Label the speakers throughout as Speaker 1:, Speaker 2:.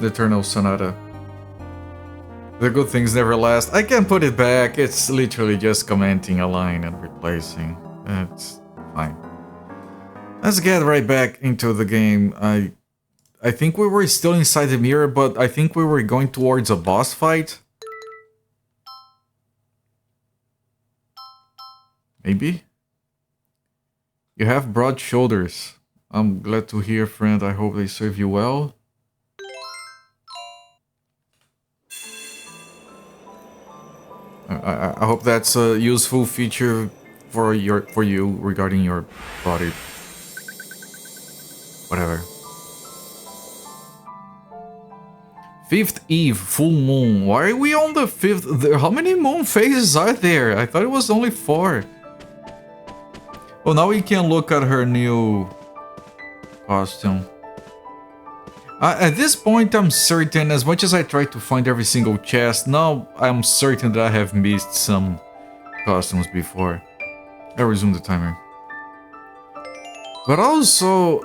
Speaker 1: The Eternal Sonata. The good things never last. I can put it back. It's literally just commenting a line and replacing. It's fine. Let's get right back into the game. I think we were still inside the mirror, but I think we were going towards a boss fight. Maybe? You have broad shoulders. I'm glad to hear, friend. I hope they serve you well. I hope that's a useful feature for you regarding your body. Whatever. Fifth Eve, full moon. Why are we on the fifth? How many moon phases are there? I thought it was only 4. Oh, now we can look at her new costume. At this point, I'm certain, as much as I try to find every single chest, now I'm certain that I have missed some costumes before. I resume the timer. But also,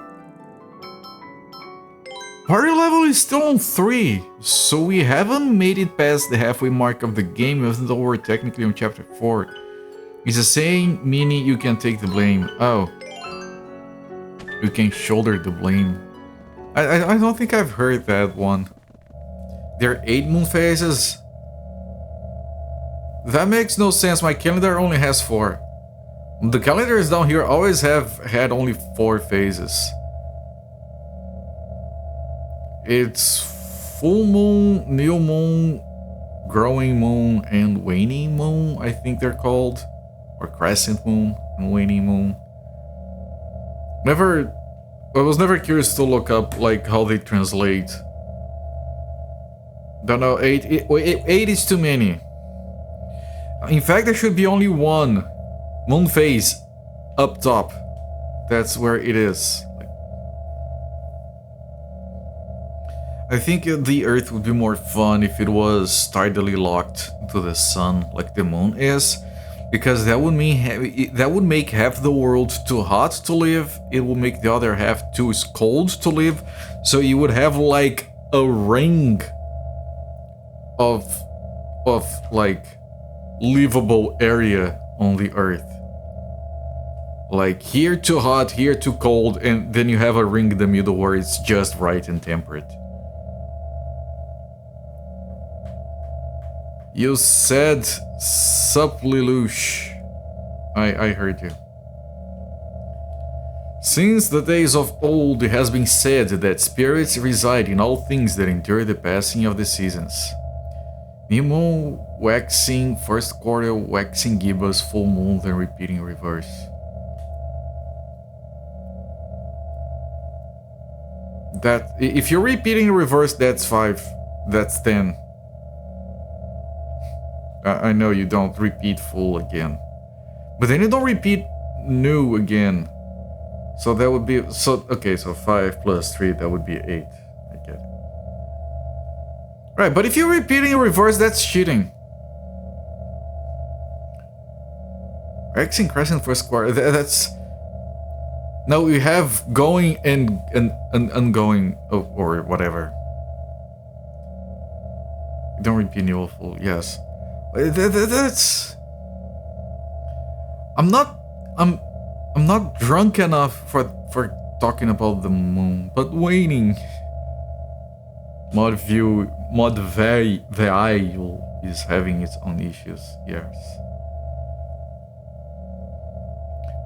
Speaker 1: party level is still on 3, so we haven't made it past the halfway mark of the game, even though we're technically on chapter 4. It's the same, meaning you can take the blame. Oh. You can shoulder the blame. I don't think I've heard that one. There are 8 moon phases? That makes no sense, my calendar only has 4. The calendars down here always have had only 4 phases. It's full moon, new moon, growing moon, and waning moon, I think they're called. Or crescent moon and waning moon. I was never curious to look up like how they translate. Don't know, 8 is too many. In fact, there should be only 1 moon phase up top. That's where it is. I think the Earth would be more fun if it was tidally locked to the sun like the moon is. Because that would make half the world too hot to live. It would make the other half too cold to live. So you would have like a ring of like livable area on the Earth. Like here too hot, here too cold, and then you have a ring in the middle where it's just right and temperate. You said supplilush. I heard you. Since the days of old, it has been said that spirits reside in all things that endure the passing of the seasons. New moon, waxing, first quarter, waxing gibbous, full moon, then repeating reverse. That, if you're repeating reverse, that's 5. That's 10. I know you don't repeat full again. But then you don't repeat new again. So that would be... Okay, so 5 plus 3, that would be 8. I get it. Right, but if you're repeating in reverse, that's cheating. Waxing crescent first quarter, that's... No, we have going and ongoing, or whatever. Don't repeat new full, yes. That's... I'm not drunk enough for talking about the moon, but waning. Mod Veil is having its own issues, yes.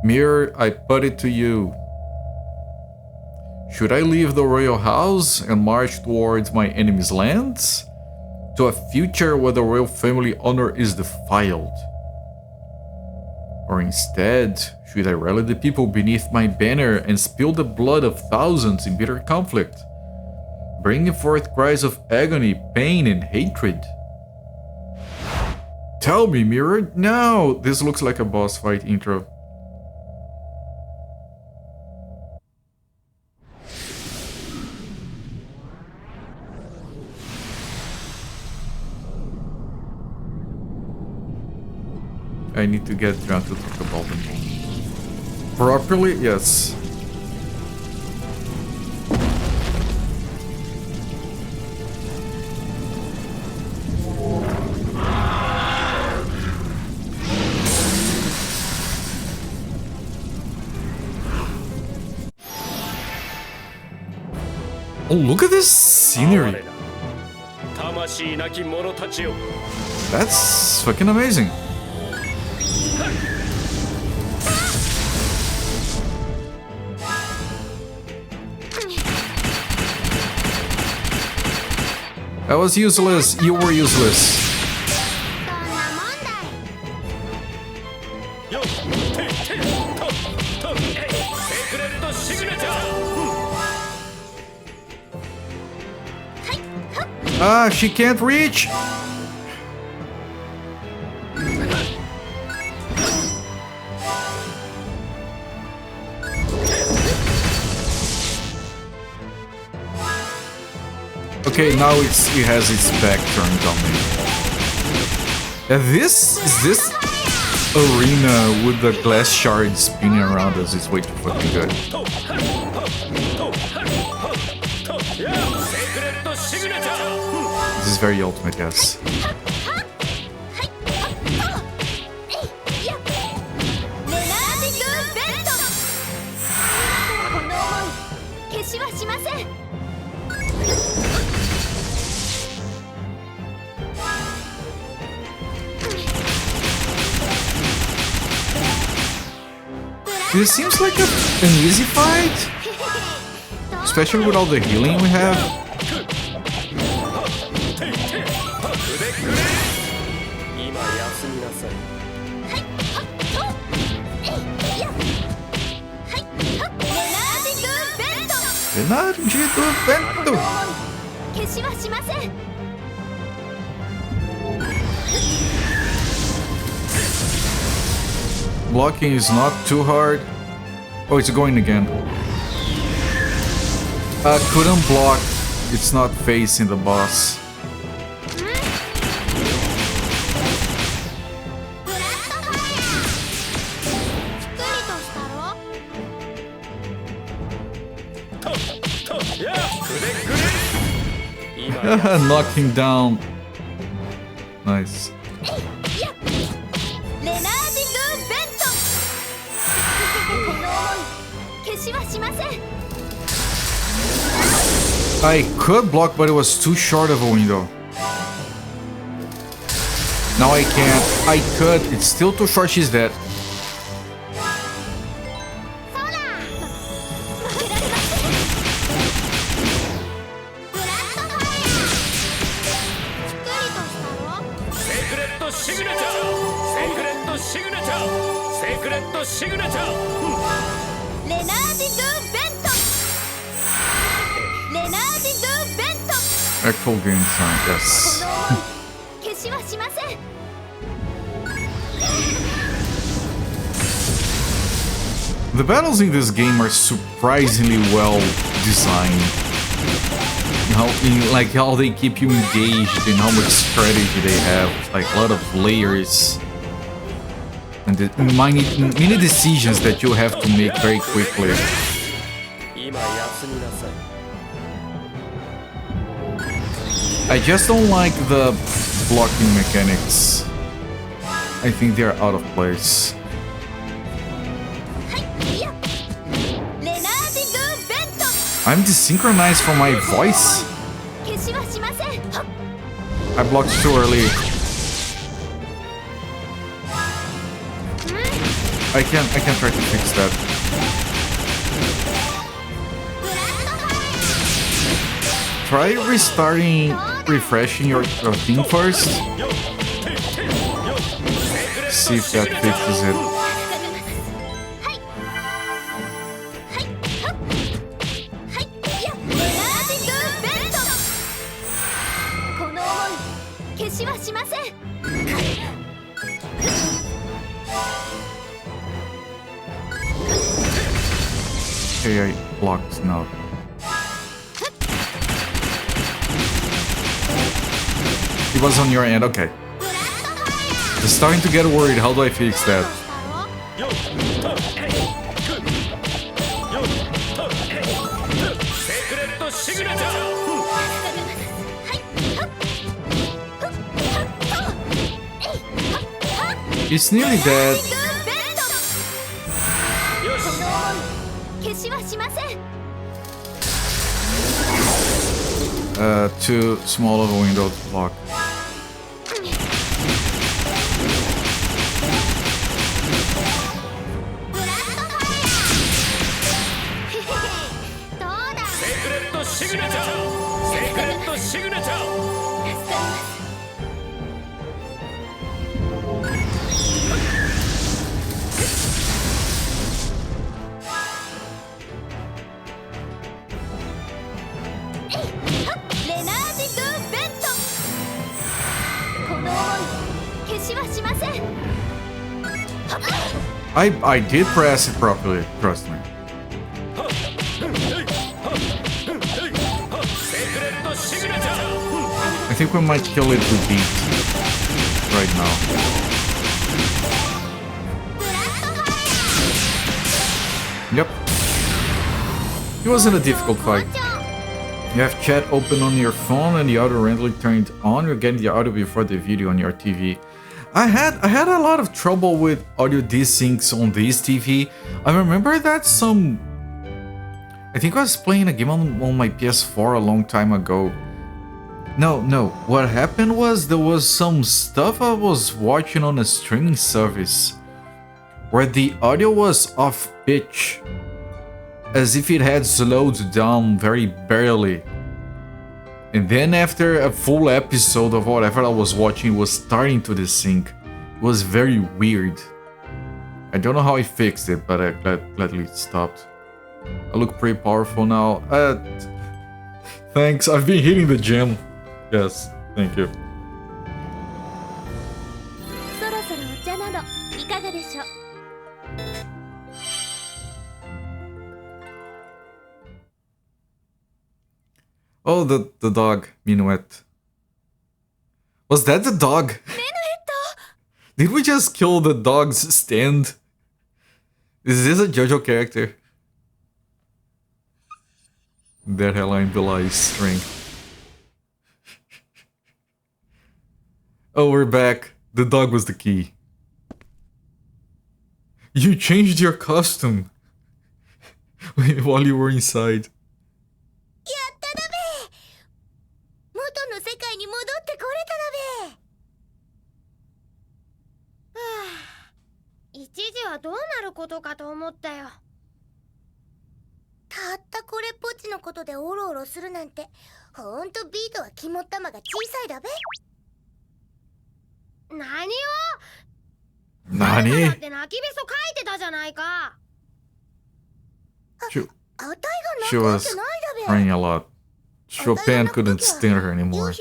Speaker 1: Mirror, I put it to you. Should I leave the royal house and march towards my enemy's lands? To a future where the royal family honor is defiled? Or instead, should I rally the people beneath my banner and spill the blood of thousands in bitter conflict, bringing forth cries of agony, pain, and hatred? Tell me, Mirror, now! This looks like a boss fight intro. I need to get drunk to talk about them properly. Yes. Oh, look at this scenery. That's fucking amazing. That was useless. You were useless. Ah, she can't reach. Okay, now it has its back turned on me. This arena with the glass shards spinning around us is way too fucking good. This is very ultimate, yes. This seems like an easy fight, especially with all the healing we have. Energy do vento. Blocking is not too hard. Oh, it's going again. Couldn't block. It's not facing the boss. Knocking down. Nice. I could block, but it was too short of a window. Now I can't. I could. It's still too short. She's dead. Actual game time, yes. The battles in this game are surprisingly well designed. How they keep you engaged and how much strategy they have. Like a lot of layers. And the many decisions that you have to make very quickly. I just don't like the blocking mechanics. I think they're out of place. I'm desynchronized from my voice? I blocked too early. I can try to fix that. Try refreshing your thing first. See if that fixes it. Okay, I blocked now. It was on your end, okay. I'm starting to get worried. How do I fix that? It's nearly dead. too small of a window to block. I did press it properly, trust me. I think we might kill it with beat right now. Yep. It wasn't a difficult fight. You have chat open on your phone and the audio randomly turned on. You're getting the audio before the video on your TV. I had a lot of trouble with audio desyncs on this TV. I remember that I think I was playing a game on my PS4 a long time ago. No. What happened was there was some stuff I was watching on a streaming service where the audio was off pitch, as if it had slowed down very barely. And then after a full episode of whatever I was watching was starting to desync. It was very weird. I don't know how I fixed it, but I gladly stopped. I look pretty powerful now. Thanks, I've been hitting the gym. Yes, thank you. Oh, the dog, Minuet. Was that the dog? Did we just kill the dog's stand? Is this a JoJo character? That hairline belies strength. Oh, we're back. The dog was the key. You changed your costume while you were inside. Nani? She was crying a lot. Chopin couldn't stand her anymore.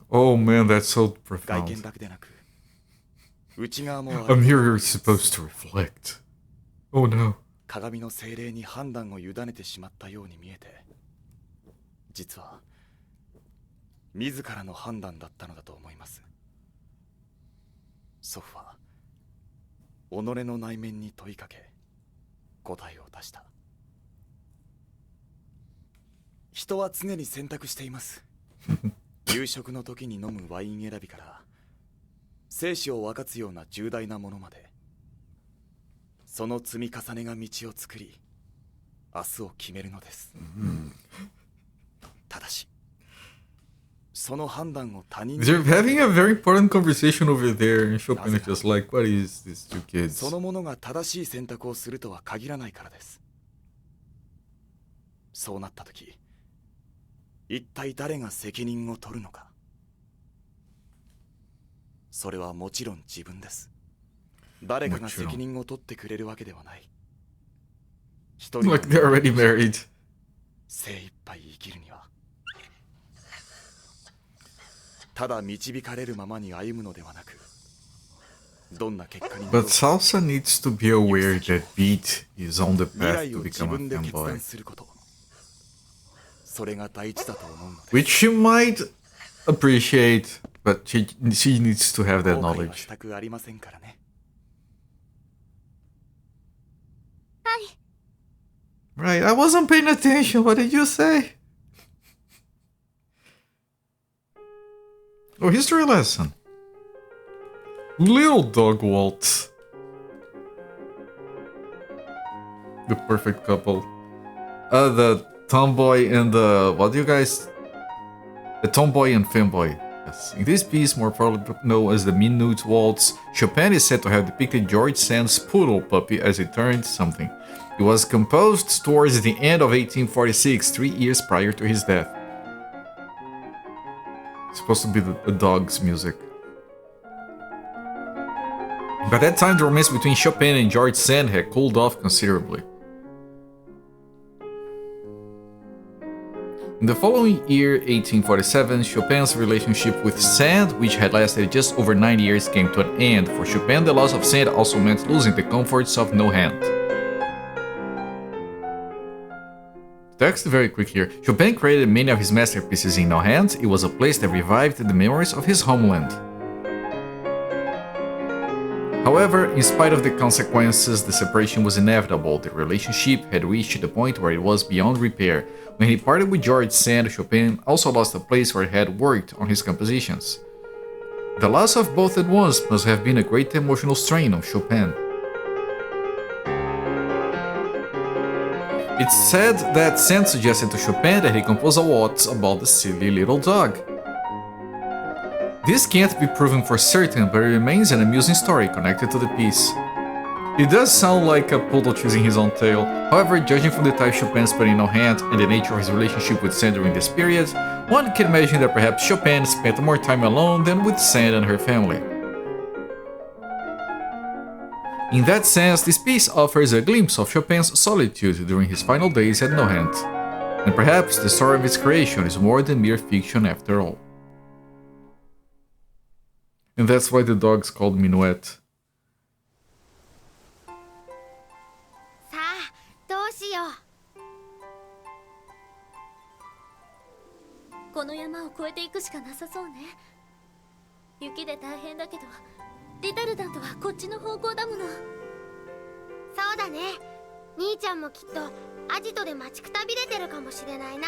Speaker 1: Oh man, that's so profound. A mirror is supposed to reflect. Oh no.
Speaker 2: 鏡の精霊に判断を委ねてしまったように見えて、実は自らの判断だったのだと思います。祖父は己の内面に問いかけ、答えを出した。人は常に選択しています。夕食の時に飲むワイン選びから、生死を分かつような重大なものまで。 その積み重ねが道を作り、明日を決めるのです。ただし、その判断を他人に。They're
Speaker 1: having a very important conversation over there, and Chopin is just like, "What is these two kids?"
Speaker 2: そのものが正しい選択をするとは限らないからです。そうなったとき、一体誰が責任を取るのか。それはもちろん自分です。 誰かが責任を取ってくれるわけではない。一人
Speaker 1: Like they're already married.
Speaker 2: 精一杯生きるには、ただ導かれるままに歩むのではなく、どんな結果にも。
Speaker 1: But Salsa needs to be aware that Beat is on the path to become a fanboy.
Speaker 2: それが大事だと思うのです。
Speaker 1: Which she might appreciate, but she needs to have that
Speaker 2: 後悔は
Speaker 1: knowledge.
Speaker 2: したくありませんからね。
Speaker 1: Right, I wasn't paying attention. What did you say? Oh, history lesson. Little dog waltz. The perfect couple. The tomboy and the... What do you guys... The tomboy and fanboy. Yes. In this piece, more probably known as the Minute Waltz, Chopin is said to have depicted George Sand's poodle puppy as he turned something. It was composed towards the end of 1846, 3 years prior to his death. It's supposed to be the dog's music. By that time, the romance between Chopin and George Sand had cooled off considerably. In the following year, 1847, Chopin's relationship with Sand, which had lasted just over 9 years, came to an end. For Chopin, the loss of Sand also meant losing the comforts of no hand. Text very quick here. Chopin created many of his masterpieces in no hand. It was a place that revived the memories of his homeland. However, in spite of the consequences, the separation was inevitable. The relationship had reached the point where it was beyond repair. When he parted with George Sand, Chopin also lost a place where he had worked on his compositions. The loss of both at once must have been a great emotional strain on Chopin. It's said that Sand suggested to Chopin that he compose a waltz about the silly little dog. This can't be proven for certain, but it remains an amusing story connected to the piece. It does sound like a poodle choosing his own tail. However, judging from the time Chopin spent in no hand and the nature of his relationship with Sand during this period, one can imagine that perhaps Chopin spent more time alone than with Sand and her family. In that sense, this piece offers a glimpse of Chopin's solitude during his final days at No Hand. And perhaps the story of its creation is more than mere fiction after all. And that's why the dog's called Minuet.
Speaker 3: さあ、どうしよう。この山を越えていくしかなさそうね。雪で大変だけど、リタルダントはこっちの方向だもの。そうだね。兄ちゃんもきっとアジトで待ちくたびれてるかもしれないな。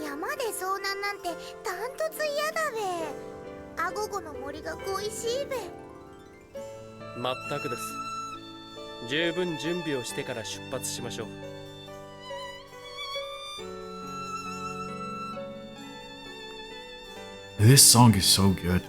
Speaker 3: 山で遭難なんてダントツ嫌だべ。アゴゴの森が恋しいべ。
Speaker 4: まったくです。十分準備をしてから出発しましょう。
Speaker 1: This song is so good.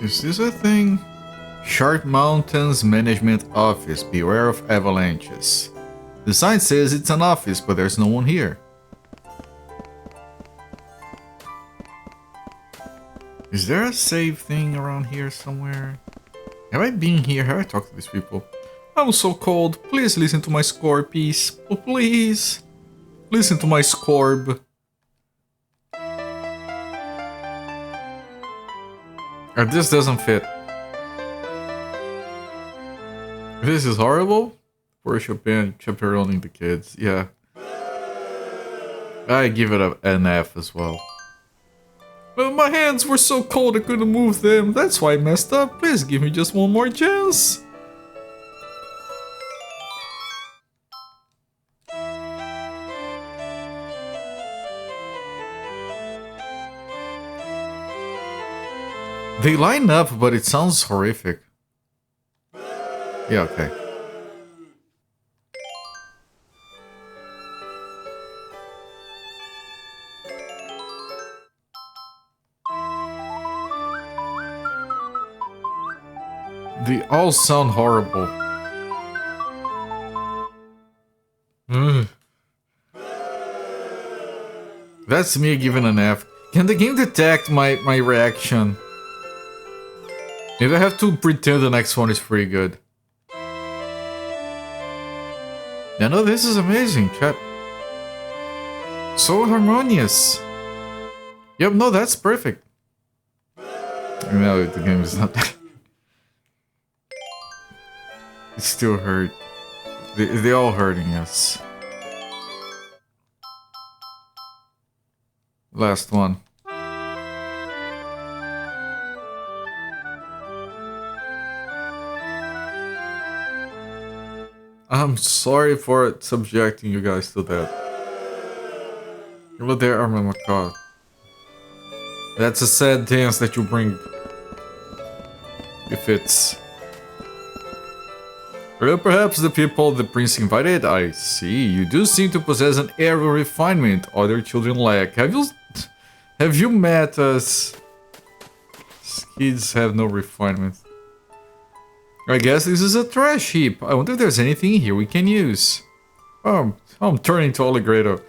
Speaker 1: Is this a thing? Sharp Mountains Management Office. Beware of avalanches. The sign says it's an office, but there's no one here. Is there a save thing around here somewhere? Have I been here? Have I talked to these people? I'm so cold. Please listen to my score piece. Oh, please. Listen to my scorb. This doesn't fit. This is horrible. Poor Chopin chaperoning the kids. Yeah. I give it an F as well. But my hands were so cold I couldn't move them. That's why I messed up. Please give me just one more chance. They line up, but it sounds horrific. Yeah, okay. They all sound horrible. That's me giving an F. Can the game detect my reaction? Maybe I have to pretend the next one is pretty good. Yeah, no, this is amazing, chat. So harmonious. Yep, no, that's perfect. No, the game is not It still hurt. They're all hurting us. Last one. I'm sorry for subjecting you guys to that. Hello there, Armand Macaw. That's a sad dance that you bring. If it's... Well, perhaps the people the prince invited? I see. You do seem to possess an air of refinement other children lack. Have you met us? Kids have no refinement. I guess this is a trash heap. I wonder if there's anything here we can use. I'm turning to Allegretto.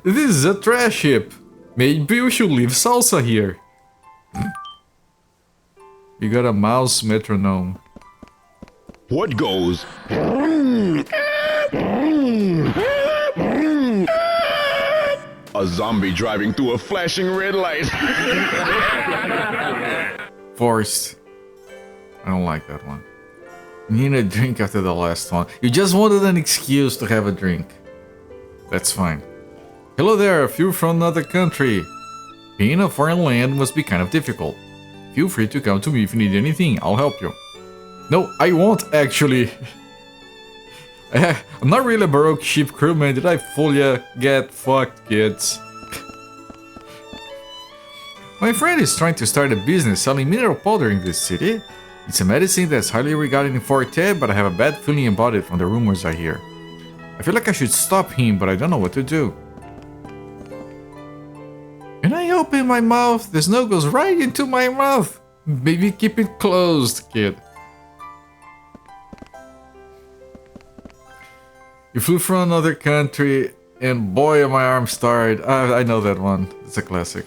Speaker 1: This is a trash heap. Maybe we should leave salsa here. You got a mouse metronome.
Speaker 5: What goes? A zombie driving through a flashing red light.
Speaker 1: Forced. I don't like that one. You need a drink after the last one. You just wanted an excuse to have a drink. That's fine. Hello there, if you're from another country. Being in a foreign land must be kind of difficult. Feel free to come to me if you need anything, I'll help you. No, I won't actually. I'm not really a Baroque ship crewman, did I fool ya? Get fucked, kids. My friend is trying to start a business selling mineral powder in this city. It's a medicine that's highly regarded in Forte, but I have a bad feeling about it from the rumors I hear. I feel like I should stop him, but I don't know what to do. When I open my mouth, the snow goes right into my mouth. Maybe keep it closed, kid. You flew from another country, and boy are my arms tired. I know that one. It's a classic.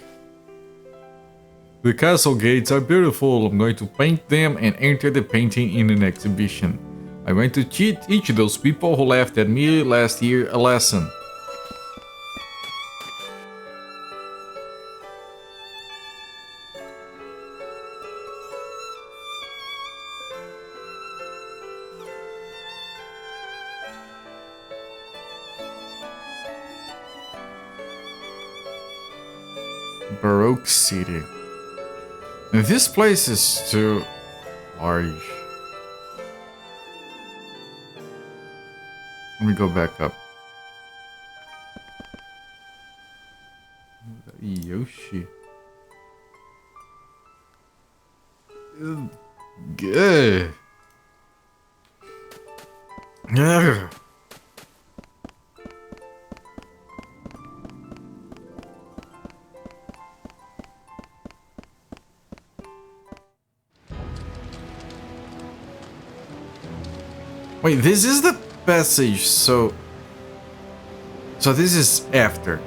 Speaker 1: The castle gates are beautiful. I'm going to paint them and enter the painting in an exhibition. I'm going to teach each of those people who laughed at me last year a lesson. Baroque City. This place is too large. Let me go back up. Yoshi. Good. Yeah. Wait, this is the passage, so this is after.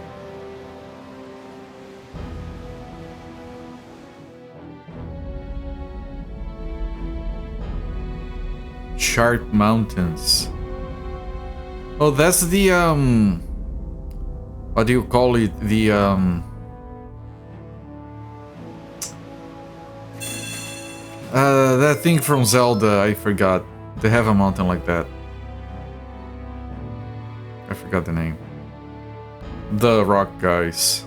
Speaker 1: Sharp Mountains. Oh, that's the what do you call it? The that thing from Zelda, I forgot. They have a mountain like that. I forgot the name. The rock guys.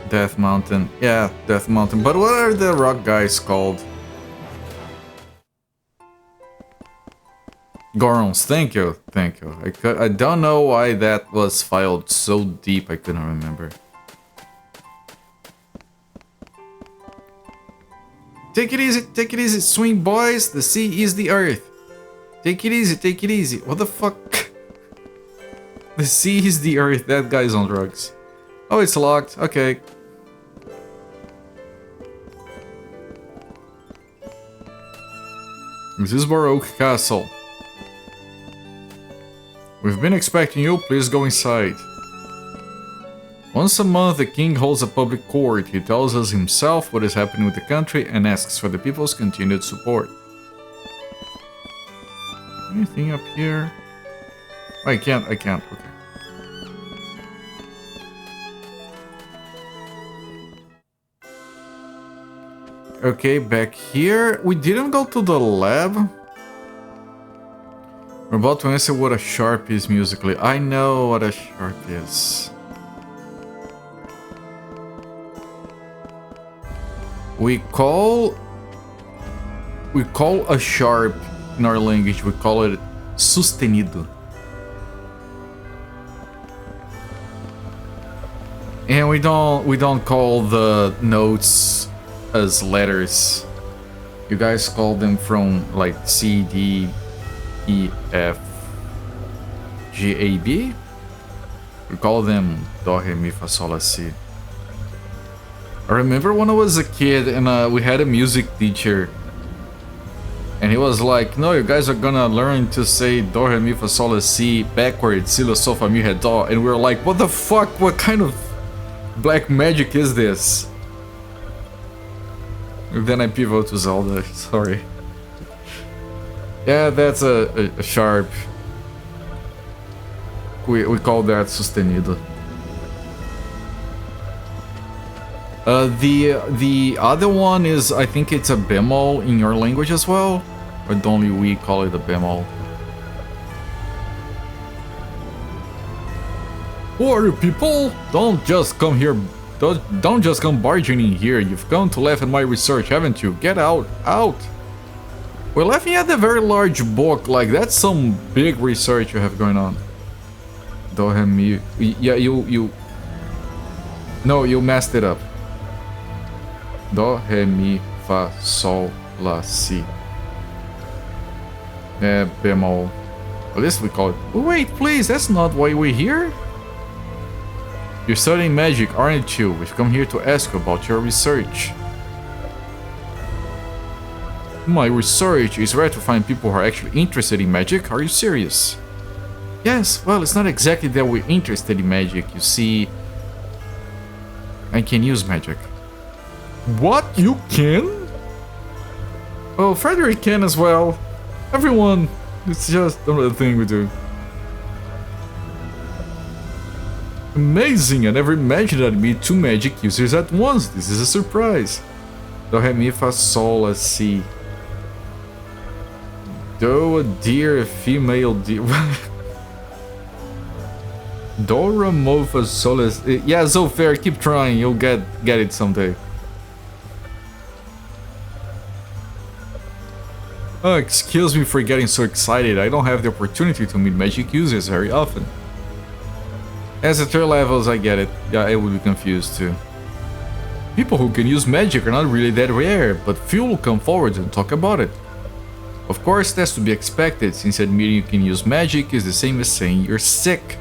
Speaker 1: Death Mountain. Yeah, Death Mountain. But what are the rock guys called? Gorons. Thank you. Thank you. I don't know why that was filed so deep. I couldn't remember. Take it easy, swing boys, the sea is the earth. Take it easy, what the fuck? The sea is the earth, that guy's on drugs. Oh, it's locked, okay. This is Baroque Castle. We've been expecting you, please go inside. Once a month, the king holds a public court. He tells us himself what is happening with the country and asks for the people's continued support. Anything up here? Oh, I can't, okay. Okay, back here. We didn't go to the lab. We're about to answer what a sharp is musically. I know what a sharp is. We call a sharp in our language, we call it sustenido. And we don't call the notes as letters. You guys call them from like C, D, E, F, G, A, B? We call them Do, Re, Mi, Fa, Sol, La, Si. I remember when I was a kid and we had a music teacher. And he was like, no, you guys are gonna learn to say Do, Re, Mi, Fa, Sol, La, Si backwards, Si, La, Sol, Fa, Mi, Re, Do. And we were like, what the fuck? What kind of black magic is this? And then I pivot to Zelda, sorry. Yeah, that's a sharp. We call that sustenido. The other one is, I think it's a bemol in your language as well, or only we call it a bemol. Who are you people? Don't just come here. Don't just come barging in here. You've come to laugh at my research, haven't you? Get out, out. We're laughing at the very large book. Like that's some big research you have going on. Do, Re, Mi. Yeah, you. No, you messed it up. Do, Re, Mi, Fa, Sol, La, Si. Bemol. At least we call it. Oh, wait, please, that's not why we're here. You're studying magic, aren't you? We've come here to ask about your research. My research is rare to find people who are actually interested in magic. Are you serious? Yes, well, it's not exactly that we're interested in magic. You see, I can use magic. What? You can? Oh, Frederick can as well. Everyone. It's just another thing we do. Amazing! I never imagined I'd meet two magic users at once. This is a surprise. Do, Re, Mi, Fa, Sol, La, Si. Do, a deer, a female deer. Do, Re, Mo, Fa, Sol, La, Si. Yeah, so fair. Keep trying. You'll get it someday. Oh, excuse me for getting so excited. I don't have the opportunity to meet magic users very often. As at your levels, I get it. Yeah, I would be confused too. People who can use magic are not really that rare, but few will come forward and talk about it. Of course, that's to be expected, since admitting you can use magic is the same as saying you're sick.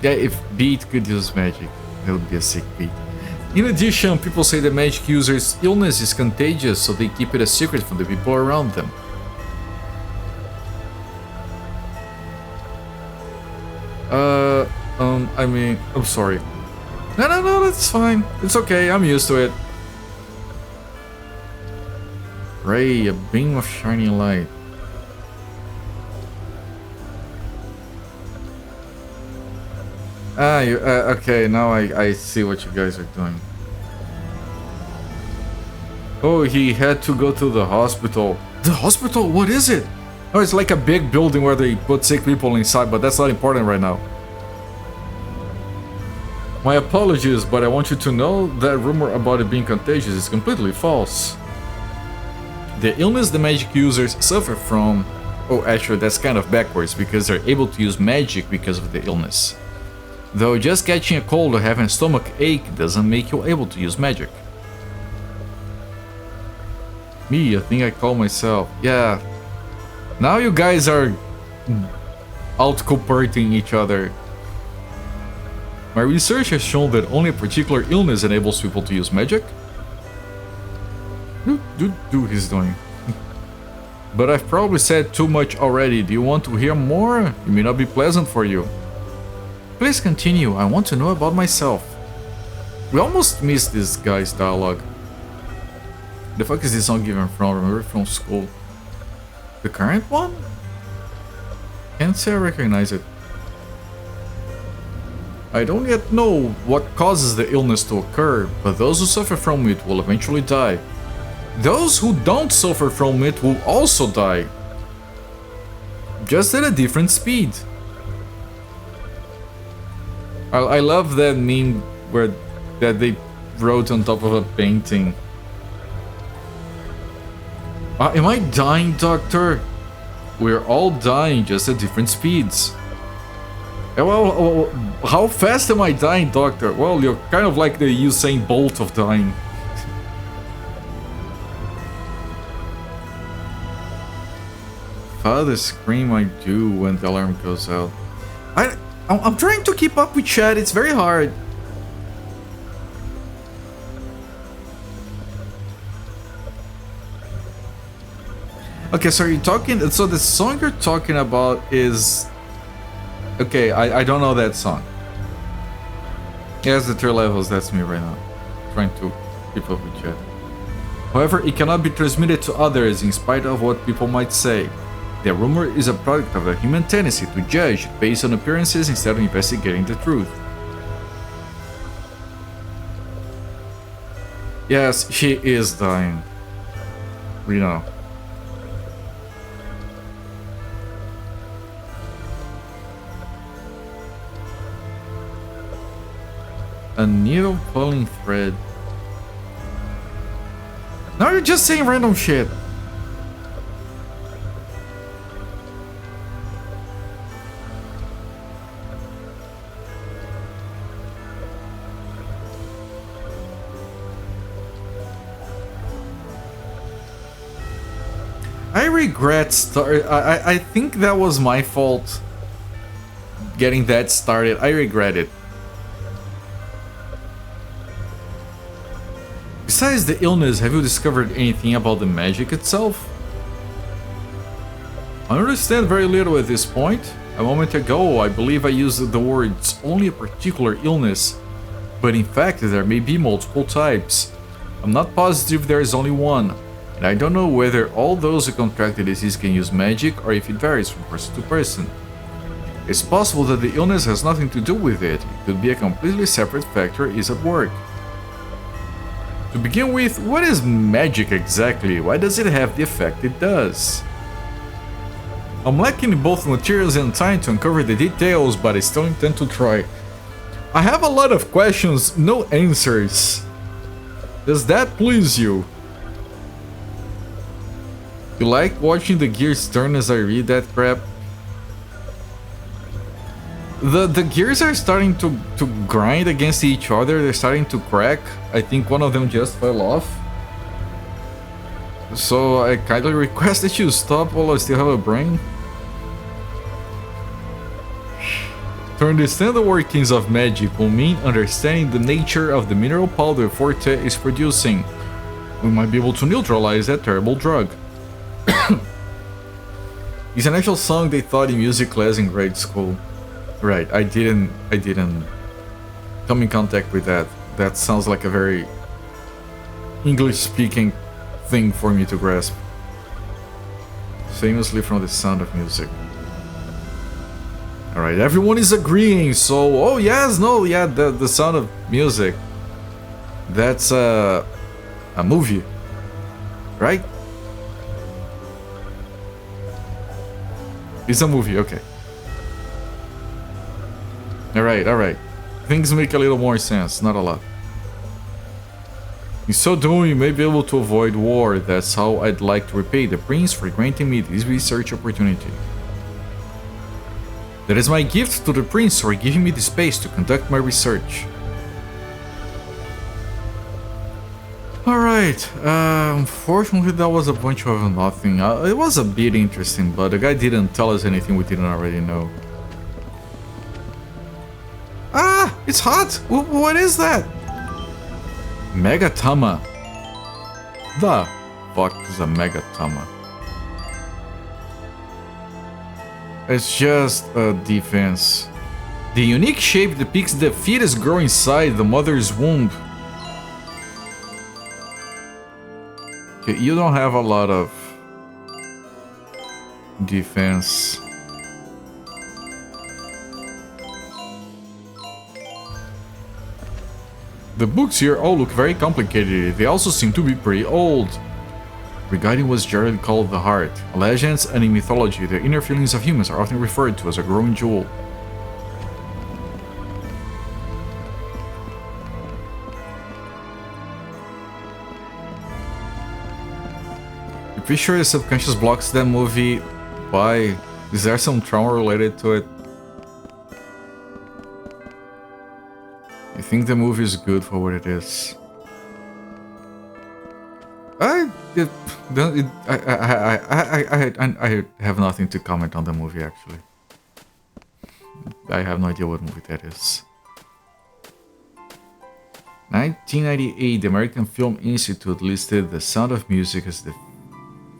Speaker 1: Yeah, if Beat could use magic, that would be a sick Beat. In addition, people say that magic users' illness is contagious, so they keep it a secret from the people around them. I mean, I'm sorry. No, that's fine. It's okay, I'm used to it. Ray, a beam of shining light. Okay, now I see what you guys are doing. Oh, he had to go to the hospital. The hospital? What is it? Oh, it's like a big building where they put sick people inside, but that's not important right now. My apologies, but I want you to know that rumor about it being contagious is completely false. The illness the magic users suffer from... Oh, actually, that's kind of backwards, because they're able to use magic because of the illness. Though just catching a cold or having a stomach ache doesn't make you able to use magic. Me, I think I call myself. Yeah. Now you guys are out-cooperating each other. My research has shown that only a particular illness enables people to use magic. He's doing. But I've probably said too much already. Do you want to hear more? It may not be pleasant for you. Please continue. I want to know about myself. We almost missed this guy's dialogue. The fuck is this song even from? Remember from school? The current one? Can't say I recognize it. I don't yet know what causes the illness to occur, but those who suffer from it will eventually die. Those who don't suffer from it will also die. Just at a different speed. I love that meme that they wrote on top of a painting. Am I dying, Doctor? We're all dying, just at different speeds. Well, how fast am I dying, Doctor? Well, you're kind of like the Usain Bolt of dying. Father scream I do when the alarm goes out. I'm trying to keep up with chat, it's very hard. Okay, so you're talking, so the song you're talking about is... Okay, I don't know that song. Yes, the 3 levels, that's me right now. Trying to keep up with chat. However, it cannot be transmitted to others in spite of what people might say. The rumor is a product of a human tendency to judge based on appearances instead of investigating the truth. Yes, she is dying. We know. A needle pulling thread. Now you're just saying random shit. I regret I think that was my fault getting that started. I regret it. Besides the illness, have you discovered anything about the magic itself? I understand very little at this point. A moment ago, I believe I used the words only a particular illness, but in fact there may be multiple types. I'm not positive there is only one, and I don't know whether all those who contract the disease can use magic or if it varies from person to person. It's possible that the illness has nothing to do with it. It could be a completely separate factor is at work. To begin with, what is magic exactly? Why does it have the effect it does? I'm lacking both materials and time to uncover the details, but I still intend to try. I have a lot of questions, no answers. Does that please you? You like watching the gears turn as I read that crap? The gears are starting to grind against each other, they're starting to crack. I think one of them just fell off. So I kindly request that you stop while I still have a brain. To understand the workings of magic will mean understanding the nature of the mineral powder Forte is producing. We might be able to neutralize that terrible drug. It's an actual song they taught in music class in grade school. Right, I didn't come in contact with that. That sounds like a very English-speaking thing for me to grasp. Famously from The Sound of Music. Alright, everyone is agreeing, so... Oh yes, no, yeah, the Sound of Music. That's a movie, right? It's a movie, okay. Alright. Things make a little more sense, not a lot. In so doing, you may be able to avoid war. That's how I'd like to repay the prince for granting me this research opportunity. That is my gift to the prince for giving me the space to conduct my research. Alright, unfortunately that was a bunch of nothing. It was a bit interesting, but the guy didn't tell us anything we didn't already know. Ah, it's hot! What is that? Megatama. The fuck is a Megatama? It's just a defense. The unique shape depicts the fetus growing inside the mother's womb. Okay, you don't have a lot of defense. The books here all look very complicated. They also seem to be pretty old. Regarding what's generally called the heart, in legends and in mythology, the inner feelings of humans are often referred to as a growing jewel. I'm pretty sure the subconscious blocks that movie. Why? Is there some trauma related to it? I think the movie is good for what it is. I have nothing to comment on the movie, actually. I have no idea what movie that is. 1998, the American Film Institute listed The Sound of Music as the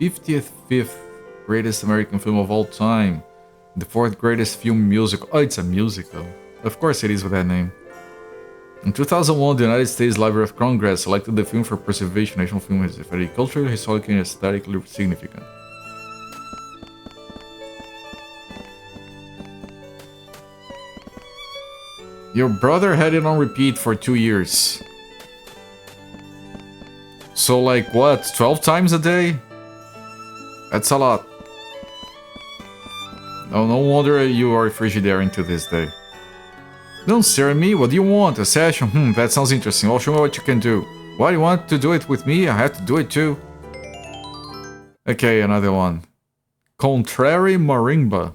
Speaker 1: 55th greatest American film of all time. The 4th greatest film musical. Oh, it's a musical. Of course it is with that name. In 2001, the United States Library of Congress selected the film for preservation. National film is very culturally, historically, and aesthetically significant. Your brother had it on repeat for 2 years. So like what, 12 times a day? That's a lot. Oh, no wonder you are a Frigidaire to this day. Don't stare at me, what do you want? A session? That sounds interesting. Well, show me what you can do. Why, you want to do it with me? I have to do it too. Okay, another one. Contrary Marimba.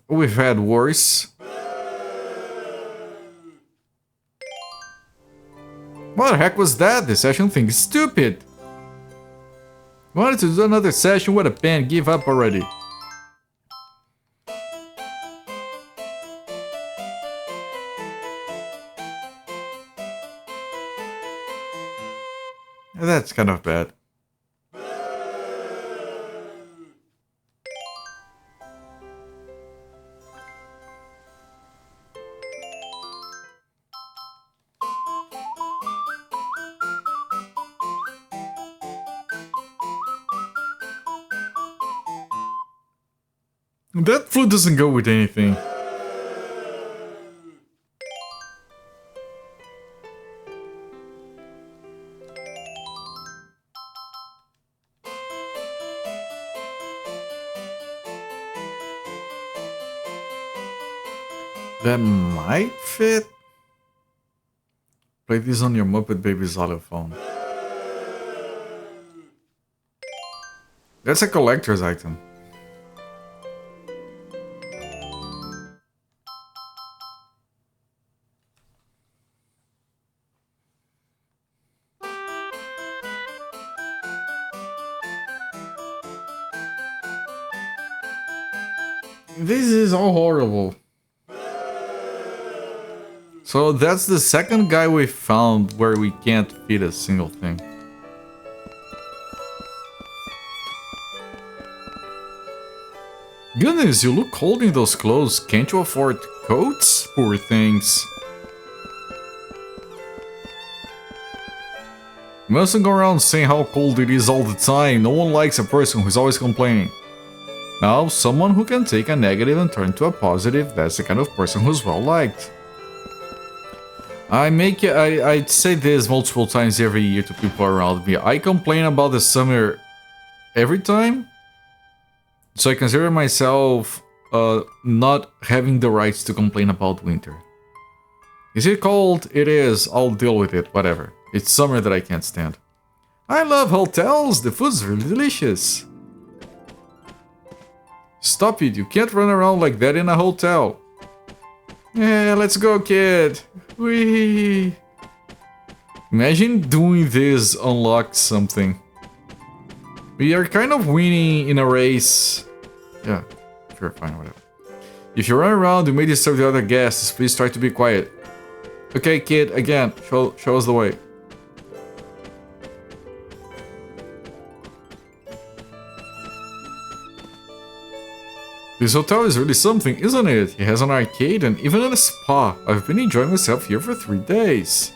Speaker 1: We've had worse. What the heck was that? The session thing is stupid. Wanted to do another session with a pen. Give up already. That's kind of bad. That flute doesn't go with anything. That might fit. Play this on your Muppet Babies xylophone. That's a collector's item. This is all horrible. So that's the second guy we found where we can't fit a single thing. Goodness, you look cold in those clothes. Can't you afford coats? Poor things. You mustn't go around saying how cold it is all the time. No one likes a person who's always complaining. Now, someone who can take a negative and turn to a positive, that's the kind of person who's well liked. I say this multiple times every year to people around me. I complain about the summer every time. So I consider myself not having the rights to complain about winter. Is it cold? It is. I'll deal with it, whatever. It's summer that I can't stand. I love hotels. The food's really delicious. Stop it, you can't run around like that in a hotel. Yeah, let's go, kid. Whee! Imagine doing this unlocks something. We are kind of winning in a race. Yeah, sure, fine, whatever. If you run around, you may disturb the other guests. Please try to be quiet. Okay, kid, again, show us the way. This hotel is really something, isn't it? It has an arcade and even a spa. I've been enjoying myself here for 3 days.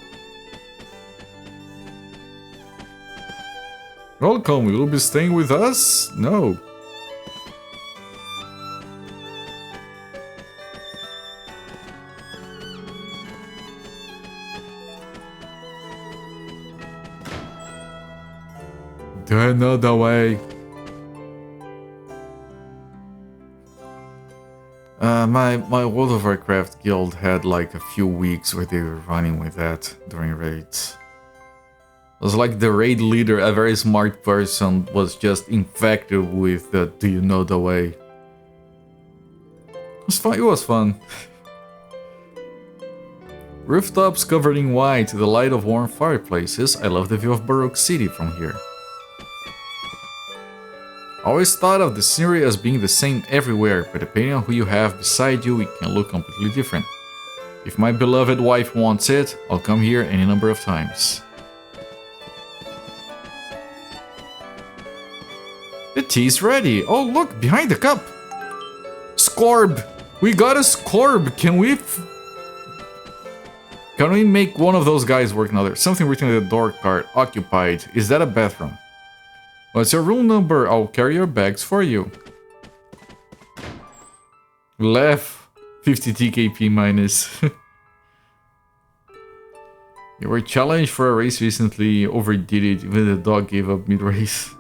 Speaker 1: Welcome, will you be staying with us? No. Do you know the way? My World of Warcraft guild had like a few weeks where they were running with that during raids. It was like the raid leader, a very smart person, was just infected with the "Do you know the way?" It was fun. It was fun. Rooftops covered in white, the light of warm fireplaces. I love the view of Baroque City from here. Always thought of the scenery as being the same everywhere, but depending on who you have beside you, it can look completely different. If my beloved wife wants it, I'll come here any number of times. The tea's ready. Oh, look, behind the cup. Scorb. We got a Scorb. Can we make one of those guys work now? There's something written in the door card. Occupied. Is that a bathroom? What's your room number? I'll carry your bags for you. Laugh. 50 TKP minus. You were challenged for a race recently. Overdid it. Even the dog gave up mid-race.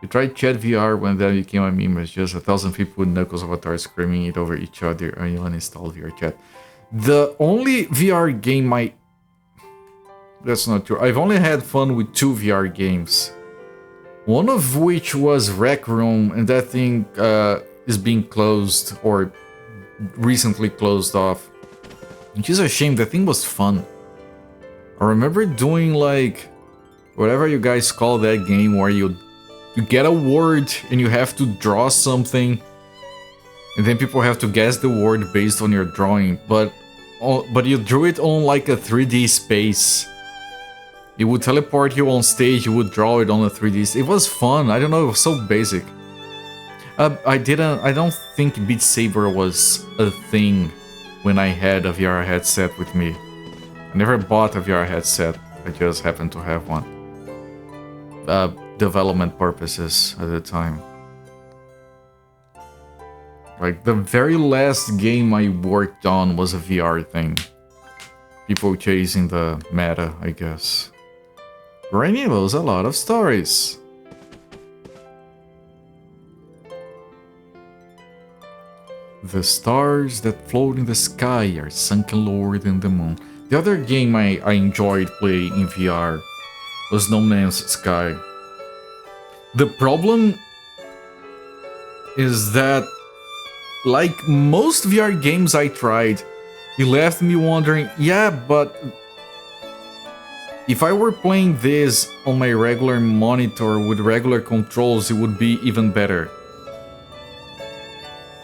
Speaker 1: You tried Chat VR when that became a meme. It's just 1,000 people with Knuckles avatars screaming it over each other. And you uninstalled VR chat. The only VR game That's not true. I've only had fun with 2 VR games. One of which was Rec Room, and that thing is being closed or recently closed off. Which is a shame. That thing was fun. I remember doing like whatever you guys call that game where you get a word and you have to draw something, and then people have to guess the word based on your drawing. But you drew it on like a 3D space. It would teleport you on stage, you would draw it on a 3D. It was fun. I don't know, it was so basic. I don't think Beat Saber was a thing when I had a VR headset with me. I never bought a VR headset, I just happened to have one. Development purposes at the time. Like, the very last game I worked on was a VR thing. People chasing the meta, I guess. Rainy knows a lot of stories. The stars that float in the sky are sunken lower than the moon. The other game I enjoyed playing in VR was No Man's Sky. The problem is that, like most VR games I tried, it left me wondering, yeah, but if I were playing this on my regular monitor with regular controls, it would be even better.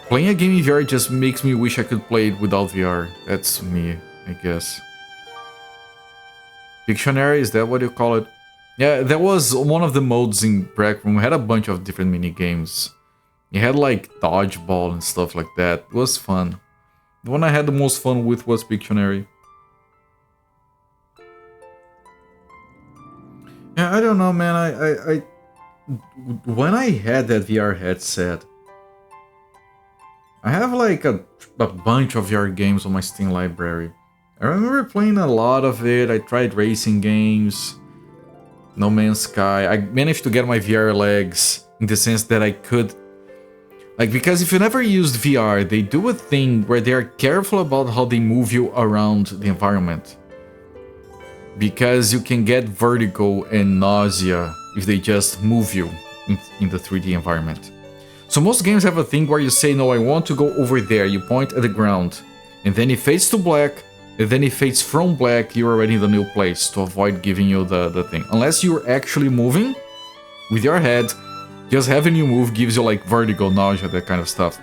Speaker 1: Playing a game in VR just makes me wish I could play it without VR. That's me, I guess. Dictionary, is that what you call it? Yeah, that was one of the modes in Rec Room. It had a bunch of different mini games. It had like dodgeball and stuff like that. It was fun. The one I had the most fun with was Pictionary. Yeah, I don't know, man. I when I had that VR headset, I have like a bunch of VR games on my Steam library. I remember playing a lot of it. I tried racing games, No Man's Sky. I managed to get my VR legs in the sense that I could... Like, because if you never used VR, they do a thing where they are careful about how they move you around the environment. Because you can get vertigo and nausea if they just move you in the 3D environment. So most games have a thing where you say, no, I want to go over there. You point at the ground, and then it fades to black, and then it fades from black, you're already in the new place to avoid giving you the thing. Unless you're actually moving with your head, just having you move gives you like vertigo, nausea, that kind of stuff.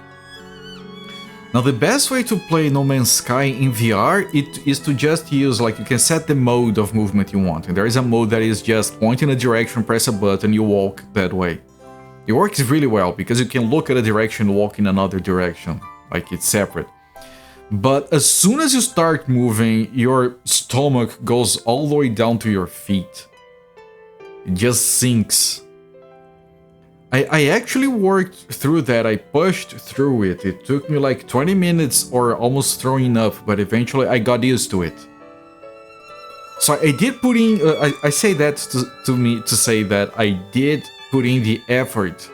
Speaker 1: Now the best way to play No Man's Sky in VR is to just use, like, you can set the mode of movement you want. And there is a mode that is just point in a direction, press a button, you walk that way. It works really well because you can look at a direction, walk in another direction. Like, it's separate. But as soon as you start moving, your stomach goes all the way down to your feet. It just sinks. I actually worked through that. I pushed through it. It took me like 20 minutes or almost throwing up, but eventually I got used to it. So I did put in. I say that to say that I did put in the effort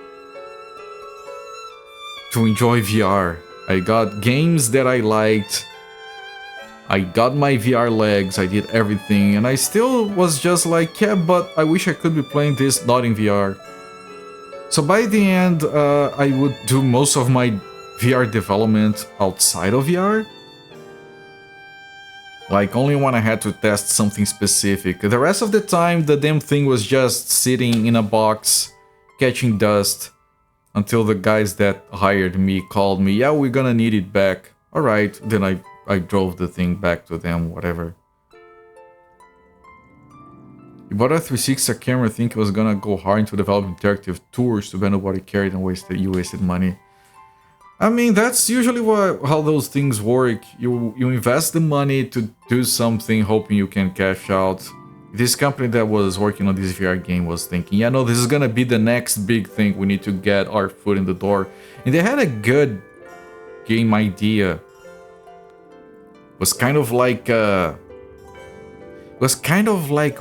Speaker 1: to enjoy VR. I got games that I liked. I got my VR legs. I did everything, and I still was just like, yeah, but I wish I could be playing this not in VR. So by the end, I would do most of my VR development outside of VR. Like, only when I had to test something specific. The rest of the time, the damn thing was just sitting in a box, catching dust, until the guys that hired me called me, yeah, we're gonna need it back. Alright, then I drove the thing back to them, whatever. You bought a 360 camera thinking it was gonna go hard into developing interactive tours to nobody cared and you wasted money. I mean, that's usually how those things work. You invest the money to do something hoping you can cash out. This company that was working on this VR game was thinking, yeah, no, this is gonna be the next big thing. We need to get our foot in the door. And they had a good game idea. It was kind of like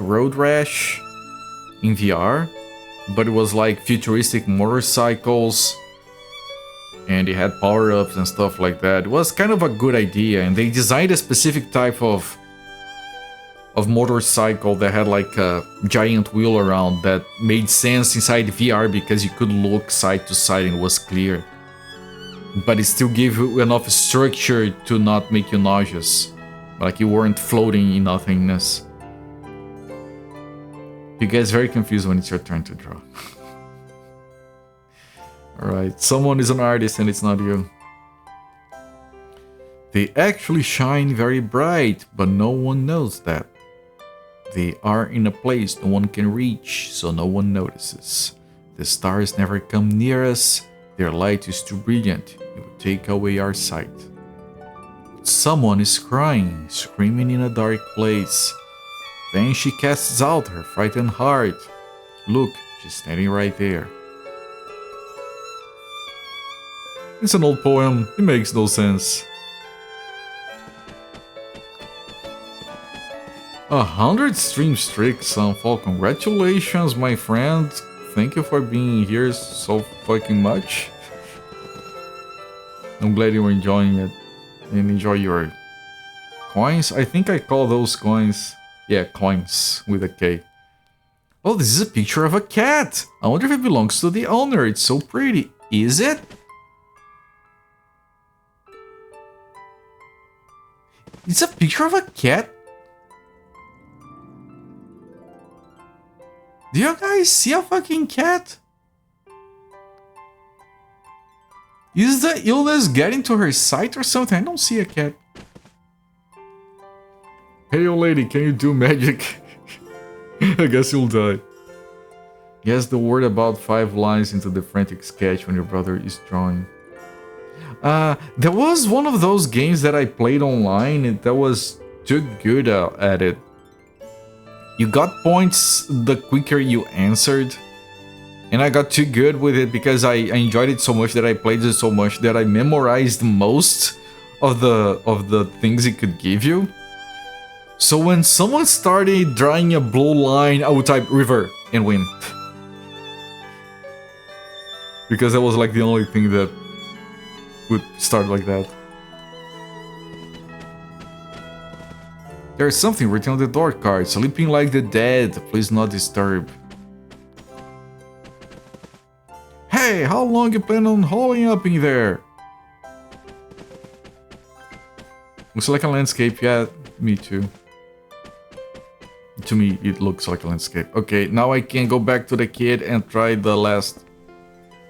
Speaker 1: Road Rash in VR, but it was like futuristic motorcycles. And it had power-ups and stuff like that. It was kind of a good idea, and they designed a specific type of motorcycle that had like a giant wheel around that made sense inside VR because you could look side to side and it was clear. But it still gave you enough structure to not make you nauseous. Like you weren't floating in nothingness. You get very confused when it's your turn to draw. Alright, someone is an artist and it's not you. They actually shine very bright, but no one knows that. They are in a place no one can reach, so no one notices. The stars never come near us, their light is too brilliant, it would take away our sight. Someone is crying, screaming in a dark place. Then she casts out her frightened heart. Look, she's standing right there. It's an old poem, it makes no sense. 100 stream streak, Sunfall. Congratulations, my friend. Thank you for being here so fucking much. I'm glad you were enjoying it. And enjoy your coins. I think I call those coins... Yeah, coins with a K. Oh, this is a picture of a cat. I wonder if it belongs to the owner. It's so pretty. Is it? It's a picture of a cat? Do you guys see a fucking cat? Is the illness getting to her sight or something? I don't see a cat. Hey, old lady, can you do magic? I guess you'll die. Guess the word about 5 lines into the frantic sketch when your brother is drawing. There was one of those games that I played online that was too good at it. You got points the quicker you answered. And I got too good with it because I enjoyed it so much that I played it so much that I memorized most of the things it could give you. So when someone started drawing a blue line, I would type river and win. Because that was like the only thing that would start like that. There's something written on the door card. Sleeping like the dead. Please not disturb. Hey, how long you plan on holding up in there? Looks like a landscape. Yeah, me too. To me, it looks like a landscape. Okay, now I can go back to the kid and try the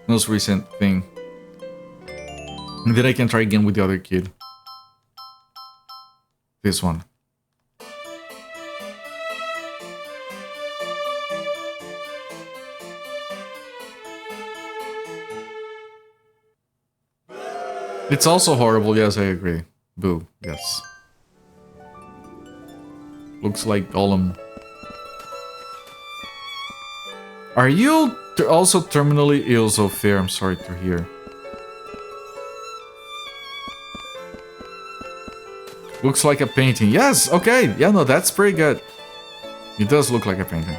Speaker 1: most recent thing. And then I can try again with the other kid. This one. It's also horrible, yes, I agree. Boo, yes. Looks like Gollum. Are you also terminally ill, so fair? I'm sorry to hear. Looks like a painting. Yes, okay. Yeah, no, that's pretty good. It does look like a painting.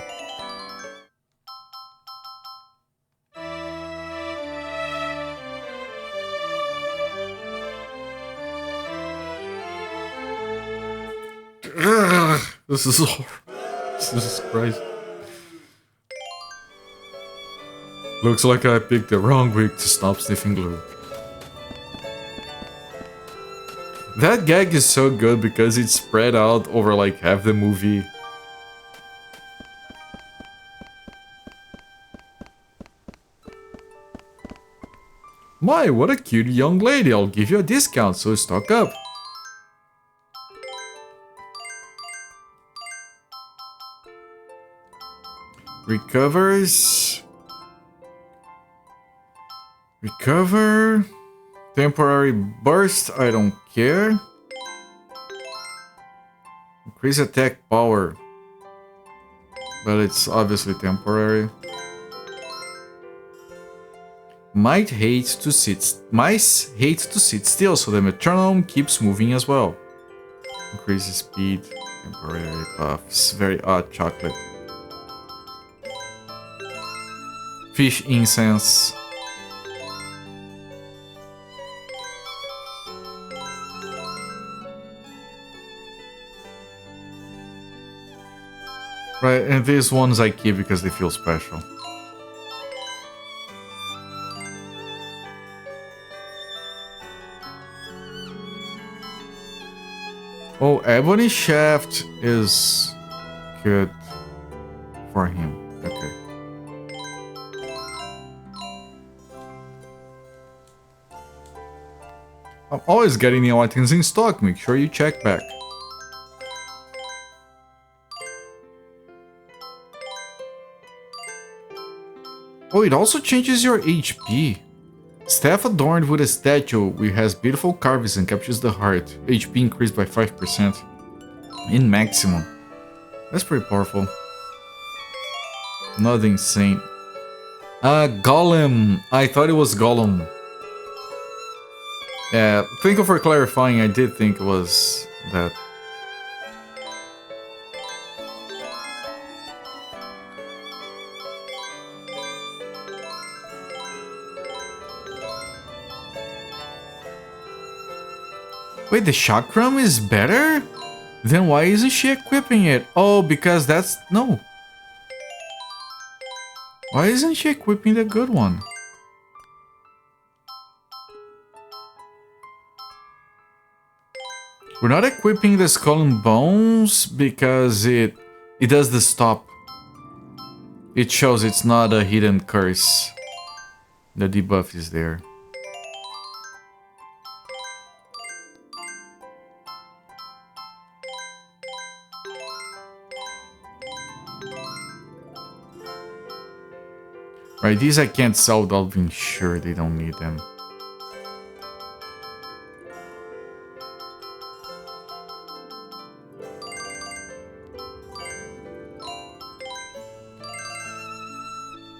Speaker 1: This is horrible. Jesus Christ. Looks like I picked the wrong week to stop sniffing glue. That gag is so good because it's spread out over like half the movie. My, what a cute young lady. I'll give you a discount, so stock up. Recovers. Recover. Temporary burst, I don't care. Increase attack power. But it's obviously temporary. Mice hate to sit still, so the metronome keeps moving as well. Increases speed. Temporary buffs. Very odd chocolate. Fish incense. Right, and these ones I keep because they feel special. Oh, Ebony Shaft is good for him. Okay. I'm always getting new items in stock. Make sure you check back. Oh, it also changes your HP. Staff adorned with a statue which has beautiful carvings and captures the heart. HP increased by 5%. In maximum. That's pretty powerful. Not insane. Golem. I thought it was Golem. Yeah, thank you for clarifying. I did think it was that. Wait, the chakram is better? Then why isn't she equipping it? Oh, because that's... No. Why isn't she equipping the good one? We're not equipping the Skull and Bones because it does the stop. It shows it's not a hidden curse. The debuff is there. Right, these I can't sell without being sure they don't need them.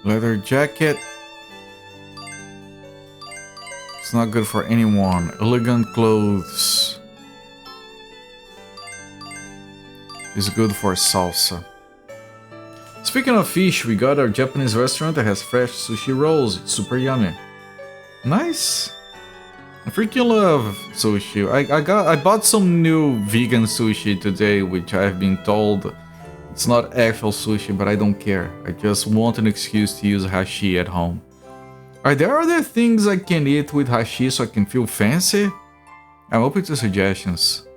Speaker 1: Leather jacket. It's not good for anyone. Elegant clothes. Is good for salsa. Speaking of fish, we got our Japanese restaurant that has fresh sushi rolls. It's super yummy. Nice. I freaking love sushi. I bought some new vegan sushi today, which I've been told it's not actual sushi, but I don't care. I just want an excuse to use hashi at home. Are there other things I can eat with hashi so I can feel fancy? I'm open to suggestions.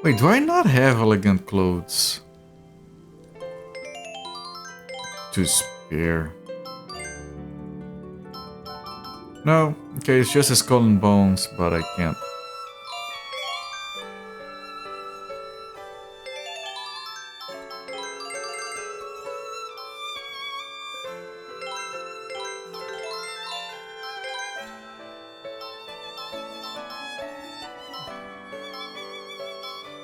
Speaker 1: Wait, do I not have elegant clothes to spare? No, okay, it's just a skull and bones, but I can't.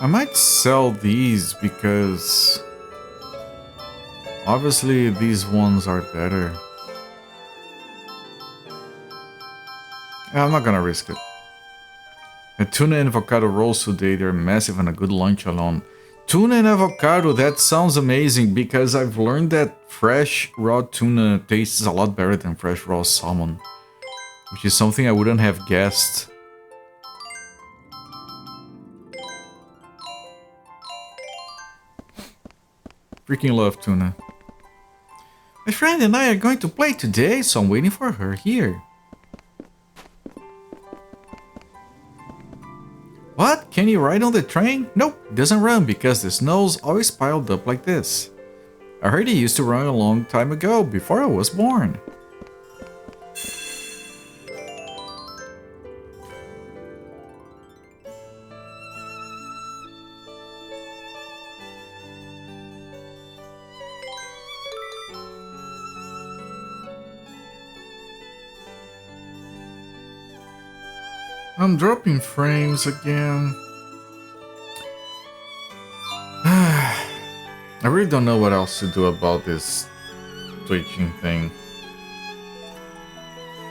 Speaker 1: I might sell these because obviously these ones are better. Yeah, I'm not gonna risk it. Tuna and avocado rolls today, they're massive and a good lunch alone. Tuna and avocado, that sounds amazing because I've learned that fresh raw tuna tastes a lot better than fresh raw salmon, which is something I wouldn't have guessed. Freaking love tuna. My friend and I are going to play today, so I'm waiting for her here. What? Can you ride on the train? Nope, it doesn't run because the snow's always piled up like this. I heard it used to run a long time ago, before I was born. I'm dropping frames again. I really don't know what else to do about this twitching thing.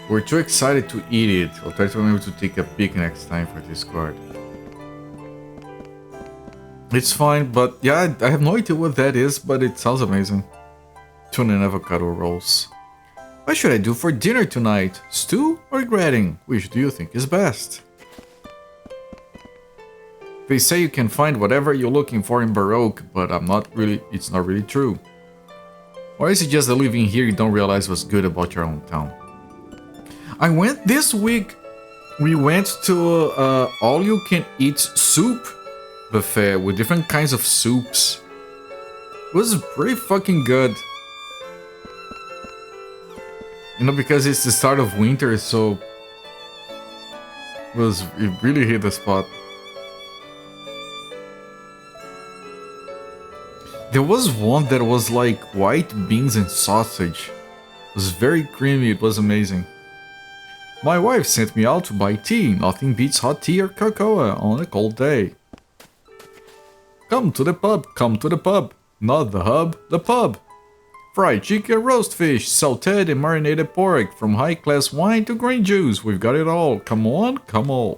Speaker 1: We're too excited to eat it. I'll try to remember to take a peek next time for Discord. It's fine, but yeah, I have no idea what that is, but it sounds amazing. Tuna and avocado rolls. What should I do for dinner tonight? Stew or gratin? Which do you think is best? They say you can find whatever you're looking for in Baroque, but it's not really true. Or is it just that living here you don't realize what's good about your own town? I went this week, we went to all-you-can-eat soup buffet with different kinds of soups. It was pretty fucking good. You know, because it's the start of winter, so it really hit the spot. There was one that was like white beans and sausage. It was very creamy, it was amazing. My wife sent me out to buy tea. Nothing beats hot tea or cocoa on a cold day. Come to the pub, come to the pub. Not the hub, the pub. Fried chicken, roast fish, salted and marinated pork, from high-class wine to green juice, we've got it all. Come on, come on.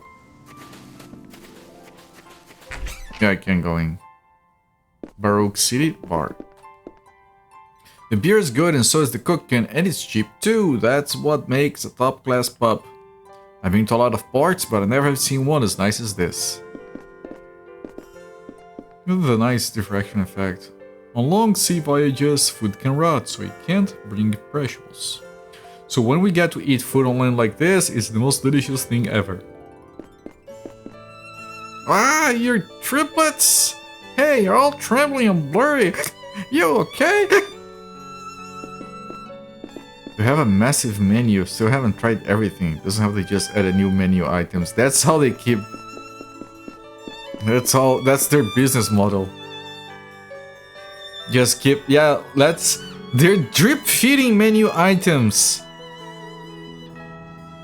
Speaker 1: Yeah, I can't go in. Baroque City Bar. The beer is good and so is the cooking, and it's cheap too. That's what makes a top-class pub. I've been to a lot of parts, but I never have seen one as nice as this. With a nice diffraction effect. On long sea voyages, food can rot, so you can't bring perishables. So when we get to eat food on land like this, it's the most delicious thing ever. Ah, you're triplets! Hey, you're all trembling and blurry. You okay? We have a massive menu, still haven't tried everything. Doesn't have to just add a new menu items. That's how they keep... That's their business model. Just keep, yeah, they're drip feeding menu items.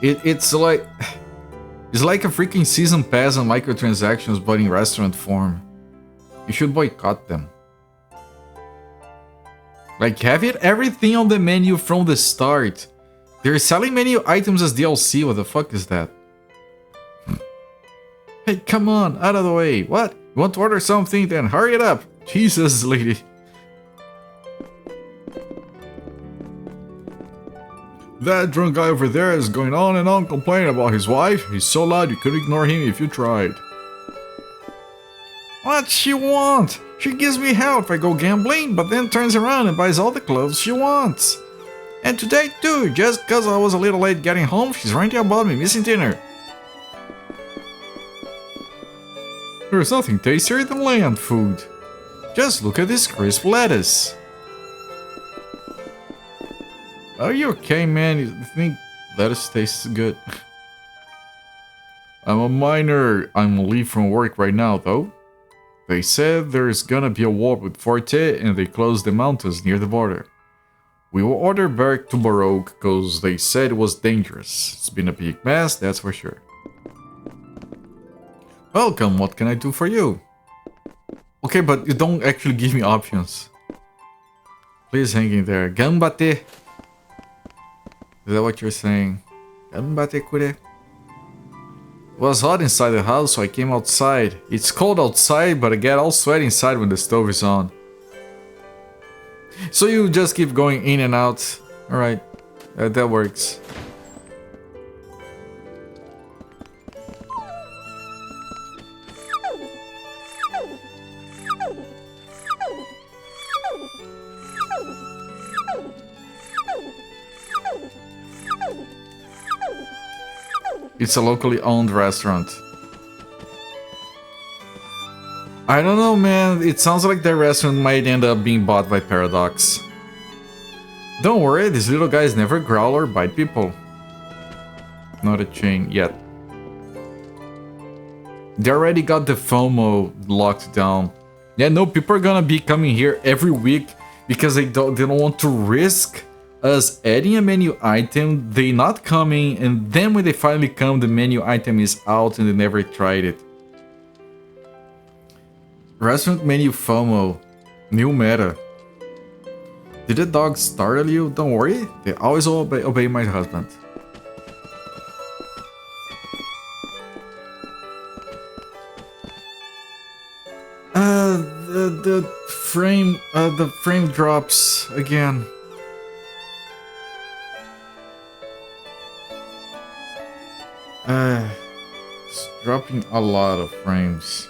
Speaker 1: It's like a freaking season pass and microtransactions, but in restaurant form. You should boycott them. Like, have it everything on the menu from the start. They're selling menu items as DLC. What the fuck is that? Hey, come on, out of the way. What? You want to order something? Then hurry it up. Jesus, lady. That drunk guy over there is going on and on complaining about his wife. He's so loud you could ignore him if you tried. What's she want? She gives me hell if I go gambling, but then turns around and buys all the clothes she wants. And today too, just cause I was a little late getting home, she's ranting about me missing dinner. There's nothing tastier than land food. Just look at this crisp lettuce. Are you okay, man? You think lettuce tastes good? I'm a miner. I'm on leave from work right now, though. They said there's gonna be a war with Forte and they closed the mountains near the border. We will order back to Baroque cause they said it was dangerous. It's been a big mess, that's for sure. Welcome, what can I do for you? Okay, but you don't actually give me options. Please hang in there. Gambate. Is that what you're saying? Gambate kure. It was hot inside the house, so I came outside. It's cold outside, but I get all sweaty inside when the stove is on. So you just keep going in and out. Alright, that works. It's a locally owned restaurant. I don't know, man. It sounds like the restaurant might end up being bought by Paradox. Don't worry, these little guys never growl or bite people. Not a chain yet. They already got the FOMO locked down. Yeah, no, people are gonna be coming here every week because they don't want to risk us adding a menu item, they not coming, and then when they finally come, the menu item is out and they never tried it. Restaurant menu FOMO. New meta. Did the dog startle you? Don't worry, they always obey my husband. The frame drops again. It's dropping a lot of frames.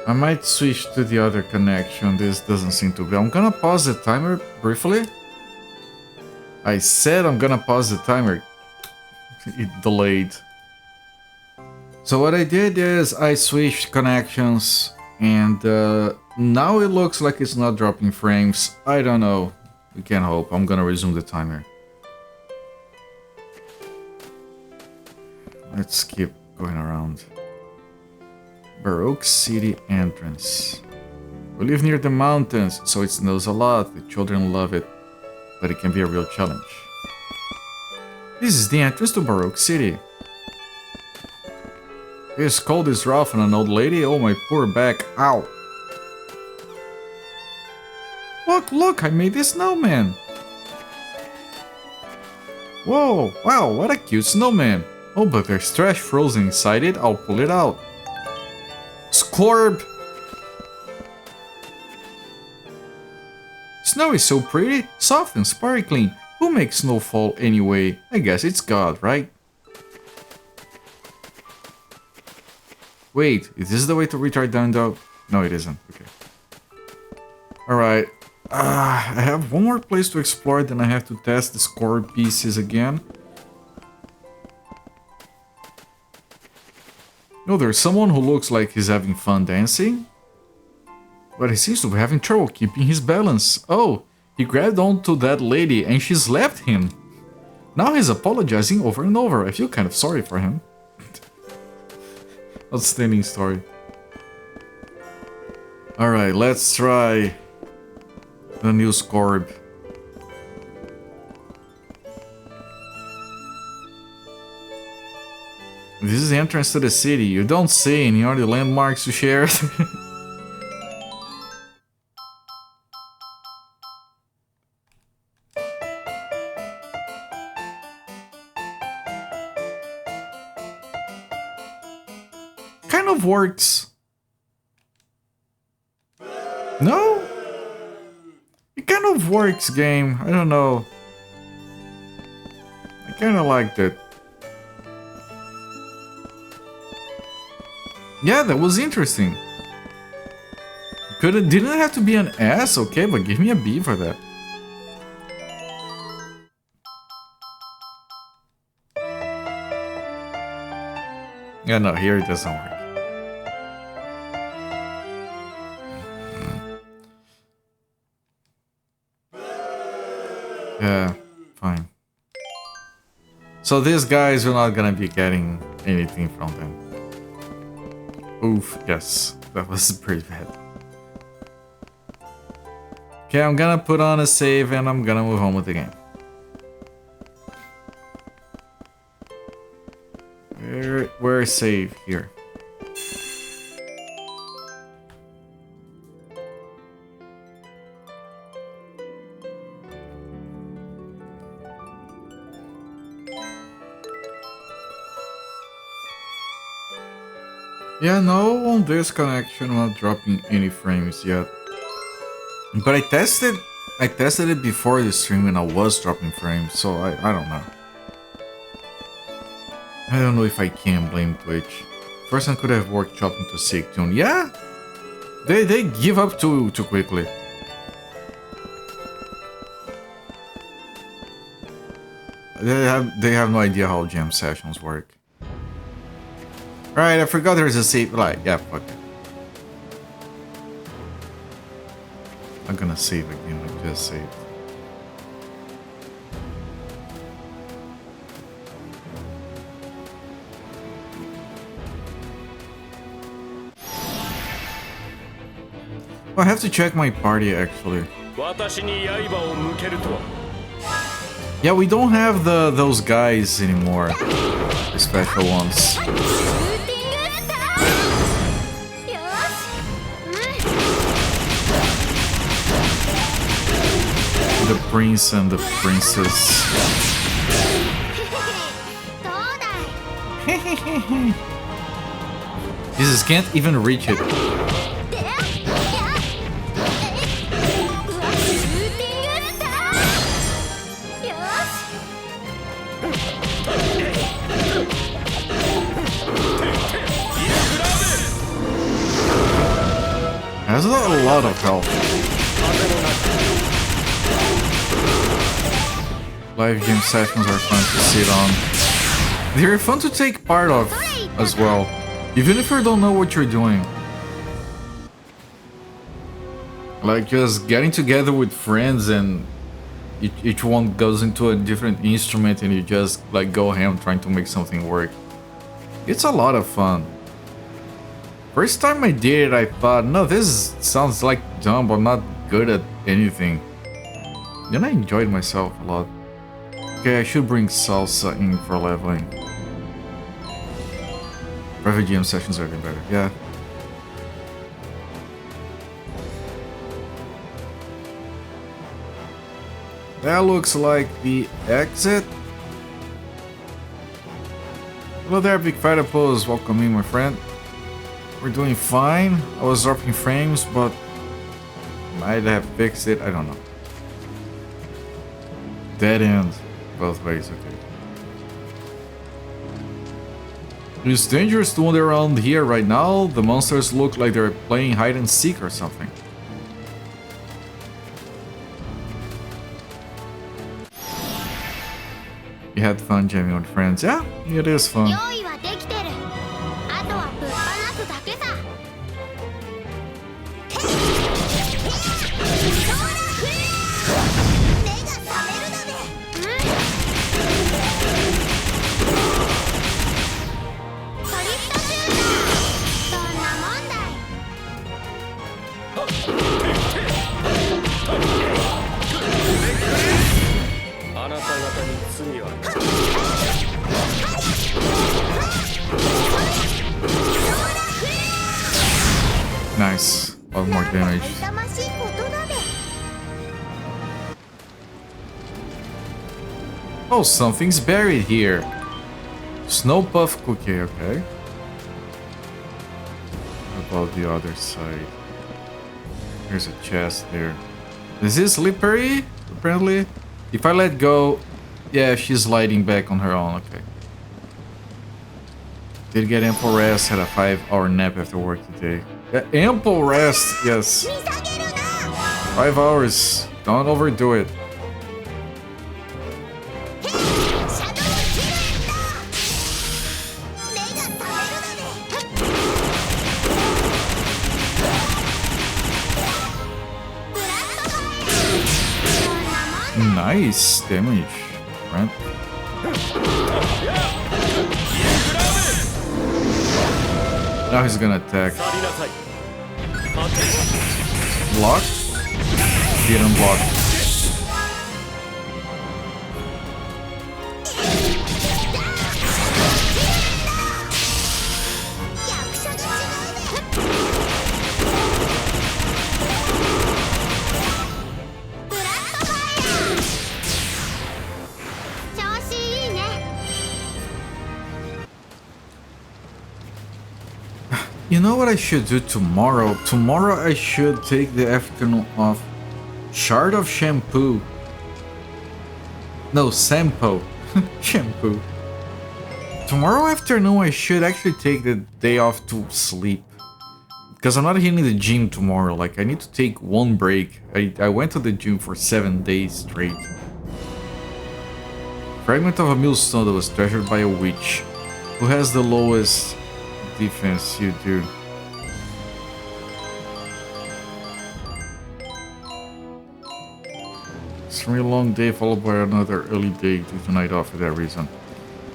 Speaker 1: I might switch to the other connection. This doesn't seem to be. I'm gonna pause the timer briefly. I said I'm gonna pause the timer. It delayed. So what I did is I switched connections and now it looks like it's not dropping frames. I don't know. We can hope. I'm gonna resume the timer. Let's keep going around. Baroque City entrance. We live near the mountains, so it snows a lot. The children love it, but it can be a real challenge. This is the entrance to Baroque City. This cold is rough and an old lady. Oh, my poor back. Ow. Look, I made this snowman. Whoa, wow, what a cute snowman. Oh, but there's trash frozen inside it. I'll pull it out. Scorb! Snow is so pretty, soft and sparkling. Who makes snowfall anyway? I guess it's God, right? Wait, is this the way to retard down though? No, it isn't. Okay. Alright. I have one more place to explore, then I have to test the Scorb pieces again. No, there's someone who looks like he's having fun dancing. But he seems to be having trouble keeping his balance. Oh, he grabbed onto that lady and she slapped him. Now he's apologizing over and over. I feel kind of sorry for him. Outstanding story. Alright, let's try the new Scorb. This is the entrance to the city. You don't see any other landmarks to share. Kind of works. No? It kind of works, game. I don't know. I kind of liked it. Yeah, that was interesting. Didn't have to be an S, okay, but give me a B for that. Yeah, no, here it doesn't work. Yeah, fine. So these guys are not gonna be getting anything from them. Oof, yes, that was pretty bad. Okay, I'm gonna put on a save and I'm gonna move on with the game. Where's save? Here. Yeah, no, on this connection, I'm not dropping any frames yet. But I tested it before the stream and I was dropping frames, so I don't know. I don't know if I can blame Twitch. First I could have workshopped into sick tune. Yeah, they give up too quickly. They have no idea how jam sessions work. Alright, I forgot there's a save. Like, yeah, fuck it. I'm gonna save again. I just saved. I have to check my party actually. Yeah, we don't have those guys anymore. The special ones. The prince and the princess. Jesus can't even reach it. Has a lot of health. Live game sessions are fun to sit on. They're fun to take part of as well, even if you don't know what you're doing. Like just getting together with friends and each one goes into a different instrument and you just like go ham trying to make something work. It's a lot of fun. First time I did it, I thought, no, this sounds like dumb, I'm not good at anything. Then I enjoyed myself a lot. Okay, I should bring salsa in for leveling. Private GM sessions are getting better, yeah. That looks like the exit. Hello there, Big Fighter Pose. Welcome in, my friend. We're doing fine. I was dropping frames, but might have fixed it. I don't know. Dead end. Both ways, okay. It's dangerous to wander around here right now. The monsters look like they're playing hide and seek or something. You had fun jamming with friends. Yeah, it is fun. Nice. A lot more damage. Oh, something's buried here. Snow puff cookie, okay. What about the other side? There's a chest there. This is slippery, apparently. If I let go... Yeah, she's sliding back on her own, okay. Did get ample rest, had a 5-hour nap after work today. Yeah, ample rest, yes. 5 hours, don't overdo it. Nice damage, right? Now he's gonna attack. Block? Didn't block. you know what I should do tomorrow? Tomorrow I should take the afternoon off. Shard of shampoo. No, sampo. Shampoo. Tomorrow afternoon I should actually take the day off to sleep. Because I'm not hitting the gym tomorrow. Like, I need to take one break. I went to the gym for 7 days straight. Fragment of a millstone that was treasured by a witch. Who has the lowest defense? You do. It's a really long day followed by another early day due to night off for that reason.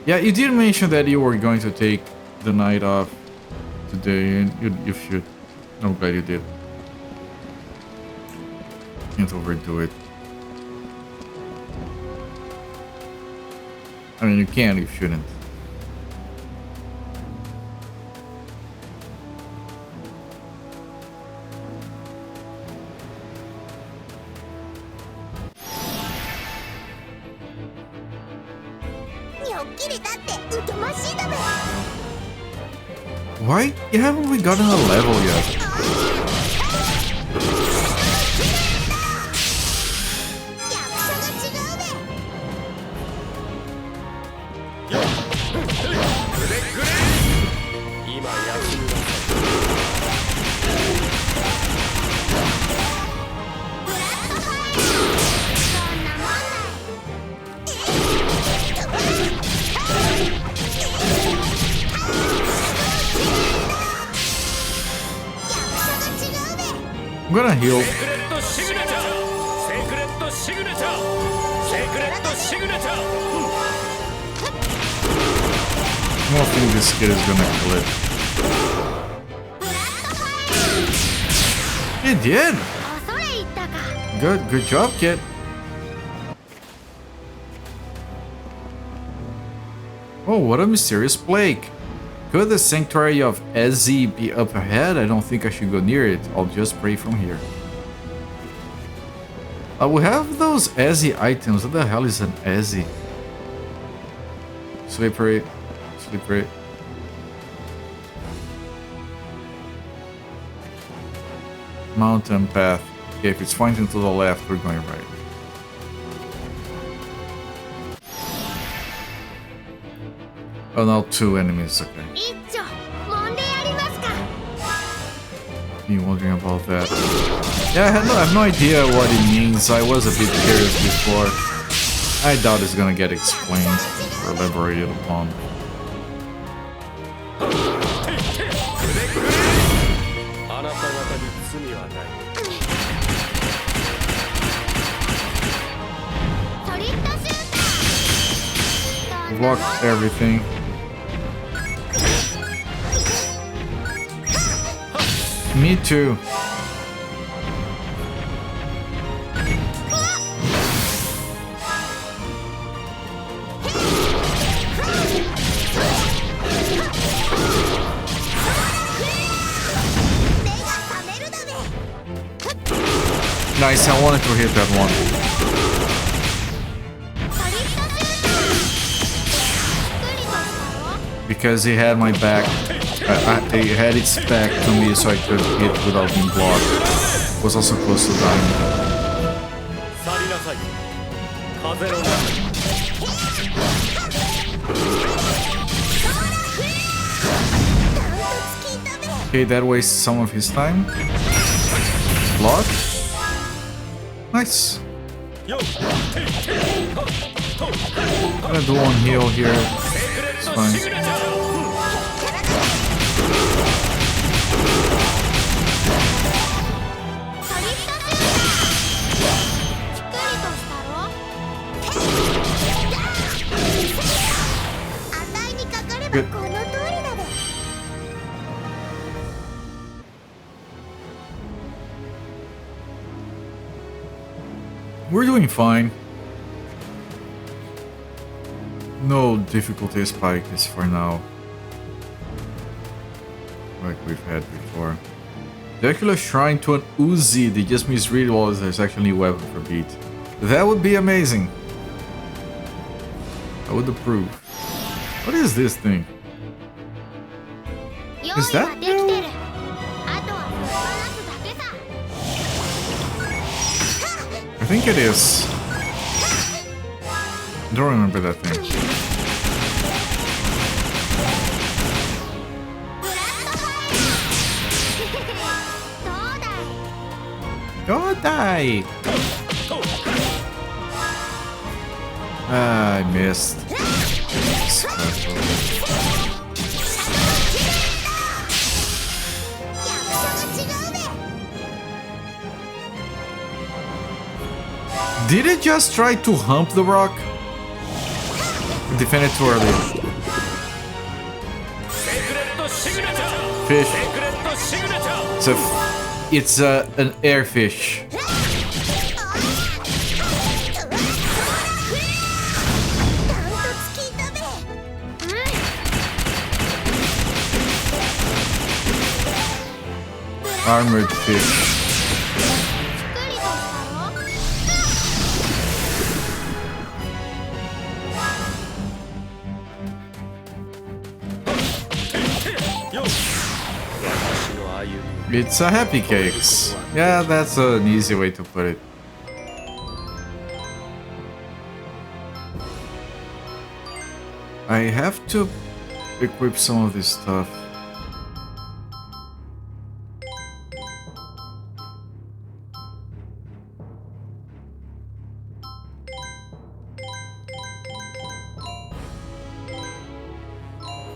Speaker 1: Yeah, you did mention that you were going to take the night off today, and you should. I'm glad you did. Can't overdo it. I mean, you can, you shouldn't. Why haven't we gotten a level yet? I'm gonna heal. I don't think this kid is gonna kill it. He did! Good job, kid. Oh, what a mysterious plague. Could the sanctuary of Ezi be up ahead? I don't think I should go near it. I'll just pray from here. We have those Ezi items. What the hell is an Ezi? Slippery. Slippery. Mountain path. Okay, if it's pointing to the left, we're going right. Oh, now 2 enemies, okay. You wondering about that? Yeah, I have no idea what it means. I was a bit curious before. I doubt it's gonna get explained or elaborated upon. Block everything. Me too. Nice, I wanted to hit that one. Because he had my back. He had its back to me so I could hit without being blocked. Was also close to dying. Okay, that wastes some of his time. Block. Nice. I'm gonna do one heal here. It's fine. Good. We're doing fine. No difficulty spikes for now. Like we've had before. There's actually a shrine to an Uzi. They just misread all as there's actually a weapon for beat. That would be amazing. I would approve. What is this thing? Is that new? I think it is. I don't remember that thing. Go die! Ah, I missed. Special. Did it just try to hump the rock? Defend it too early. Fish. It's an air fish. Armored fish. It's a happy cakes. Yeah, that's an easy way to put it. I have to equip some of this stuff.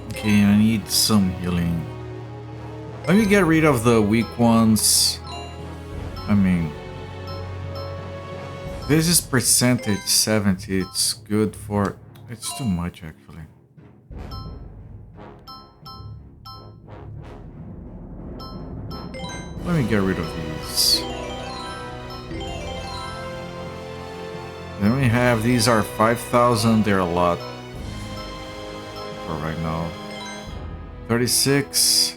Speaker 1: Okay, I need some healing. Let me get rid of the weak ones. I mean, this is percentage 70. It's good for... It's too much, actually. Let me get rid of these. Then we have... These are 5,000. They're a lot. For right now. 36...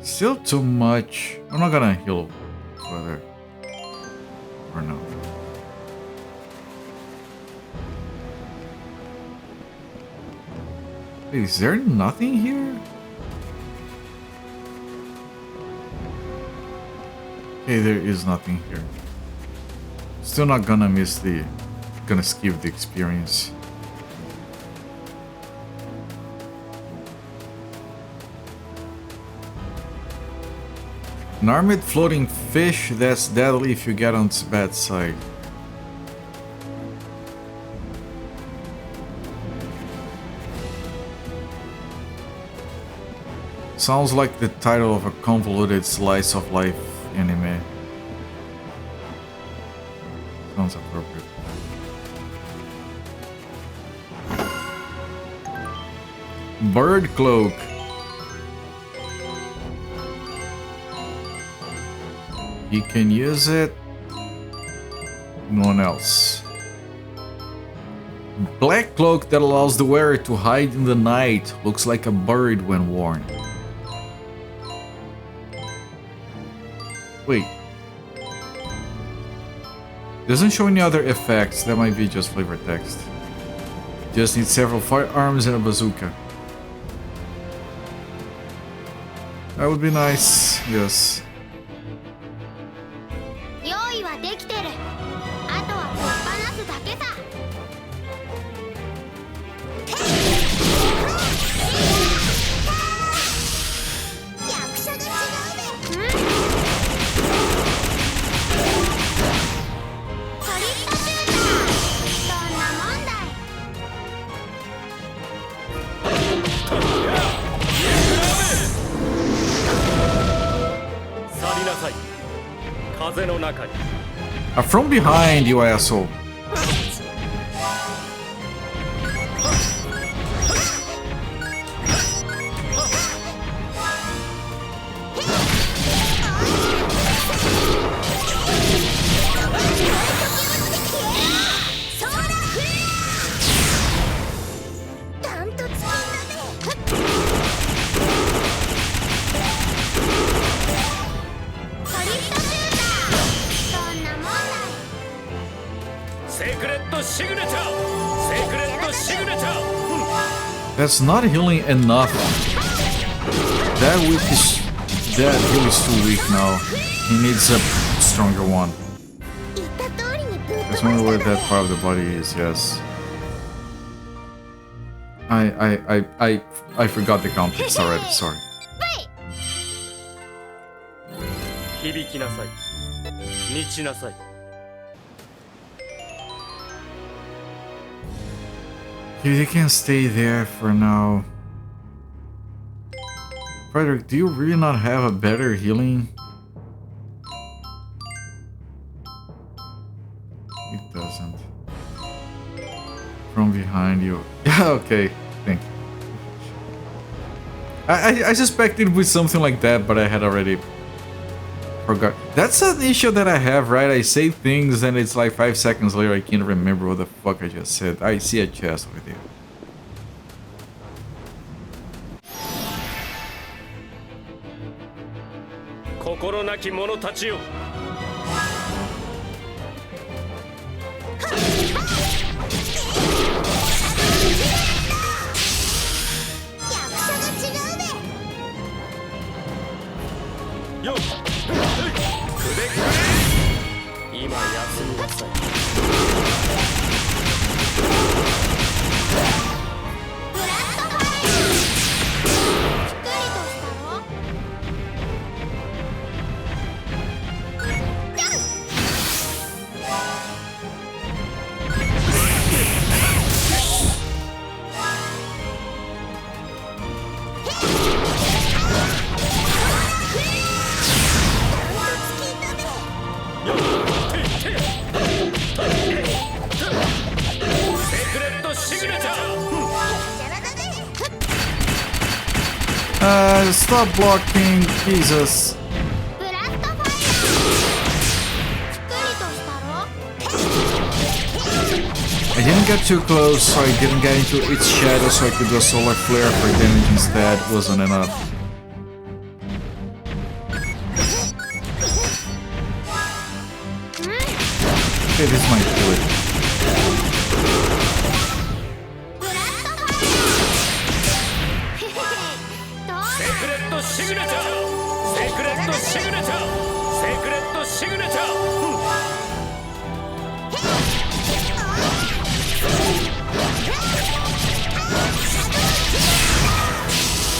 Speaker 1: Still too much. I'm not gonna heal further. Or no. Wait, is there nothing here? Okay, there is nothing here. Still not gonna miss the... Gonna skip the experience. An armored floating fish that's deadly if you get on its bad side. Sounds like the title of a convoluted slice of life anime. Sounds appropriate. Bird cloak. He can use it. No one else. Black cloak that allows the wearer to hide in the night. Looks like a bird when worn. Wait. Doesn't show any other effects. That might be just flavor text. Just need several firearms and a bazooka. That would be nice. Yes.
Speaker 3: 用意はできてる。あとはぶっ放すだけさ。役者が違うべ。トリックシューター。どんなもんだい。
Speaker 4: 去りなさい。風の中に。
Speaker 1: From behind, you asshole. That's not healing enough. That heal is too weak now. He needs a stronger one. Tell me where that part of the body is. Yes. I forgot the context already. Sorry.
Speaker 4: 響きなさい。満ちなさい。
Speaker 1: You can stay there for now. Frederick, do you really not have a better healing? It doesn't. From behind you. Yeah, okay. Thank you. I suspected it was something like that, but I had already forgot. That's an issue that I have, right? I say things and it's like 5 seconds later I can't remember what the fuck I just said. I see a chest over there. Stop blocking, Jesus. I didn't get too close, so I didn't get into its shadow, so I could do a solar flare for damage instead. Wasn't enough. Okay, this might do it.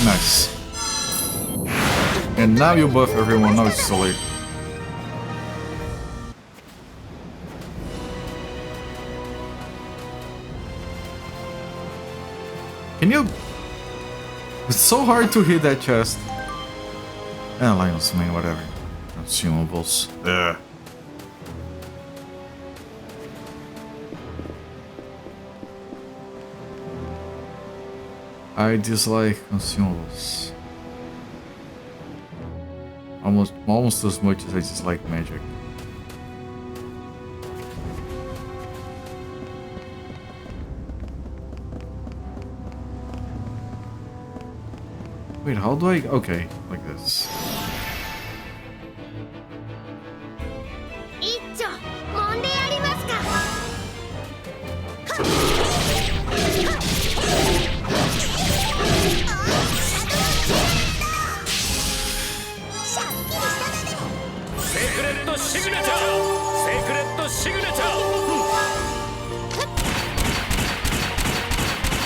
Speaker 1: Nice. And now you buff everyone. Now it's too late. Can you? It's so hard to hit that chest. Lion's Mane, whatever. Consumables. Ugh. I dislike consumables. Almost as much as I dislike magic. Wait, how do I... Okay, like this.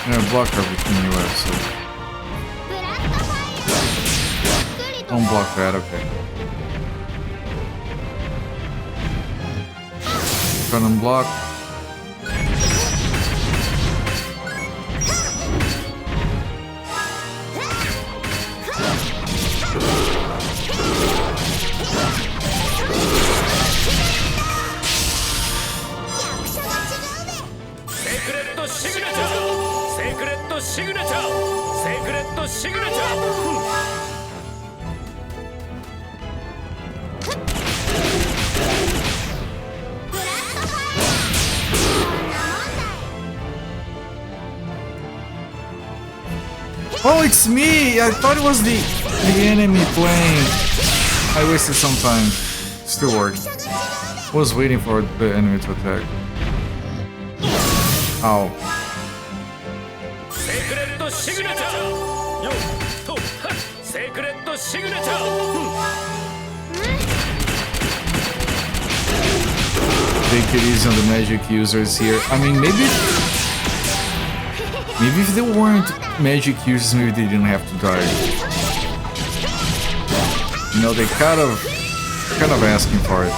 Speaker 1: Yeah, block everything anyway, so... Don't block that, okay. Gun and block. Oh, it's me! I thought it was the enemy playing. I wasted some time. Still worked. Was waiting for the enemy to attack. Ow. take it easy on the magic users here. I mean, maybe if they weren't magic users, maybe they didn't have to die. You know, they kind of asking for it.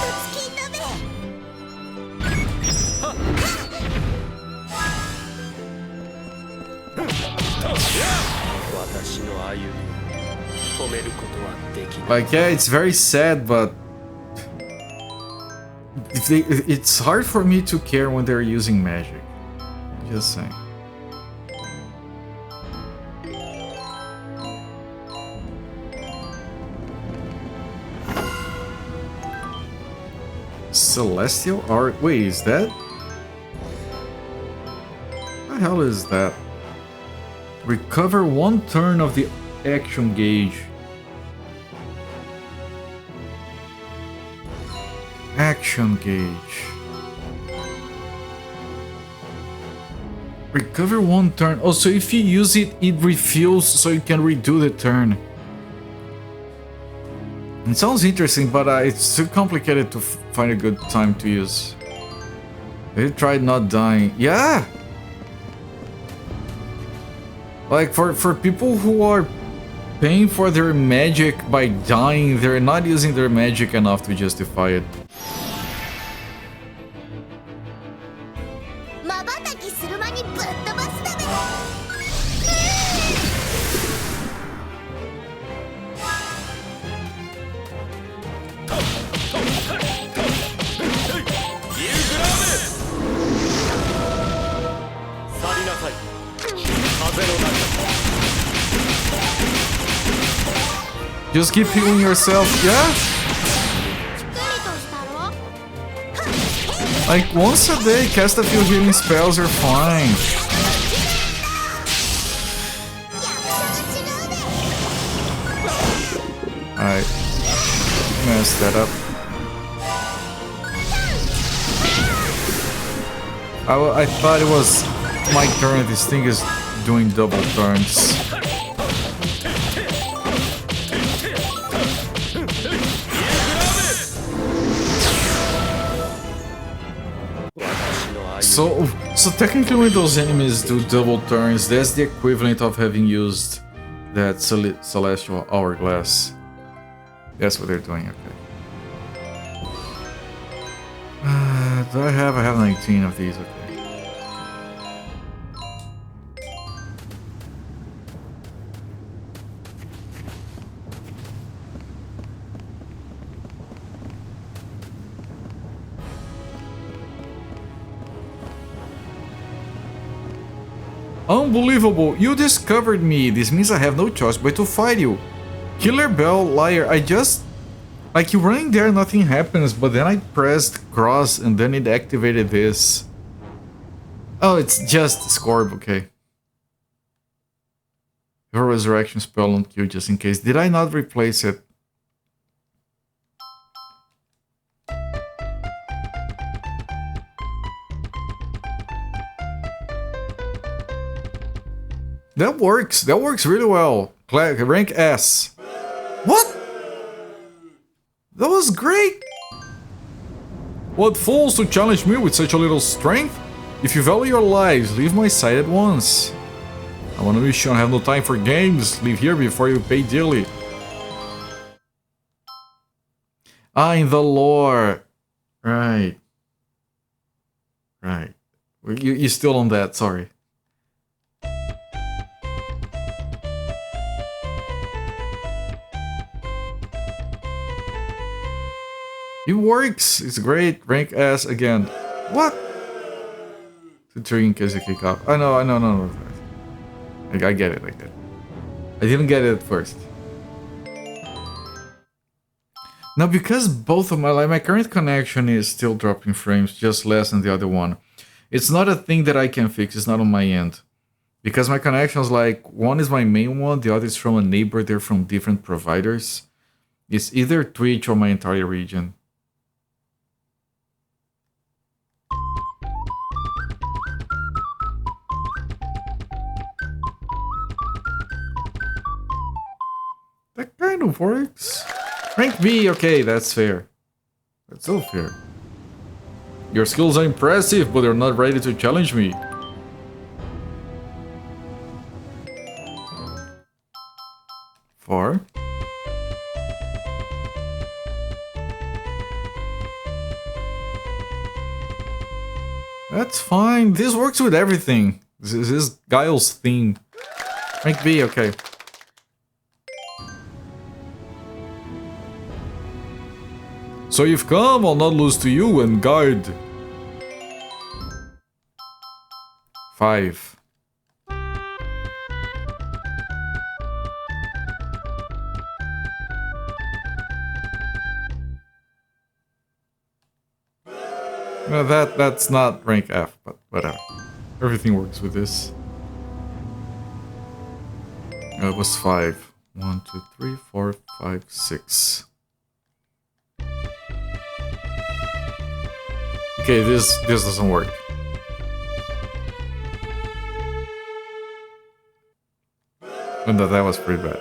Speaker 1: Like, yeah, it's very sad, but it's hard for me to care when they're using magic. Just saying. Celestial art? Wait, is that? What the hell is that? Recover 1 turn of the action gauge. Action gauge. Recover 1 turn. Oh, so if you use it, it refills so you can redo the turn. It sounds interesting, but it's too complicated to find a good time to use. They tried not dying. Yeah! Like, for people who are paying for their magic by dying, they're not using their magic enough to justify it. Just keep healing yourself, yeah? Like, once a day, cast a few healing spells, you're fine. Alright. Mess that up. I thought it was my turn. This thing is doing double turns. So technically when those enemies do double turns, that's the equivalent of having used that celestial hourglass. That's what they're doing, okay. Do I have 19 of these, okay. Unbelievable! You discovered me! This means I have no choice but to fight you! Killer Bell, liar, I just... Like, you're running there, nothing happens, but then I pressed cross and then it activated this. Oh, it's just Scorb, okay. Your resurrection spell on Q just in case. Did I not replace it? That works really well. Rank S. What? That was great! What fools to challenge me with such a little strength? If you value your lives, leave my side at once. I'm on a mission, I have no time for games. Leave here before you pay dearly. Ah, in the lore. Right. Right. You're still on that, sorry. It works! It's great. Rank S again. What? To drink as a kick off. I know. I get it, I get it. I didn't get it at first. Now, because both of my current connection is still dropping frames, just less than the other one. It's not a thing that I can fix, it's not on my end. Because my connections, like, one is my main one, the other is from a neighbor, they're from different providers. It's either Twitch or my entire region. That kind of works. Rank B, okay, that's fair. That's so fair. Your skills are impressive, but you're not ready to challenge me. Four. That's fine. This works with everything. This is Guile's theme. Rank B, okay. So you've come, I'll not lose to you and guard. 5. Well, that's not rank F, but whatever. Everything works with this. It was 5. 1, 2, 3, 4, 5, 6. Okay, this doesn't work. And that was pretty bad.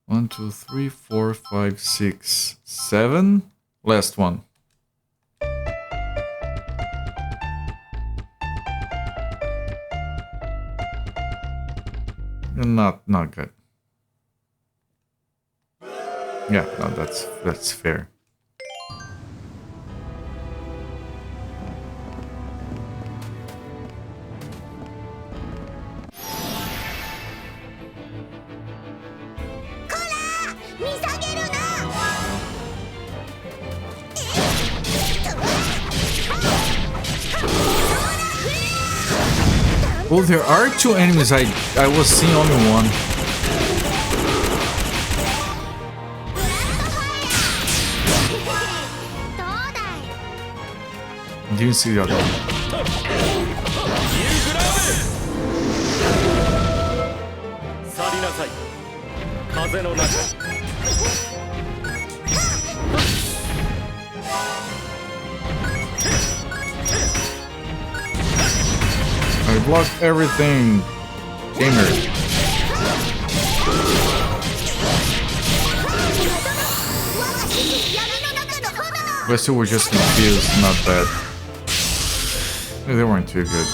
Speaker 1: One, 2, 3, 4, 5, 6, 7. Last one. Not good. Yeah, no, that's fair. Well, there are 2 enemies. I was seeing only one. Didn't see the other one. I blocked everything. Gamer. But still, we're just confused, not bad. They weren't too good.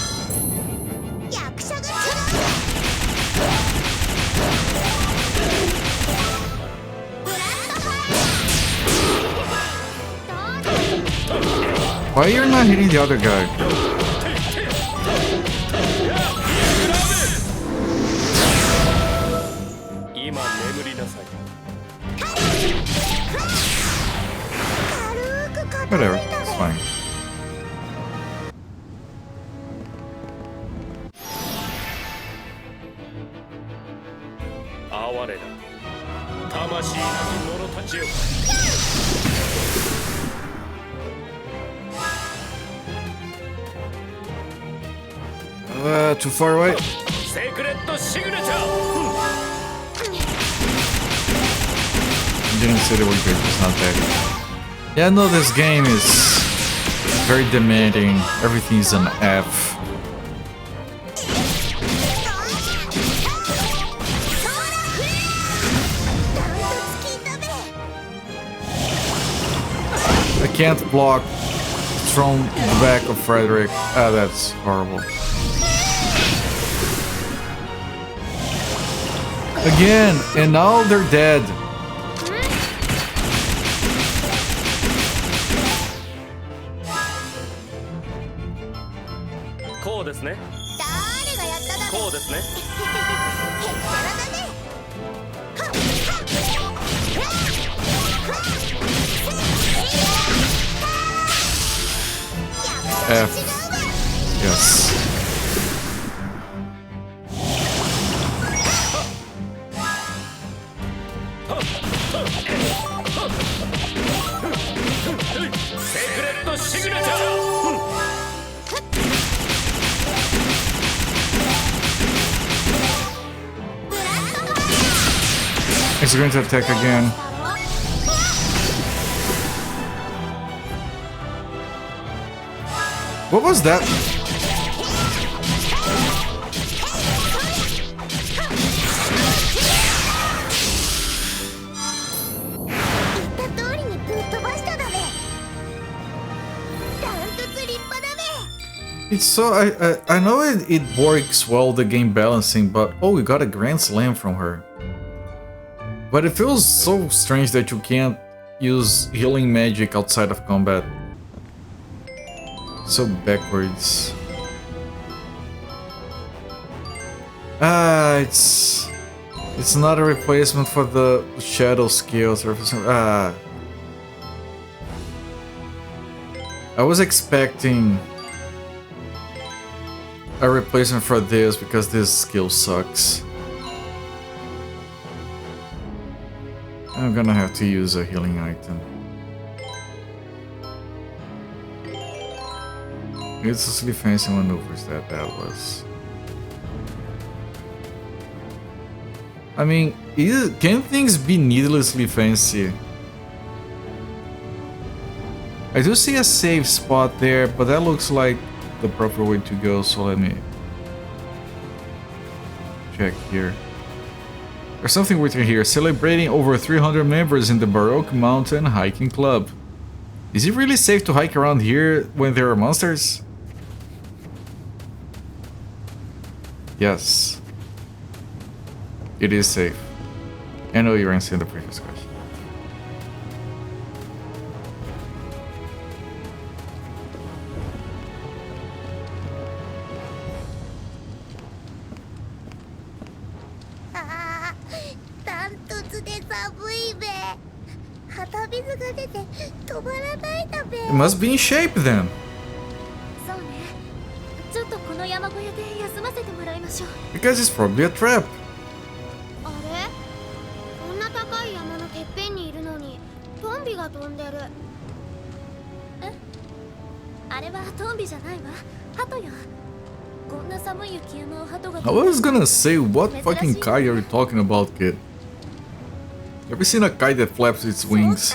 Speaker 1: Why you're not hitting the other guy? Whatever, it's fine. Too far away. Didn't say they were good, it's not bad. Yeah, no, this game is very demanding. Everything's an F. I can't block from the back of Frederick. Ah, that's horrible. Again, and now they're dead. F. Yes. He's going to attack again. What was that? It's so I know it works well, the game balancing, but oh, we got a grand slam from her. But it feels so strange that you can't use healing magic outside of combat. So backwards. Ah, it's not a replacement for the shadow skills or something. Ah. I was expecting a replacement for this because this skill sucks. I'm gonna have to use a healing item. It's really fancy maneuvers that was. I mean, can things be needlessly fancy? I do see a safe spot there, but that looks like the proper way to go, so let me check here. There's something weird here. Celebrating over 300 members in the Baroque Mountain Hiking Club. Is it really safe to hike around here when there are monsters? Yes. It is safe. I know you're answering the previous question. It must be in shape then. Because it's probably a trap. I was gonna say, what fucking kite are you talking about, kid? Ever seen a kite that flaps its wings?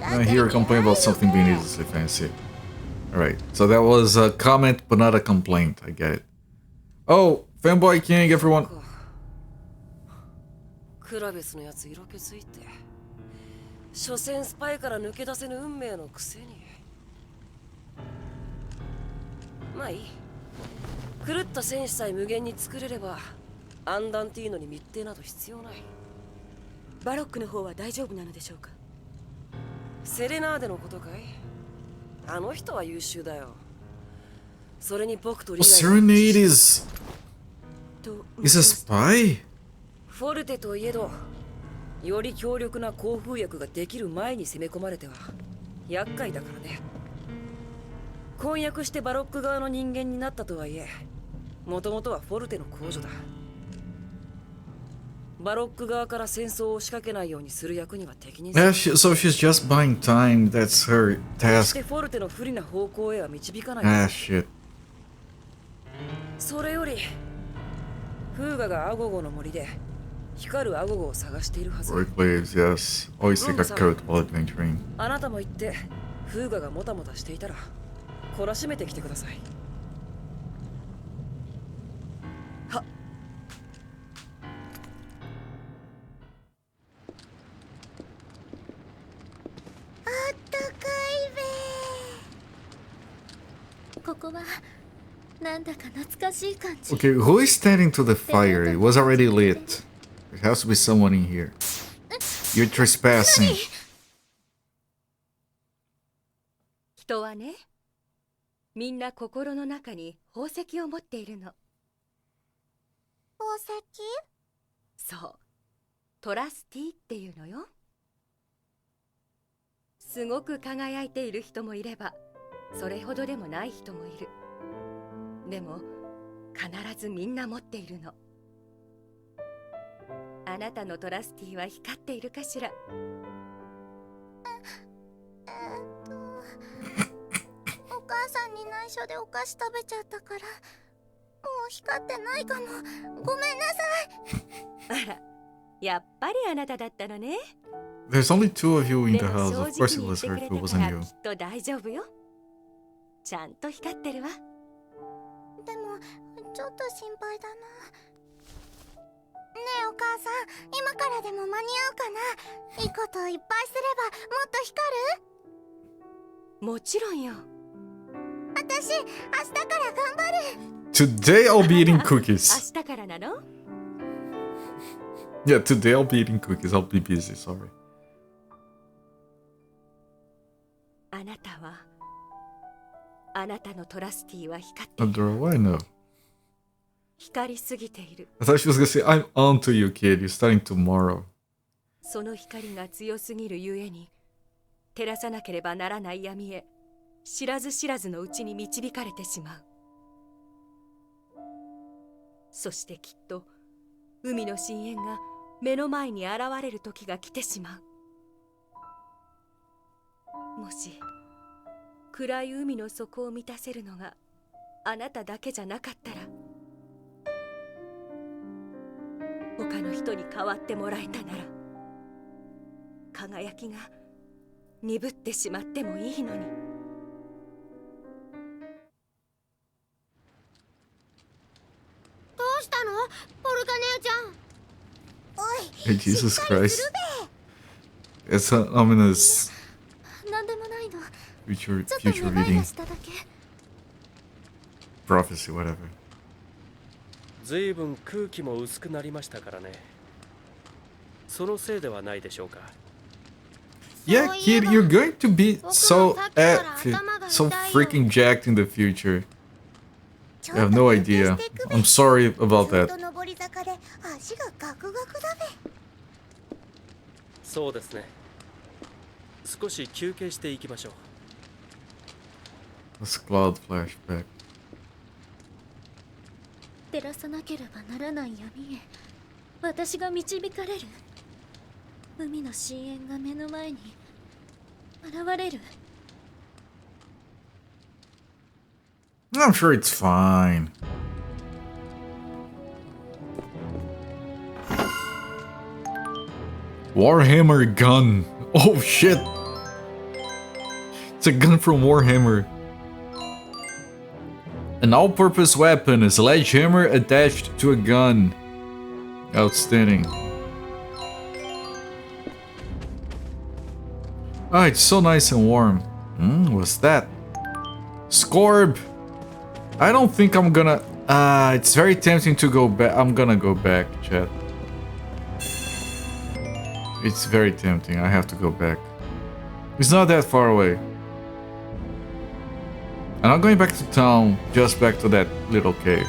Speaker 1: I hear a complaint about something being needlessly fancy. Alright, so that was a comment, but not a complaint. I get it. Oh, Fanboy King, everyone.
Speaker 6: クラベスのやつ色気づいて所詮スパイから抜け出せぬ運命のくせにまあいい狂った戦士さえ無限に作れればアンダンティーノに密偵など必要ないバロックの方は大丈夫なのでしょうかセレナーデのことかいあの人は優秀だよそれに僕とリガイ
Speaker 1: Serenade is a spy?
Speaker 6: フォルテといえどより強力な抗風薬ができる前に攻め込まれては厄介だからね婚約してバロック側の人間になったとはいえもともとはフォルテの工女だバロック側から戦争を仕掛けないようにする役には適任
Speaker 1: Yeah, so she's just buying time. That's her task.
Speaker 6: フォルテの不利な方向へは導かない
Speaker 1: Ah, shit.
Speaker 6: それよりフーガがアゴゴの森で光るアゴゴを探しているはず
Speaker 1: Roy plays, yes. Always take a coat while adventuring.
Speaker 6: あなたも言ってフーガがもたもたしていたら懲らしめてきてくださいはっ
Speaker 3: あったかいべここはなんだか懐かしい感じ
Speaker 1: Okay, who is standing to the fire? It was already lit. There has to be someone in here. You're trespassing.
Speaker 7: 人はね、みんな心の中に宝石を持っているの。
Speaker 3: 宝石
Speaker 7: そう、トラスティっていうのよ。すごく輝いている人もいれば、それほどでもない人もいる。でも、必ずみんな持っているの。あなたのトラスティは光っているかしら？
Speaker 3: お母さんに内緒でお菓子食べちゃったからもう光ってないかもごめんなさい
Speaker 7: あら、やっぱりあなただったのね。
Speaker 1: There's only two of you in
Speaker 7: で
Speaker 1: the
Speaker 7: も
Speaker 1: house.
Speaker 7: 正
Speaker 1: Of
Speaker 7: 直
Speaker 1: course it
Speaker 7: に言っ
Speaker 1: was
Speaker 7: て
Speaker 1: her
Speaker 7: く
Speaker 1: if
Speaker 7: れ
Speaker 1: it
Speaker 7: たか
Speaker 1: wasn't
Speaker 7: ら
Speaker 1: you.
Speaker 7: きっと大丈夫よ。ちゃんと光ってるわ。
Speaker 3: でもちょっと心配だなねえお母さん今からでも間に合うかないいことをいっぱいすればもっと光る
Speaker 7: もちろんよ。
Speaker 1: Today I'll be eating cookies.
Speaker 7: 明日からなの？
Speaker 1: Yeah, today I'll be eating cookies. I'll be busy, sorry.
Speaker 7: あなたはあなたのトラスティは光って
Speaker 1: Adora, why no?
Speaker 7: 光りすぎている。
Speaker 1: I thought she was gonna say, I'm on to you, kid. You're starting tomorrow.
Speaker 7: その光が強すぎるゆえに照らさなければならない闇へ知らず知らずのうちに導かれてしまう。そしてきっと海の深淵が目の前に現れる時が来てしまう。もし暗い海の底を満たせるのがあなただけじゃなかったら他の人に代わってもらえたなら輝きが鈍ってしまってもいいのに。
Speaker 3: どうしたのポルカ姉ちゃん。おい
Speaker 1: Hey, Jesus Christ. It's an ominous
Speaker 3: なんでもないの。
Speaker 1: future
Speaker 3: ちょっと
Speaker 1: future
Speaker 3: 願い
Speaker 1: reading.
Speaker 3: がしただけ。
Speaker 1: Prophecy, whatever.
Speaker 4: ずいぶん空気も薄くなりましたからね。そのせいではないでしょうか。
Speaker 1: Yeah, kid, you're going to be so so freaking jacked in the future. I have no idea. I'm sorry about that.
Speaker 4: そうですね。少し休憩していきましょう。
Speaker 1: That's cloud flashback.
Speaker 3: 照らさなければならない闇へ私が導かれる。海の深淵が目の前に現れる。
Speaker 1: I'm sure it's fine. Warhammer gun. Oh shit. It's a gun from Warhammer. An all-purpose weapon, a sledgehammer attached to a gun. Outstanding. Ah, it's so nice and warm. What's that? Scorb! I don't think I'm gonna... it's very tempting to go back. I'm gonna go back, chat. It's very tempting. I have to go back. It's not that far away. And I'm going back to town, just back to that little cave.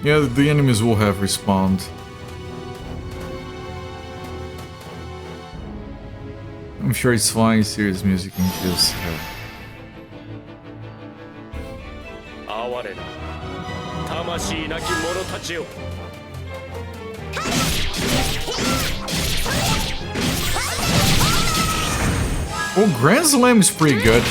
Speaker 1: Yeah, the enemies will have respawned. I'm sure it's fine, serious music and just...
Speaker 4: 哀れな魂なき者たちよ。
Speaker 1: Oh, Grand Slam is pretty good.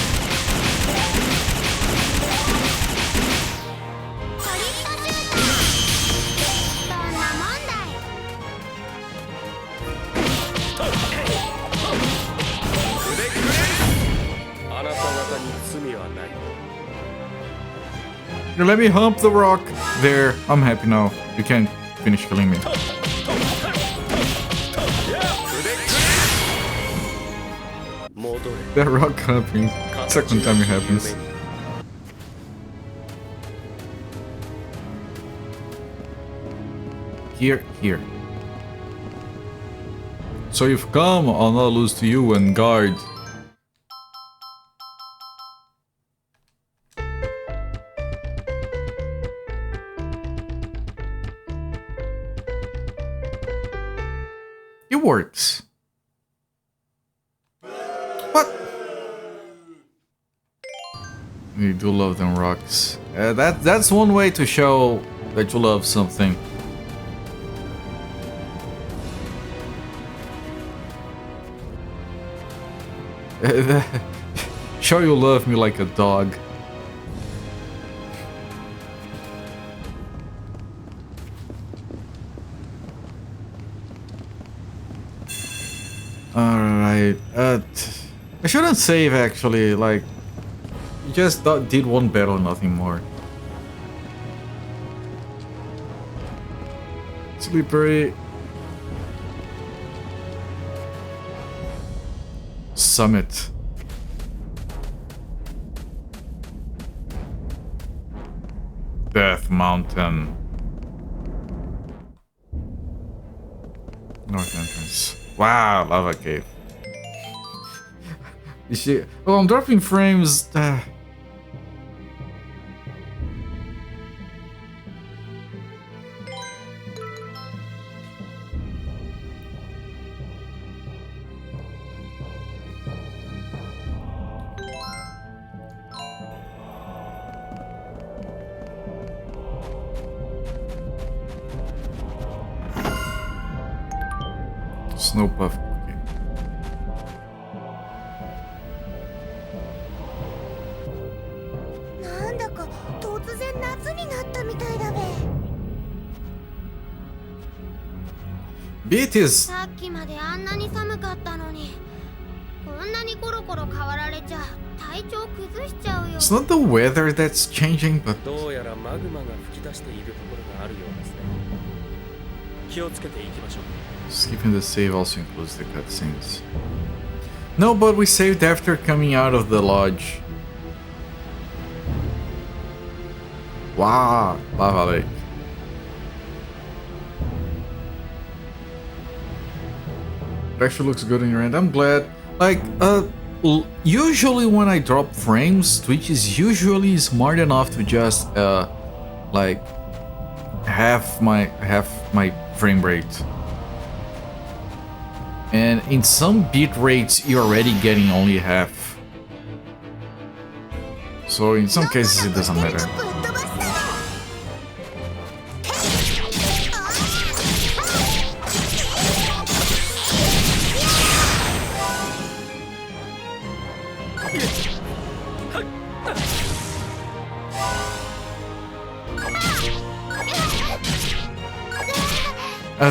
Speaker 1: You let me hump the rock. There, I'm happy now. You can't finish killing me. That rock humping. Second time it happens. Here. So you've come, I'll not lose to you and guard. It works. What? You do love them rocks. That's one way to show that you love something. Show you love me like a dog. Alright, I shouldn't save actually, like, you just did one battle, nothing more. Slippery. Summit. Death Mountain. North entrance. Wow, lava cave. You see? Oh, I'm dropping frames. Snow puff. Okay.
Speaker 3: なんだか突然夏になったみたいだべ。
Speaker 1: Beat is
Speaker 3: さっきまであんなに寒かったのに、こんなにコロコロ変わられちゃ体調崩しちゃうよ。
Speaker 1: it's not the weather that's changing, but
Speaker 4: どうやらマグマが吹き出しているところがあるようですね。気をつけていきましょう。
Speaker 1: skipping the save also includes the cutscenes. No, but we saved after coming out of the lodge. Wow, lava lake. It actually looks good on your end. I'm glad. Like, usually when I drop frames, Twitch is usually smart enough to just, like, half my frame rate. And in some bit rates, you're already getting only half. So in some cases, it doesn't matter.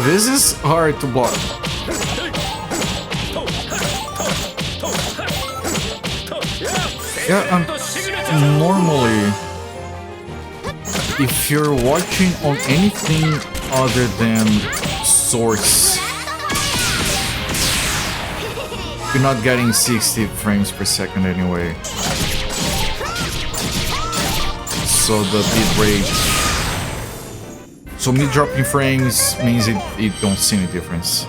Speaker 1: This is hard to block. Yeah, normally, if you're watching on anything other than Source, you're not getting 60 frames per second anyway. So the bit rate, so me dropping frames means it don't see any difference.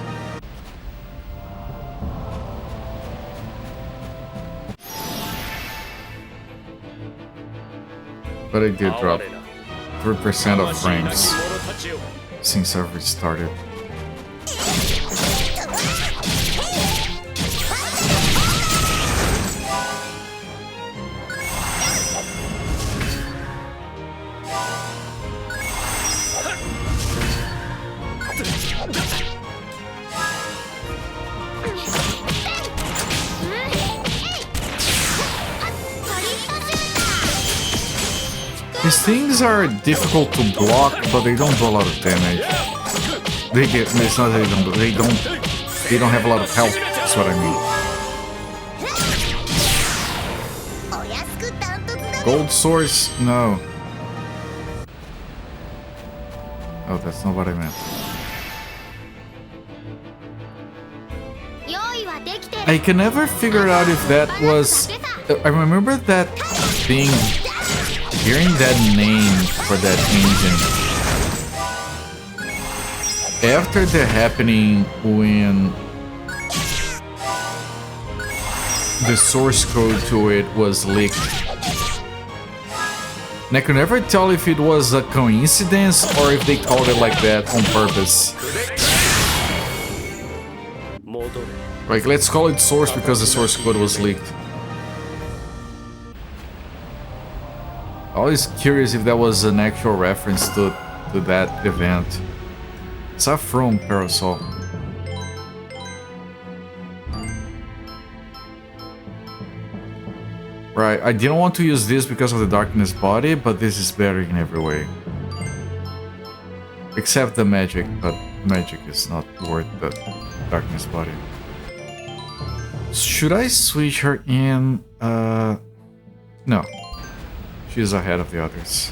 Speaker 1: But I did drop 3% of frames since I've restarted. These things are difficult to block, but they don't do a lot of damage. It's not that they don't have a lot of health, that's what I mean. Gold source? No. Oh, that's not what I meant. I can never figure out if that was... I remember that being... hearing that name for that engine after the happening when the source code to it was leaked. And I could never tell if it was a coincidence or if they called it like that on purpose. Like, let's call it source because the source code was leaked. Always curious if that was an actual reference to that event. Saffron Parasol. Right, I didn't want to use this because of the darkness body, but this is better in every way. Except the magic, but magic is not worth the darkness body. Should I switch her in? No. She's ahead of the others.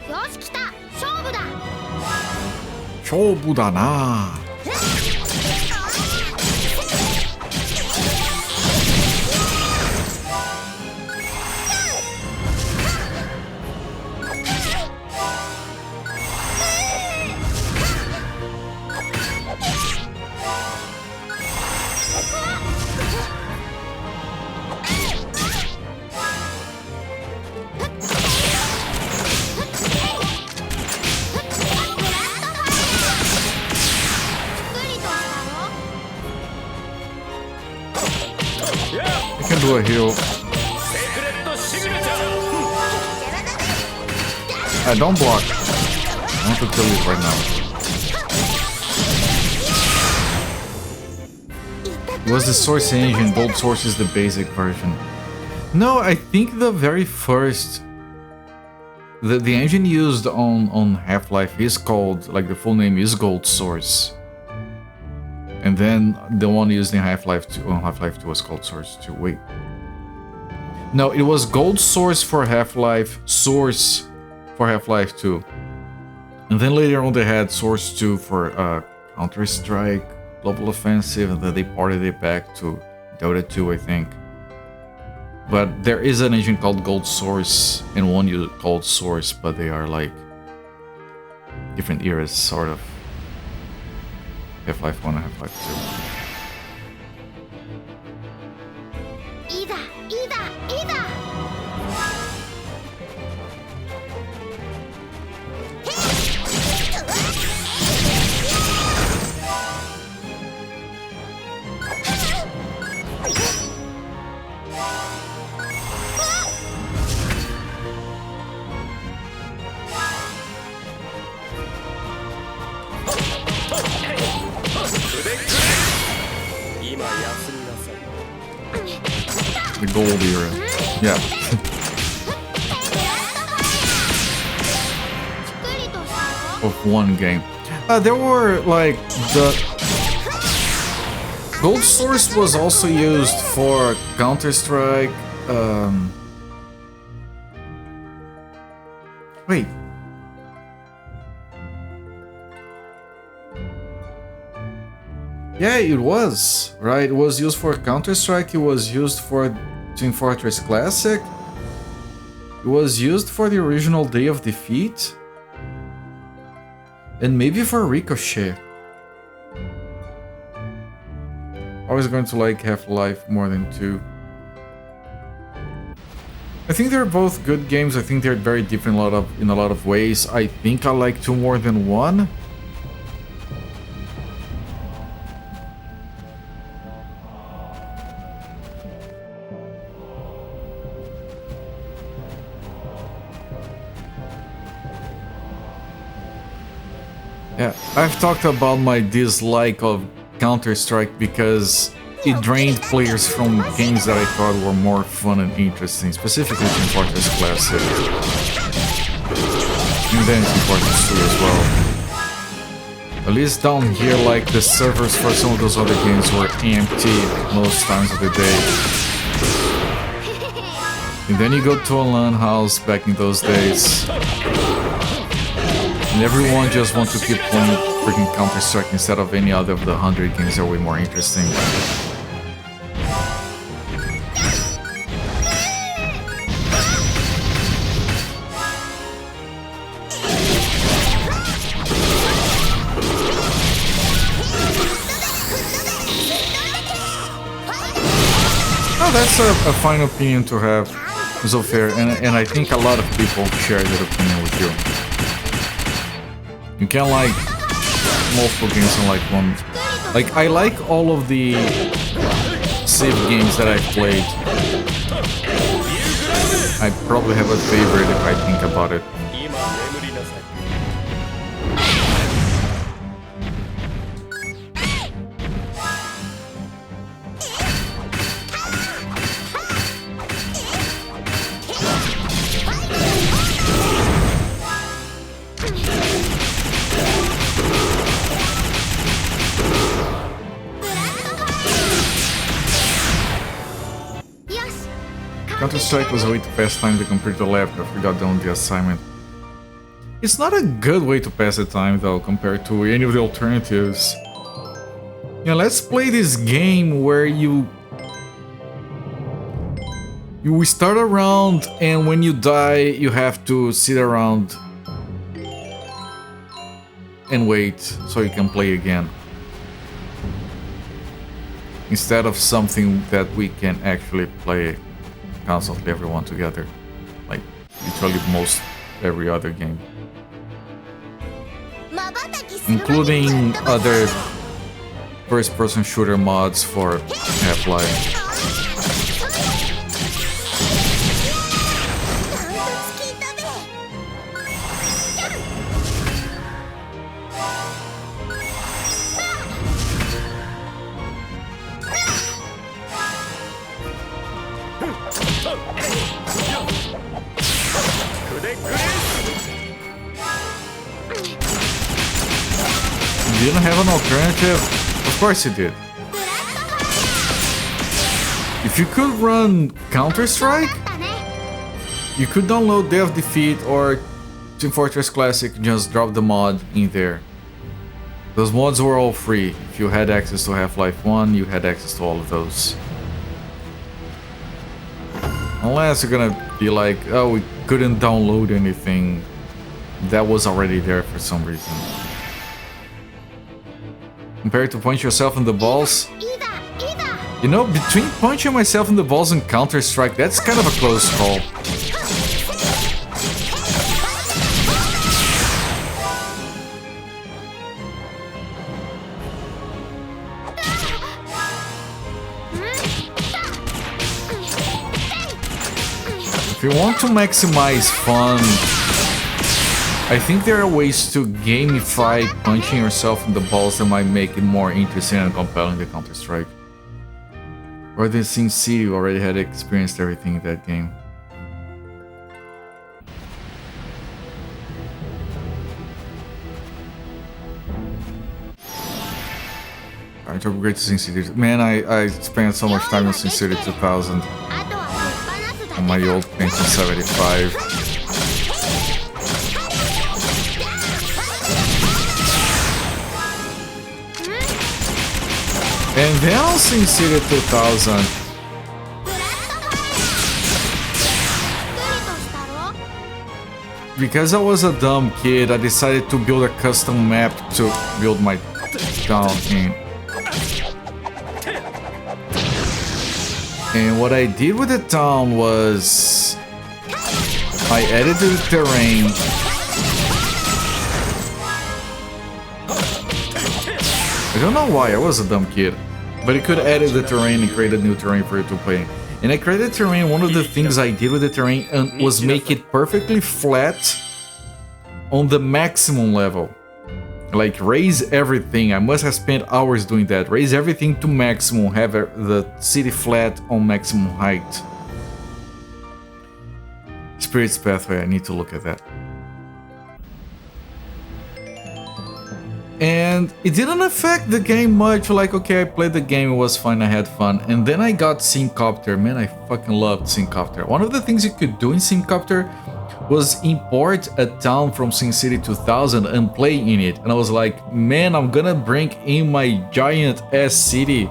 Speaker 3: よし来た勝負だ
Speaker 1: 勝負だな。I can do a heal. Don't block. I want to kill you right now. It was the source engine. Gold source is the basic version. No, I think the very first... The engine used on Half-Life is called, like the full name is Gold Source. And then the one used in Half-Life 2, Half-Life 2 was called Source 2. Wait. No, it was Gold Source for Half-Life, Source for Half-Life 2. And then later on they had Source 2 for Counter-Strike, Global Offensive, and then they ported it back to Dota 2, I think. But there is an engine called Gold Source and one called Source, but they are like different eras, sort of. Half-Life 1 and Half-Life 2.
Speaker 3: いざいざいざ
Speaker 1: The gold era. Yeah. Of one game. There were like the Gold Source was also used for Counter-Strike. Wait. Yeah, it was, right? It was used for Counter-Strike, it was used for Team Fortress Classic, it was used for the original Day of Defeat, and maybe for Ricochet. Always going to like Half-Life more than 2. I think they're both good games, I think they're very different in a lot of ways. I think I like 2 more than 1. Yeah, I've talked about my dislike of Counter-Strike because it drained players from games that I thought were more fun and interesting, specifically Team Fortress Classic. And then Team Fortress 2 as well. At least down here, like, the servers for some of those other games were empty most times of the day. And then you go to a LAN house back in those days. And everyone just wants to keep playing freaking Counter-Strike instead of any other of the 100 games that are way more interesting. Oh, that's a fine opinion to have, Zofir, and I think a lot of people share that opinion with you. You can't like multiple games in like one. Like, I like all of the Civ games that I've played. I probably have a favorite if I think about it. Counter-Strike was a way to pass time to complete the lab after we got done with the assignment. It's not a good way to pass the time though, compared to any of the alternatives. Yeah, let's play this game where you start a round and when you die you have to sit around and wait so you can play again. Instead of something that we can actually play constantly, everyone together. Like literally most every other game. Including other first-person shooter mods for Half-Life. You didn't have an alternative? Of course you did. If you could run Counter-Strike, you could download Day of Defeat or Team Fortress Classic, just drop the mod in there. Those mods were all free. If you had access to Half-Life 1, you had access to all of those. Unless you're gonna be like, oh, we couldn't download anything that was already there for some reason. Compared to punch yourself in the balls, you know, between punching myself in the balls and Counter-Strike, that's kind of a close call. If you want to maximize fun, I think there are ways to gamify punching yourself in the balls that might make it more interesting and compelling than Counter-Strike. Or than SimCity, you already had experienced everything in that game. Alright, to upgrade to SimCity. Man, I spent so much time in SimCity 2000. On my old Pentium 75. And then on SimCity 2000, because I was a dumb kid, I decided to build a custom map to build my town in. And what I did with the town was I edited the terrain. I don't know why, I was a dumb kid. But you could edit the terrain and create a new terrain for you to play. And I created terrain, one of the things I did with the terrain was make it perfectly flat on the maximum level. Like raise everything, I must have spent hours doing that. Raise everything to maximum, have the city flat on maximum height. Spirit's Pathway, I need to look at that. And it didn't affect the game much, like, okay, I played the game, it was fine, I had fun. And then I got Syncopter, man, I fucking loved Syncopter. One of the things you could do in Syncopter was import a town from SimCity 2000 and play in it. And I was like, man, I'm gonna bring in my giant ass city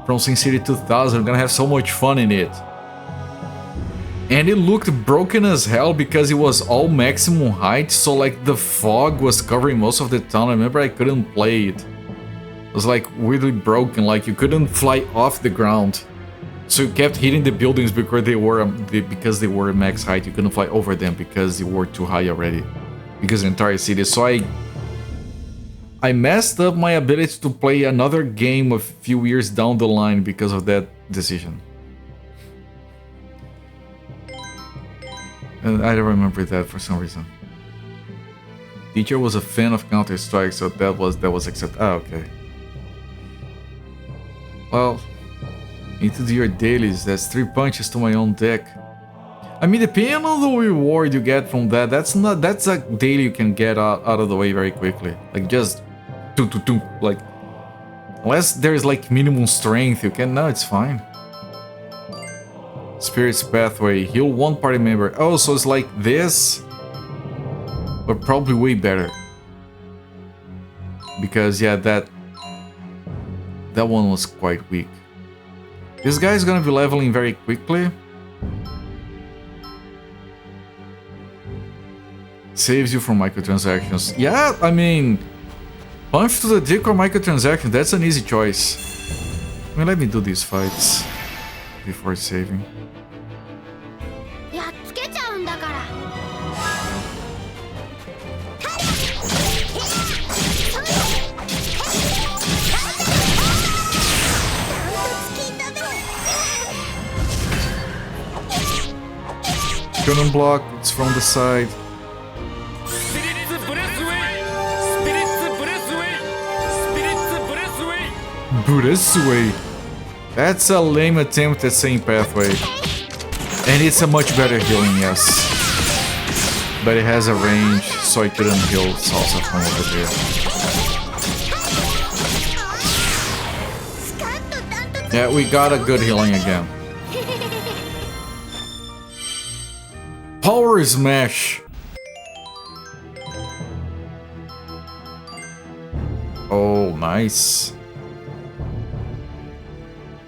Speaker 1: from SimCity 2000, I'm gonna have so much fun in it. And it looked broken as hell because it was all maximum height, so like the fog was covering most of the town. I remember I couldn't play it. It was like weirdly broken, like you couldn't fly off the ground. So you kept hitting the buildings because they were max height. You couldn't fly over them because they were too high already. Because the entire city. So I messed up my ability to play another game a few years down the line because of that decision. And I don't remember that for some reason. Teacher was a fan of Counter-Strike, so that was accepted. Ah, okay. Well, need to do your dailies. That's 3 punches to my own deck. I mean, depending on the reward you get from that, that's a daily you can get out of the way very quickly. Like just like unless there's like minimum strength, you can. No, it's fine. Spirit's Pathway, heal one party member. Oh, so it's like this. but probably way better. Because yeah, that one was quite weak. This guy's gonna be leveling very quickly. Saves you from microtransactions. Yeah, I mean, punch to the dick or microtransactions, that's an easy choice. I mean, let me do these fights before saving.
Speaker 3: やっつけちゃうんだから。
Speaker 1: Cannon block, it's from the side. Buddhist-way. That's a lame attempt at saying pathway. And it's a much better healing, yes. But it has a range, so I couldn't heal Salsa from over there. Yeah, we got a good healing again. Power Smash! Oh, nice.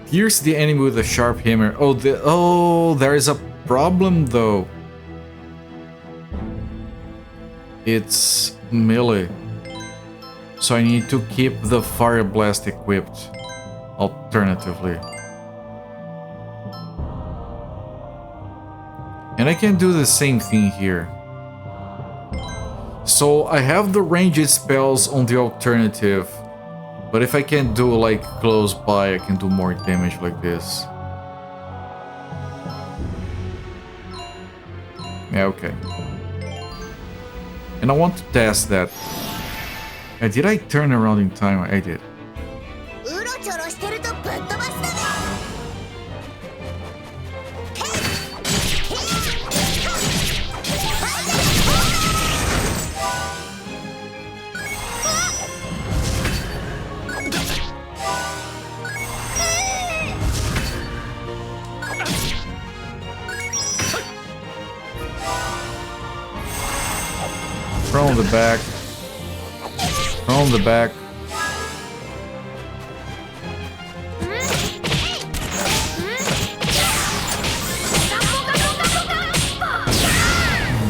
Speaker 1: Pierce the enemy with a sharp hammer. Oh, there is a problem though. It's melee. So I need to keep the Fire Blast equipped. Alternatively. And I can do the same thing here. So I have the ranged spells on the alternative. But if I can't do like close by, I can do more damage like this. Yeah, okay. And I want to test that. Did I turn around in time? I did. From the back. From the back.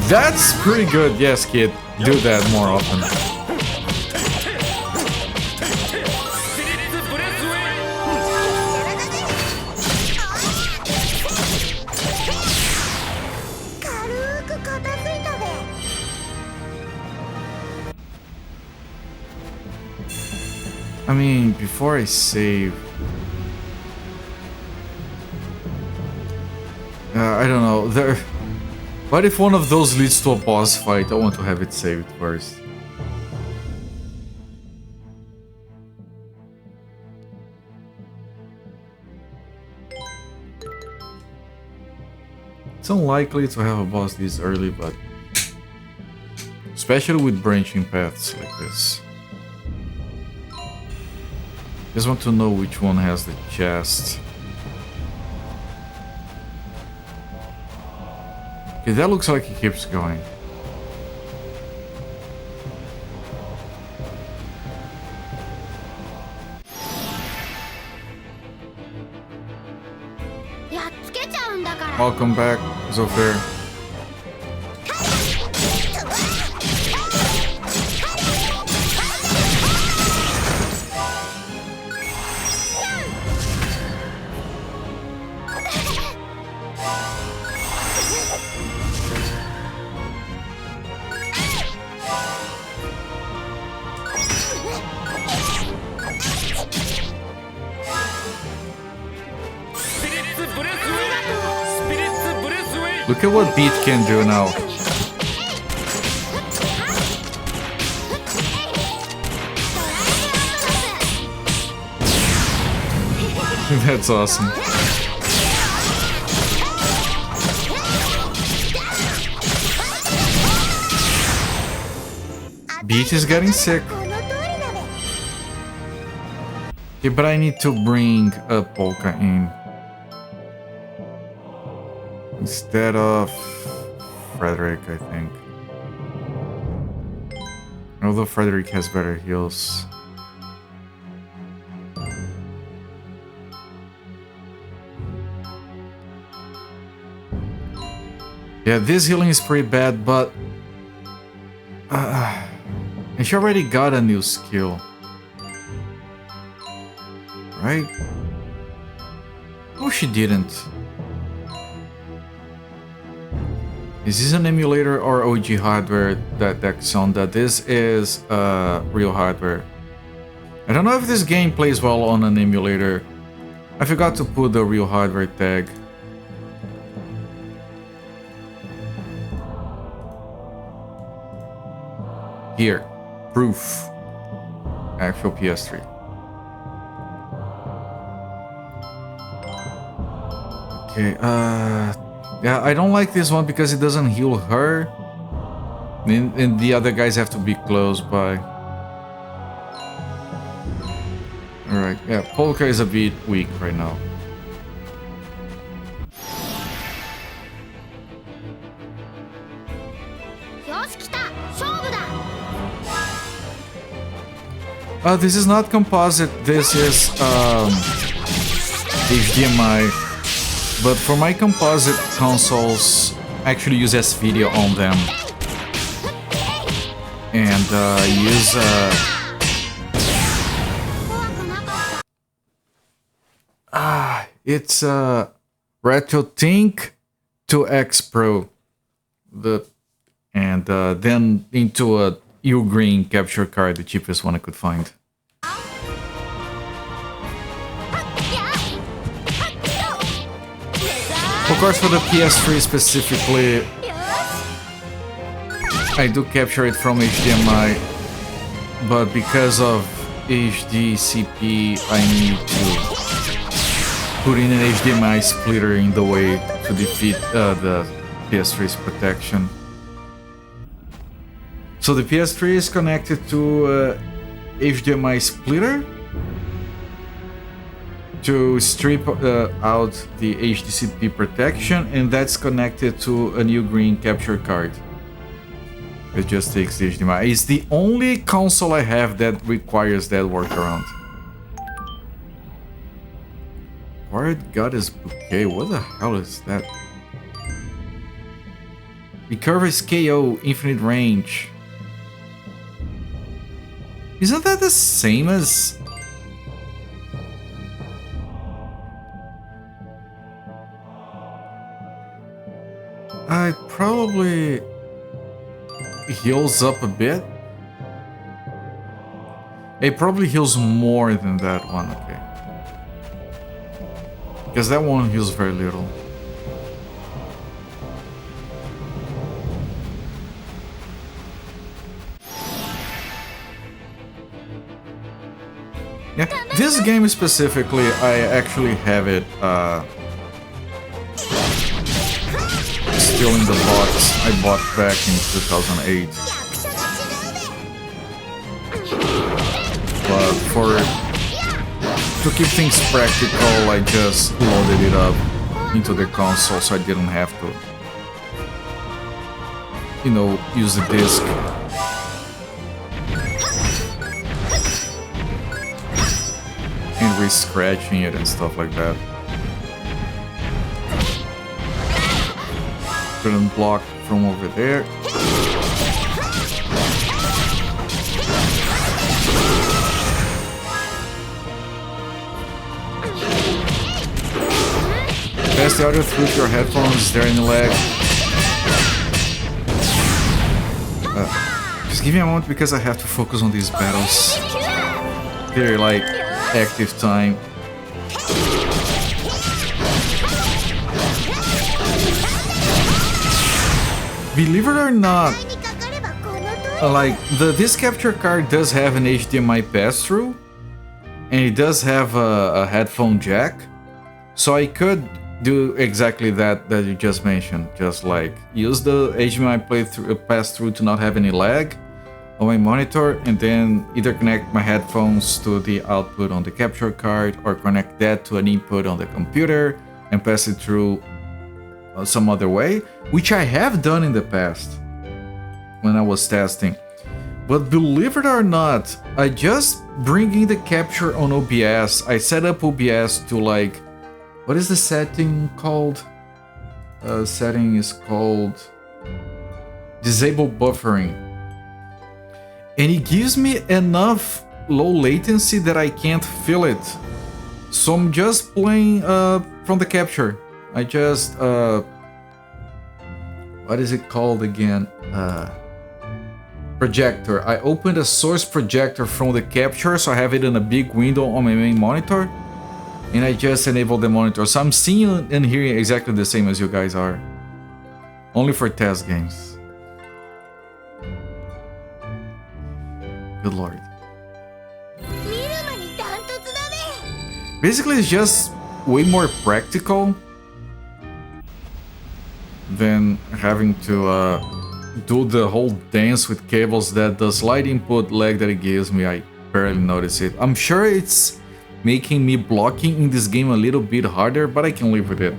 Speaker 1: That's pretty good. Yes, kid. Do that more often. I mean, before I save... I don't know, what if one of those leads to a boss fight? I want to have it saved first. It's unlikely to have a boss this early, but... especially with branching paths like this. Just want to know which one has the chest. Okay, that looks like it keeps going. Welcome back, Zofir. Look at what Beat can do now. That's awesome. Beat is getting sick. Okay, but I need to bring a Polka in. Instead of Frederick, I think. Although Frederick has better heals. Yeah, this healing is pretty bad, but and she already got a new skill, right? Oh, she didn't. Is this an emulator or OG hardware that's on that? This is real hardware. I don't know if this game plays well on an emulator. I forgot to put the real hardware tag. Here, proof. Actual PS3. Okay, yeah, I don't like this one because it doesn't heal her. And the other guys have to be close by. Alright, yeah, Polka is a bit weak right now. This is not composite, this is HDMI. But for my composite consoles, I actually use S-Video on them. And use it's RetroTink 2X Pro. And then into a U-Green capture card, the cheapest one I could find. Of course, for the PS3 specifically, I do capture it from HDMI, but because of HDCP, I need to put in an HDMI splitter in the way to defeat the PS3's protection. So the PS3 is connected to HDMI splitter to strip out the HDCP protection, and that's connected to a new green capture card. It just takes the HDMI. It's the only console I have that requires that workaround. Wired Goddess Bouquet, what the hell is that? Recovers KO, infinite range. Isn't that the same as... I probably heals up a bit. It probably heals more than that one, okay. Because that one heals very little. Yeah, this game specifically, I actually have it still in the box I bought back in 2008. But to keep things practical, I just loaded it up into the console so I didn't have to, you know, use the disc. And re-scratching it and stuff like that. Couldn't block from over there. Pass the audio through to your headphones, there in the leg. Just give me a moment because I have to focus on these battles. They're like active time. Believe it or not, like this capture card does have an HDMI pass-through, and it does have a headphone jack, so I could do exactly that you just mentioned, just like use the HDMI pass-through to not have any lag on my monitor, and then either connect my headphones to the output on the capture card or connect that to an input on the computer and pass it through some other way, which I have done in the past when I was testing. But believe it or not, I just bringing the capture on OBS. I set up OBS to like, what is the setting called? Setting is called disable buffering. And it gives me enough low latency that I can't feel it. So I'm just playing from the capture. I just what is it called again? Projector. I opened a source projector from the capture, so I have it in a big window on my main monitor, and I just enabled the monitor. So I'm seeing and hearing exactly the same as you guys are. Only for test games. Good lord. Basically, it's just way more practical than having to do the whole dance with cables. That the slight input lag that it gives me, I barely notice it. I'm sure it's making me blocking in this game a little bit harder, but I can live with it.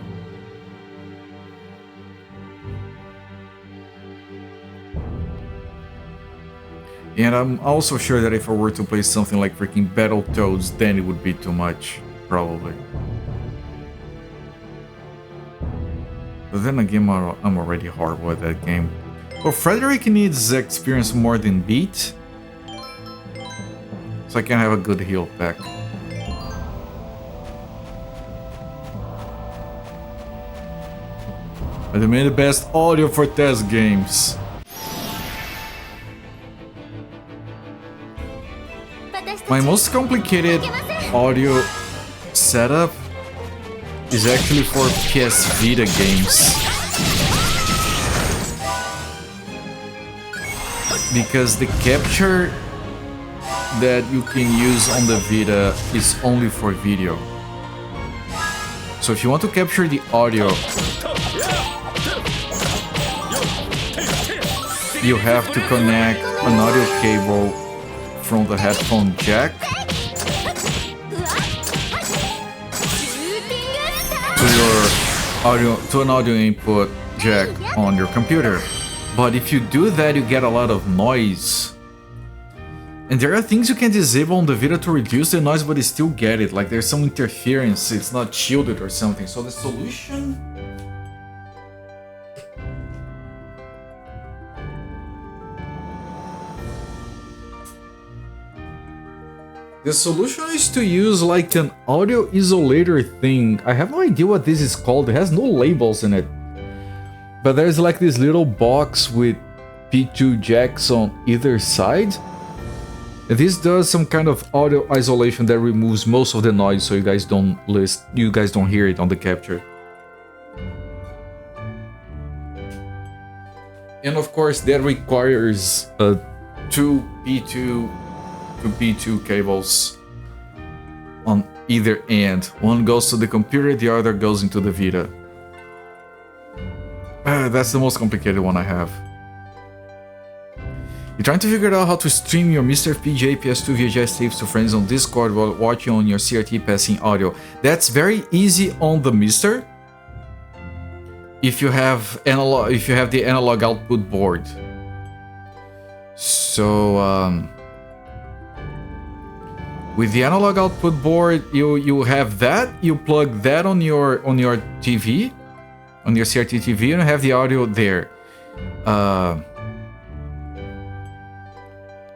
Speaker 1: And I'm also sure that if I were to play something like freaking Battletoads, then it would be too much, probably. But then again, I'm already horrible at that game. Well, Frederick needs experience more than Beat, so I can have a good heal pack. I demand the best audio for test games. My most complicated audio setup is actually for PS Vita games. Because the capture that you can use on the Vita is only for video. So if you want to capture the audio, you have to connect an audio cable from the headphone jack to an audio input jack on your computer. But if you do that, you get a lot of noise. And there are things you can disable on the Vita to reduce the noise, but you still get it. Like there's some interference, it's not shielded or something. So the solution... The solution is to use like an audio isolator thing. I have no idea what this is called. It has no labels in it. But there's like this little box with P2 jacks on either side. And this does some kind of audio isolation that removes most of the noise, so you guys don't hear it on the capture. And of course that requires two P2 to P2 cables on either end. One goes to the computer, the other goes into the Vita. That's the most complicated one I have. You're trying to figure out how to stream your Mr. PJ PS2 VHS tapes to friends on Discord while watching on your CRT passing audio. That's very easy on the Mister. If you have the analog output board. So with the analog output board, you have that. You plug that on your TV, on your CRT TV, and have the audio there.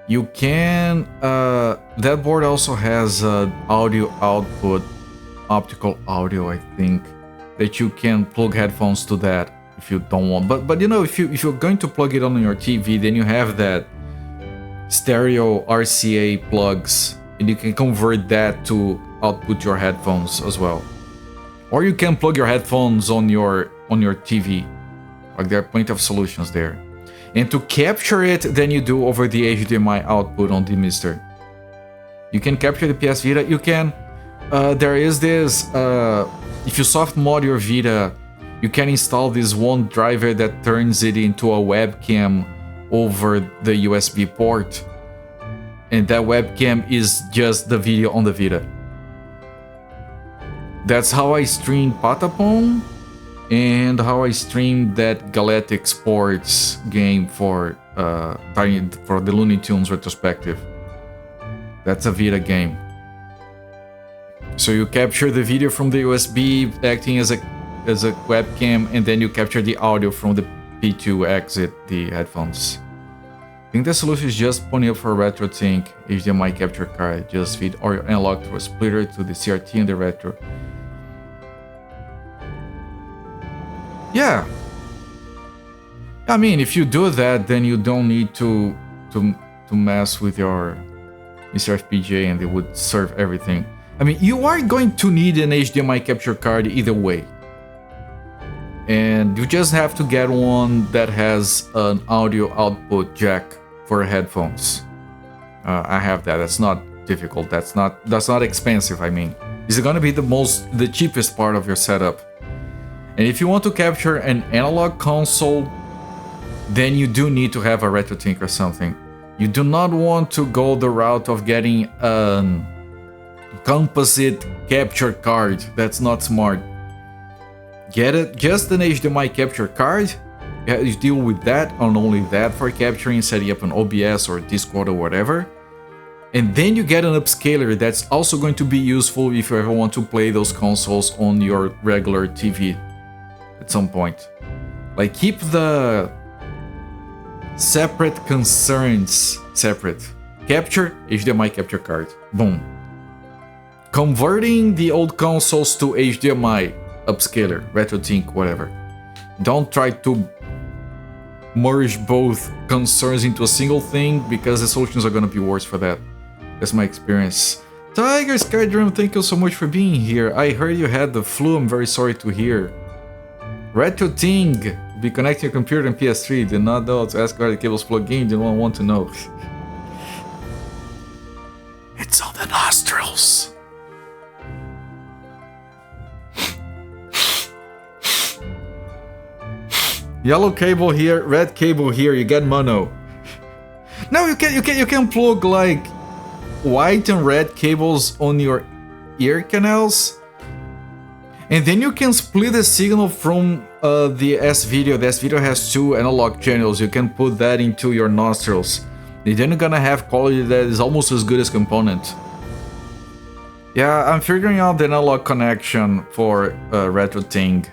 Speaker 1: You can. That board also has audio output, optical audio, I think, that you can plug headphones to that if you don't want. But you know, if you're going to plug it on your TV, then you have that stereo RCA plugs. And you can convert that to output your headphones as well. Or you can plug your headphones on your TV. Like there are plenty of solutions there. And to capture it, then you do over the HDMI output on the Mister. You can capture the PS Vita. You can. There is this. If you soft mod your Vita, you can install this one driver that turns it into a webcam over the USB port. And that webcam is just the video on the Vita. That's how I streamed Patapon and how I streamed that Galactic Sports game for the Looney Tunes retrospective. That's a Vita game. So you capture the video from the USB acting as a webcam, and then you capture the audio from the P2 exit, the headphones. I think the solution is just ponying up for a RetroTink HDMI capture card. Just feed all your analog to a splitter to the CRT and the retro. Yeah. I mean, if you do that, then you don't need to mess with your Mr. FPGA, and they would serve everything. I mean, you are going to need an HDMI capture card either way. And you just have to get one that has an audio output jack for headphones. I have that. That's not difficult. That's not expensive. I mean, it's gonna be the cheapest part of your setup. And if you want to capture an analog console, then you do need to have a RetroTink or something. You do not want to go the route of getting a composite capture card. That's not smart. Get it, just an HDMI capture card. You deal with that and only that for capturing, setting up an OBS or Discord or whatever. And then you get an upscaler that's also going to be useful if you ever want to play those consoles on your regular TV at some point. Like, keep the separate concerns separate. Capture, HDMI capture card. Boom. Converting the old consoles to HDMI, upscaler, RetroTink, whatever. Don't try to merge both concerns into a single thing, because the solutions are gonna be worse for that. That's my experience. Tiger Skydrum, thank you so much for being here. I heard you had the flu, I'm very sorry to hear. RetroTink, be connecting your computer and PS3. Did not know to ask where the cables plug in, didn't want to know. It's on the nostrils. Yellow cable here, red cable here, you get mono. No, you can plug like white and red cables on your ear canals, and then you can split the signal from the S-Video. The S-Video has 2 analog channels. You can put that into your nostrils. And then you're gonna have quality that is almost as good as component. Yeah, I'm figuring out the analog connection for RetroTink.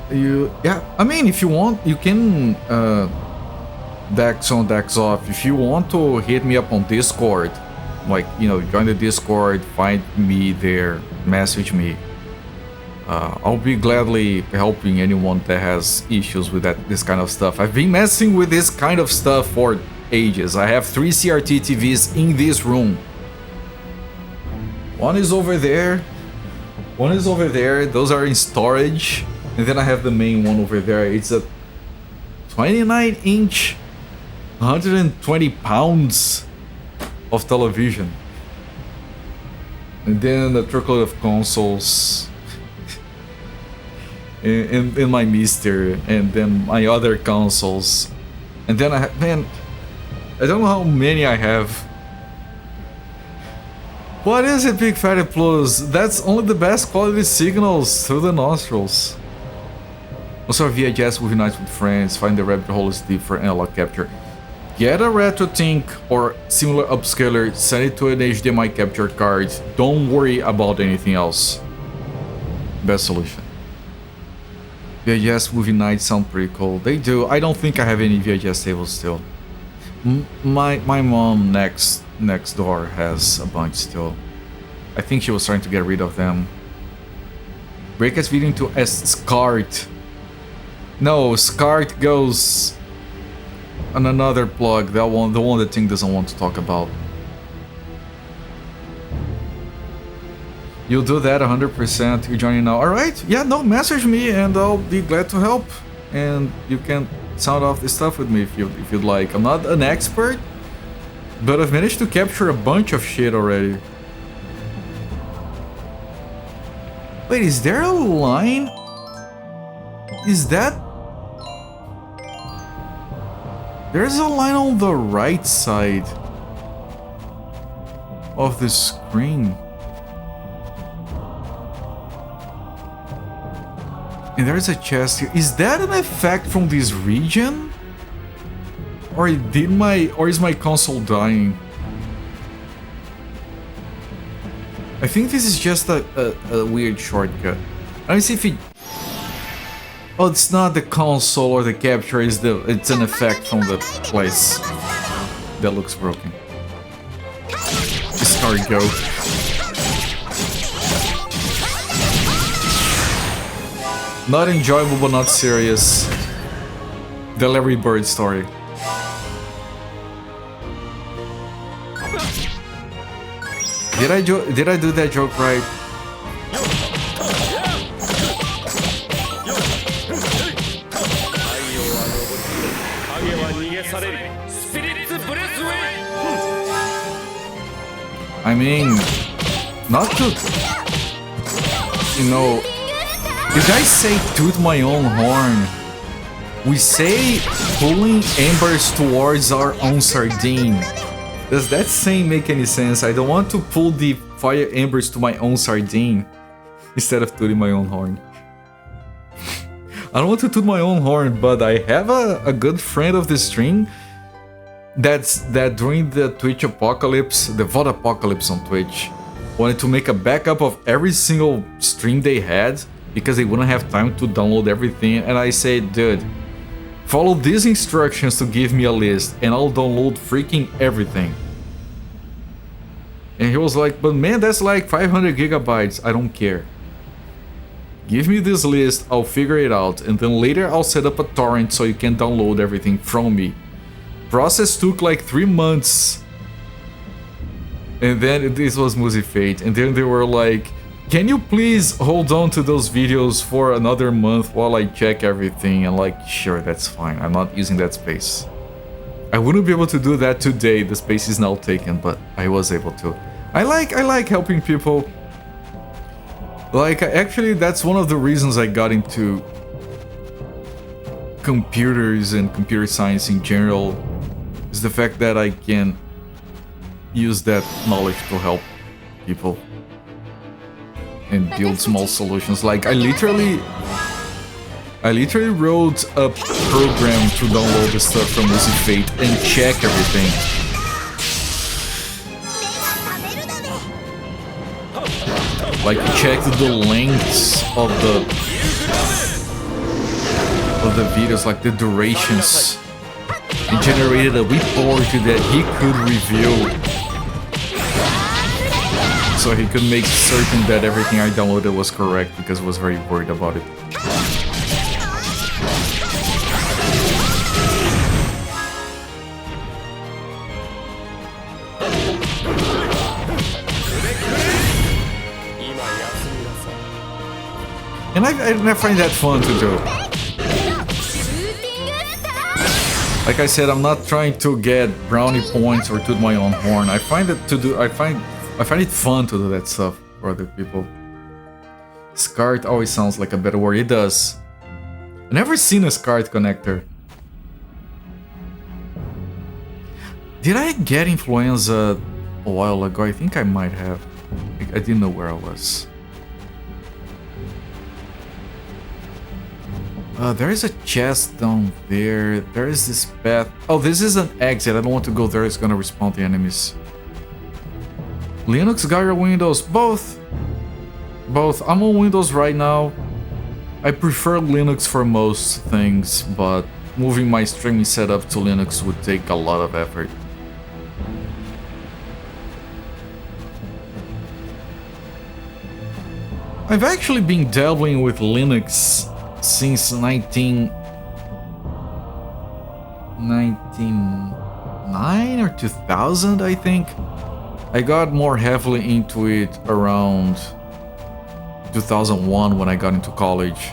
Speaker 1: I mean, if you want, you can Dex on, Dex off. If you want to hit me up on Discord, like, you know, join the Discord, find me there, message me. I'll be gladly helping anyone that has issues with this kind of stuff. I've been messing with this kind of stuff for ages. I have 3 CRT TVs in this room. One is over there. One is over there. Those are in storage. And then I have the main one over there. It's a 29-inch, 120 pounds of television. And then a truckload of consoles. and my Mister. And then my other consoles. And then I don't know how many I have. What is it, Big Fatty Plus? That's only the best quality signals through the nostrils. Also, VHS movie nights with friends, find the rabbit hole is deep for analog capture. Get a RetroTink or similar upscaler, send it to an HDMI capture card. Don't worry about anything else. Best solution. VHS movie nights sound pretty cool. They do. I don't think I have any VHS tables still. My mom next door has a bunch still. I think she was trying to get rid of them. Breakers feeding to a SCART. No, SCART goes on another plug. That one, the one that Ting doesn't want to talk about. You'll do that 100%. You're joining now. All right. Yeah, no, message me and I'll be glad to help. And you can sound off this stuff with me if you'd like. I'm not an expert, but I've managed to capture a bunch of shit already. Wait, is there a line? Is that... There's a line on the right side of the screen. And there's a chest here. Is that an effect from this region? Or is my console dying? I think this is just a weird shortcut. Let me see if it... Oh, it's not the console or the capture, it's an effect from the place. That looks broken. Start go. Not enjoyable but not serious. The Larry Bird story. Did I do that joke right? I mean, not to, you know, you guys say toot my own horn. We say pulling embers towards our own sardine. Does that saying make any sense? I don't want to pull the fire embers to my own sardine instead of tooting my own horn. I don't want to toot my own horn, but I have a good friend of the stream that during the Twitch apocalypse, the VOD apocalypse on Twitch, wanted to make a backup of every single stream they had because they wouldn't have time to download everything. And I said, dude, follow these instructions to give me a list and I'll download freaking everything. And he was like, but man, that's like 500 gigabytes. I don't care. Give me this list, I'll figure it out, and then later I'll set up a torrent so you can download everything from me. Process took like 3 months. And then this was Musi Fate. And then they were like, can you please hold on to those videos for another month while I check everything? And like, sure, that's fine. I'm not using that space. I wouldn't be able to do that today. The space is now taken, but I was able to. I like helping people. Like, actually, that's one of the reasons I got into computers and computer science in general, is the fact that I can use that knowledge to help people and build small solutions. Like, I literally wrote a program to download the stuff from Musi Fate and check everything. Like, checked the lengths of the videos, like the durations, and generated a report that he could review, so he could make certain that everything I downloaded was correct, because I was very worried about it. And I find that fun to do. Like I said, I'm not trying to get brownie points or toot my own horn. I find it fun to do that stuff for other people. SCART always sounds like a better word. It does. I've never seen a SCART connector. Did I get influenza a while ago? I think I might have. I didn't know where I was. There is a chest down there. There is this path. Oh, this is an exit. I don't want to go there. It's gonna respawn the enemies. Linux, got your Windows? Both. Both. I'm on Windows right now. I prefer Linux for most things, but moving my streaming setup to Linux would take a lot of effort. I've actually been dabbling with Linux since 1999 or 2000, I think. I got more heavily into it around 2001 when I got into college.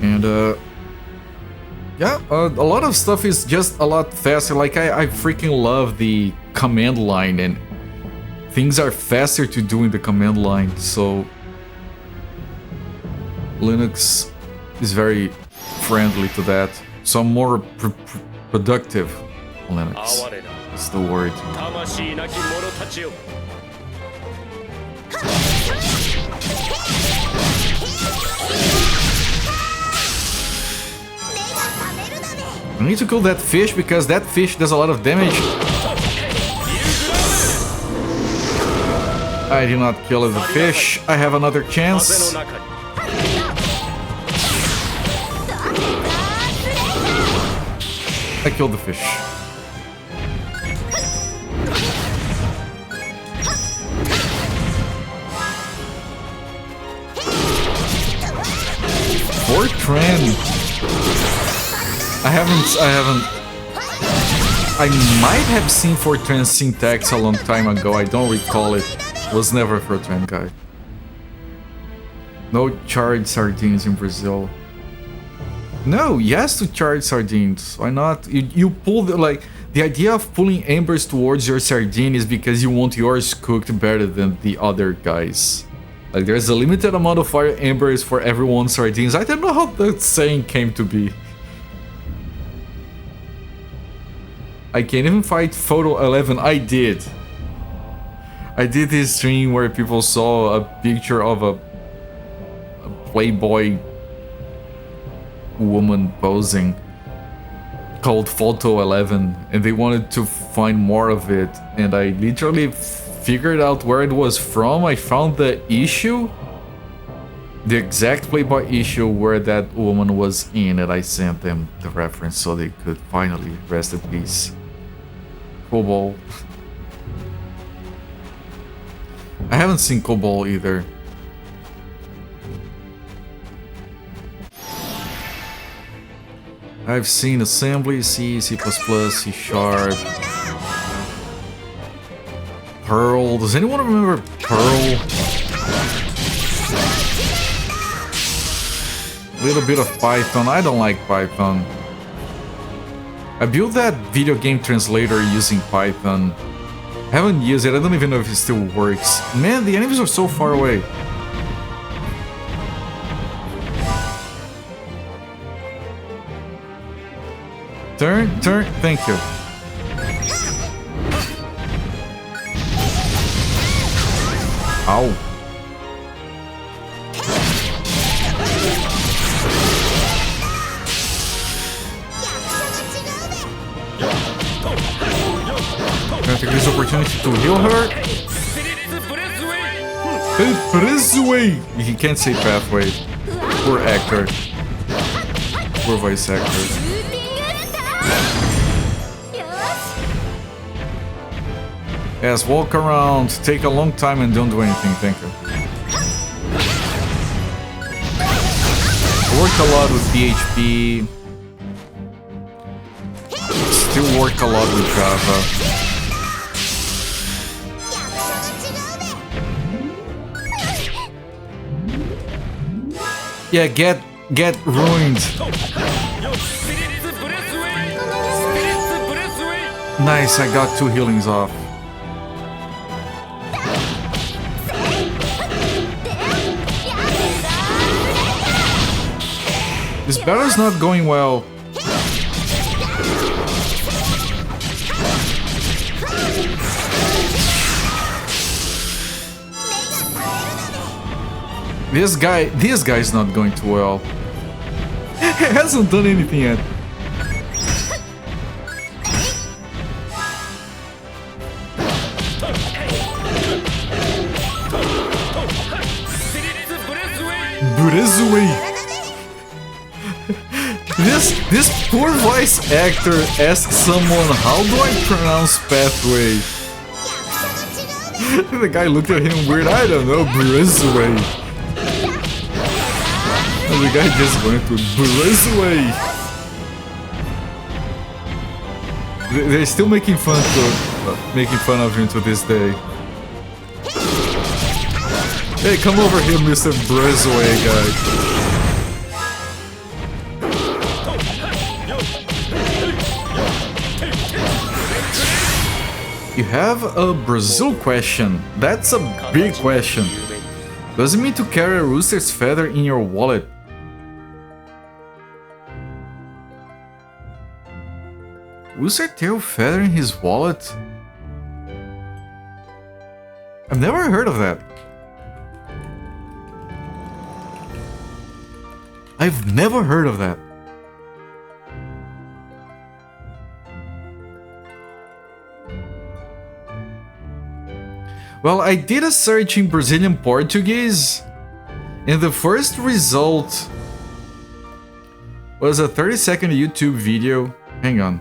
Speaker 1: And yeah, a lot of stuff is just a lot faster. Like, I freaking love the command line, and things are faster to do in the command line, so Linux is very friendly to that. So I'm more productive on Linux. That's the word. I need to kill that fish because that fish does a lot of damage. I did not kill the fish. I have another chance. I killed the fish. Fortran. I might have seen Fortran syntax a long time ago. I don't recall it. Was never a Fortran guy. No charred sardines in Brazil. No, yes to charred sardines. Why not? You pull the, like, the idea of pulling embers towards your sardine is because you want yours cooked better than the other guys. Like, there's a limited amount of fire embers for everyone's sardines. I don't know how that saying came to be. I can't even fight Photo 11. I did. I did this stream where people saw a picture of a Playboy woman posing called Photo 11, and they wanted to find more of it, and I literally figured out where it was from. I found the issue, the exact Playboy issue where that woman was in, and I sent them the reference so they could finally rest in peace. Cobalt. I haven't seen Cobalt either. I've seen assembly, C, C++, C Sharp, Perl. Does anyone remember Perl? A little bit of Python. I don't like Python. I built that video game translator using Python. I haven't used it. I don't even know if it still works. Man, the enemies are so far away. Turn, thank you. Ow. Gonna take this opportunity to heal her. Pathway! He can't say pathway. Poor actor. Poor voice actor. Yes, walk around, take a long time and don't do anything, thank you. I work a lot with PHP. Still work a lot with Java. Yeah, get ruined. Nice, I got 2 healings off. This battle's not going well. This guy's not going too well. He hasn't done anything yet. Burezue. This poor voice actor asked someone, how do I pronounce pathway? The guy looked at him weird, I don't know, Burezue. And the guy just went to Burezue. They're still making fun of him to this day. Hey, come over here, Mr. Burezue guy. You have a Brazil question. That's a big question. Does it mean to carry a rooster's feather in your wallet? Rooster tail feather in his wallet? I've never heard of that. I've never heard of that. Well, I did a search in Brazilian Portuguese, and the first result was a 30-second YouTube video. Hang on.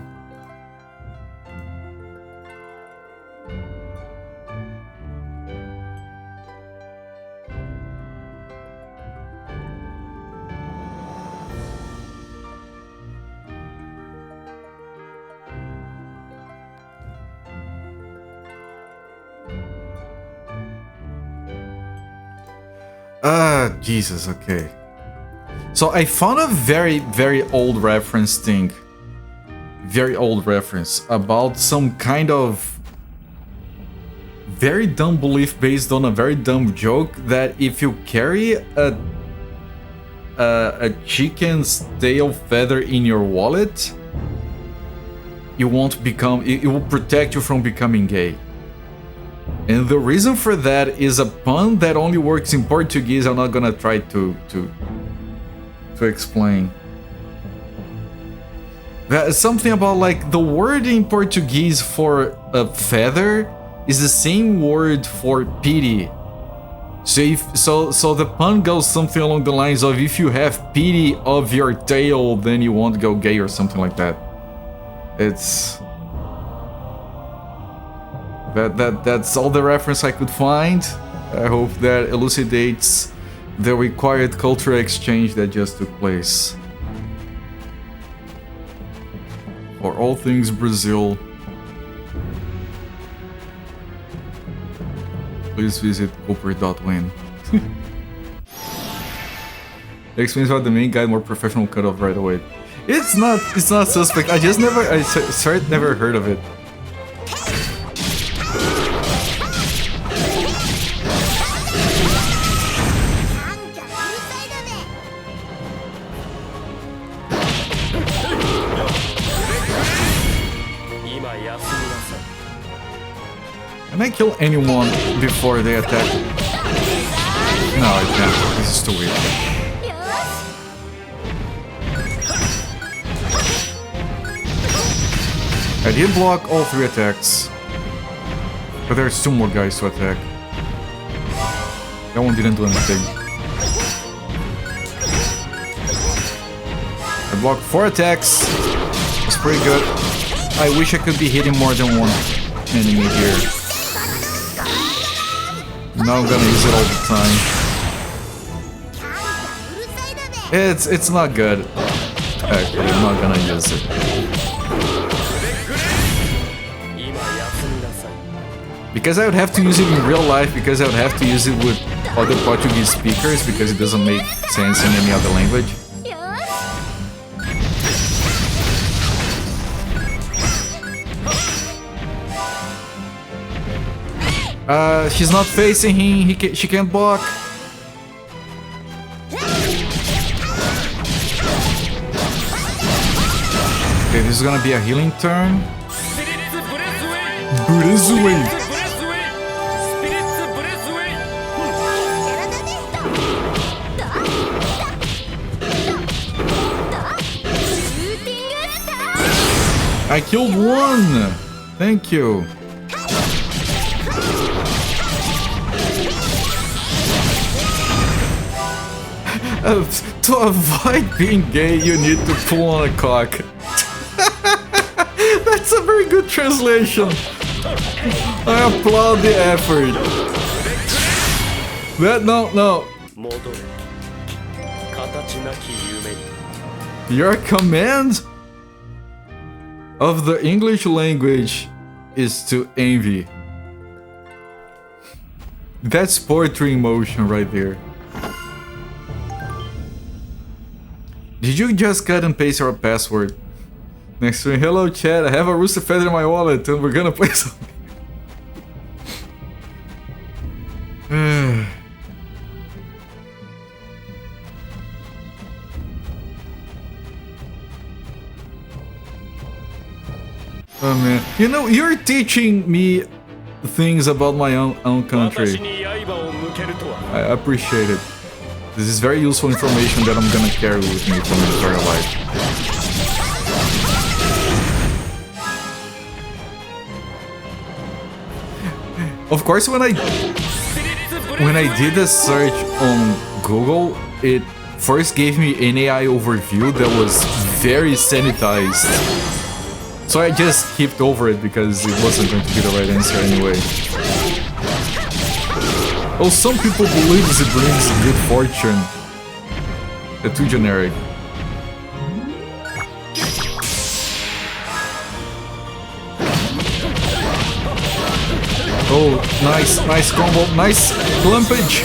Speaker 1: Jesus, okay. So I found a very, very old reference thing. Very old reference about some kind of very dumb belief based on a very dumb joke that if you carry a chicken's tail feather in your wallet, you won't become, it will protect you from becoming gay. And the reason for that is a pun that only works in Portuguese. I'm not gonna try to explain. That something about like the word in Portuguese for a feather is the same word for pity. So the pun goes something along the lines of if you have pity of your tail, then you won't go gay or something like that. It's that's all the reference I could find. I hope that elucidates the required cultural exchange that just took place. For all things Brazil, please visit Cooper.win. Explains why the main guy more professional cut off right away. It's not suspect. I never heard of it. Can I kill anyone before they attack? No, I can't. This is too weird. I did block all 3 attacks, but there's 2 more guys to attack. That one didn't do anything. I blocked 4 attacks. That's pretty good. I wish I could be hitting more than one enemy here. Now I'm gonna use it all the time. It's not good. Actually, I'm not gonna use it. Because I would have to use it in real life, because I would have to use it with other Portuguese speakers, because it doesn't make sense in any other language. She's not facing him, she can't block. Okay, this is gonna be a healing turn. I killed one! Thank you. To avoid being gay, you need to pull on a cock. That's a very good translation. I applaud the effort. No. Your command of the English language is to envy. That's poetry in motion right there. Did you just cut and paste your password? Next stream, hello chat, I have a rooster feather in my wallet and we're gonna play something. Oh man, you know, you're teaching me things about my own country. I appreciate it. This is very useful information that I'm gonna carry with me for my entire life. Of course, when I did a search on Google, it first gave me an AI overview that was very sanitized. So I just skipped over it because it wasn't going to be the right answer anyway. Oh, some people believe it brings good fortune. They're too generic. Oh, nice combo, nice clumpage.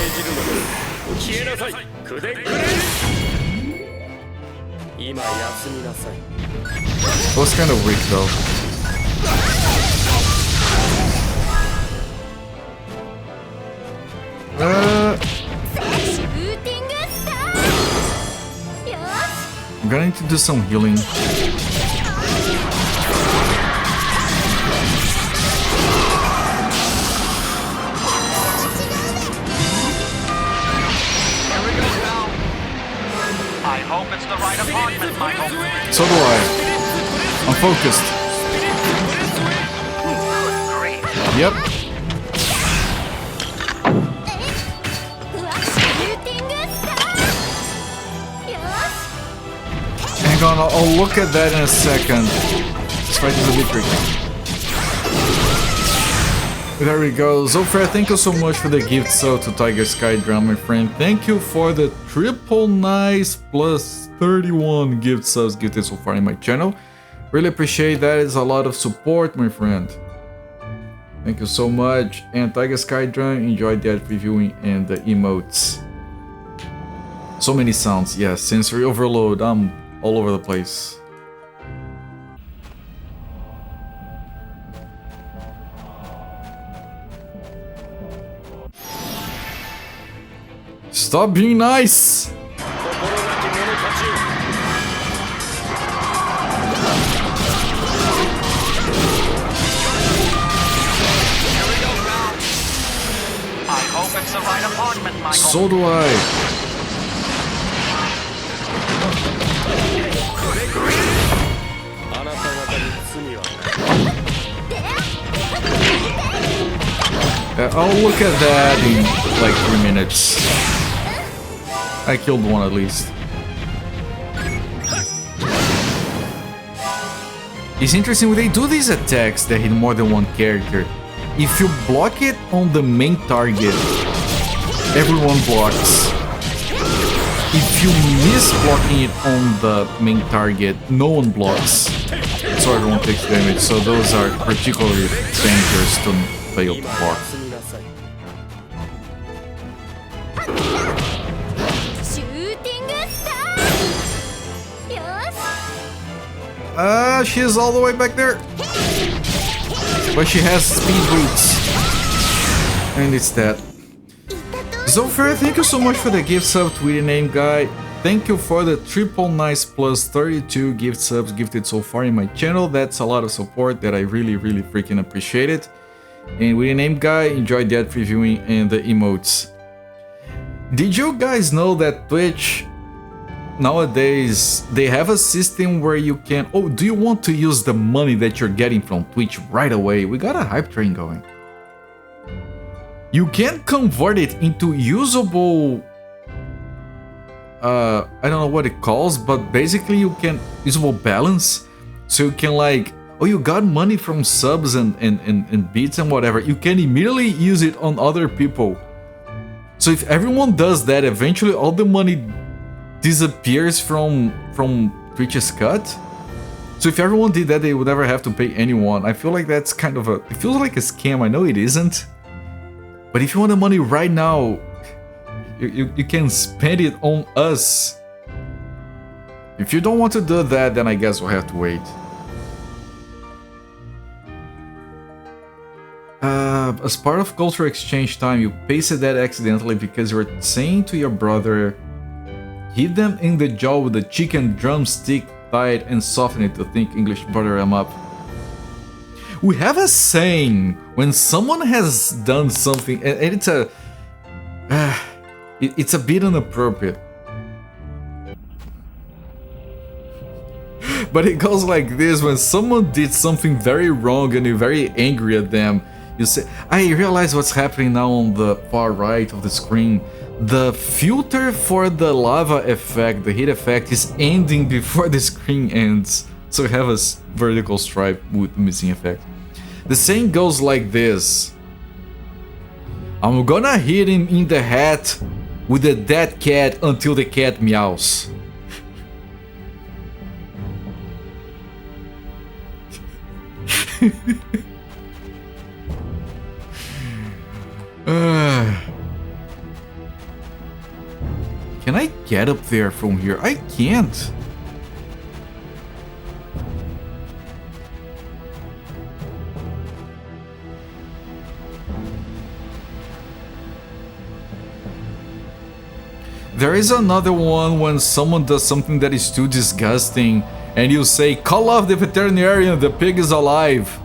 Speaker 1: That was kind of weak though. I'm gonna need to do some healing.
Speaker 8: I hope it's the right apartment, Michael.
Speaker 1: So do I. I'm focused. Yep. Hang on, I'll look at that in a second. This fight is a bit tricky. There we go. Zofra, thank you so much for the gift sub to Tiger Sky Drum, my friend. Thank you for the triple nice plus 31 gift subs gifted so far in my channel. Really appreciate that. It's a lot of support, my friend. Thank you so much. And Tiger Sky Drum, enjoyed that reviewing and the emotes. So many sounds. Yeah, sensory overload. I'm all over the place. Stop being nice!
Speaker 8: I hope it's the right apartment, Michael.
Speaker 1: So do I. I'll look at that in like 3 minutes. I killed one at least. It's interesting when they do these attacks that hit more than one character. If you block it on the main target, everyone blocks. If you miss blocking it on the main target, no one blocks. So everyone takes damage, so those are particularly dangerous to fail to block. She's all the way back there. But she has speed boots. And it's that. Zofer, thank you so much for the gift sub, Tweety name guy. Thank you for the triple nice plus 32 gift subs gifted so far in my channel. That's a lot of support that I really freaking appreciate it. And with the name guy, enjoyed that previewing and the emotes. Did you guys know that Twitch nowadays they have a system where you can, oh, do you want to use the money that you're getting from Twitch right away? We got a hype train going. You can convert it into usable, I don't know what it calls, but basically you can, usable balance. So you can like, oh, you got money from subs and bits and whatever. You can immediately use it on other people. So if everyone does that, eventually all the money disappears from Twitch's cut. So if everyone did that, they would never have to pay anyone. I feel like that's kind of a, it feels like a scam. I know it isn't, but if you want the money right now, you can spend it on us. If you don't want to do that, then I guess we'll have to wait. As part of cultural exchange time, you pasted that accidentally because you were saying to your brother, hit them in the jaw with a chicken drumstick, tie it and soften it to think English, butter them up. We have a saying when someone has done something, and it's a, it's a bit inappropriate. But it goes like this: when someone did something very wrong and you're very angry at them, You say, I realize what's happening now on the far right of the screen. The filter for the lava effect, the heat effect, is ending before the screen ends. So we have a vertical stripe with missing effect. The saying goes like this. I'm gonna hit him in the head with a dead cat until the cat meows. Can I get up there from here? I can't. There is another one when someone does something that is too disgusting and you say, call off the veterinarian, the pig is alive.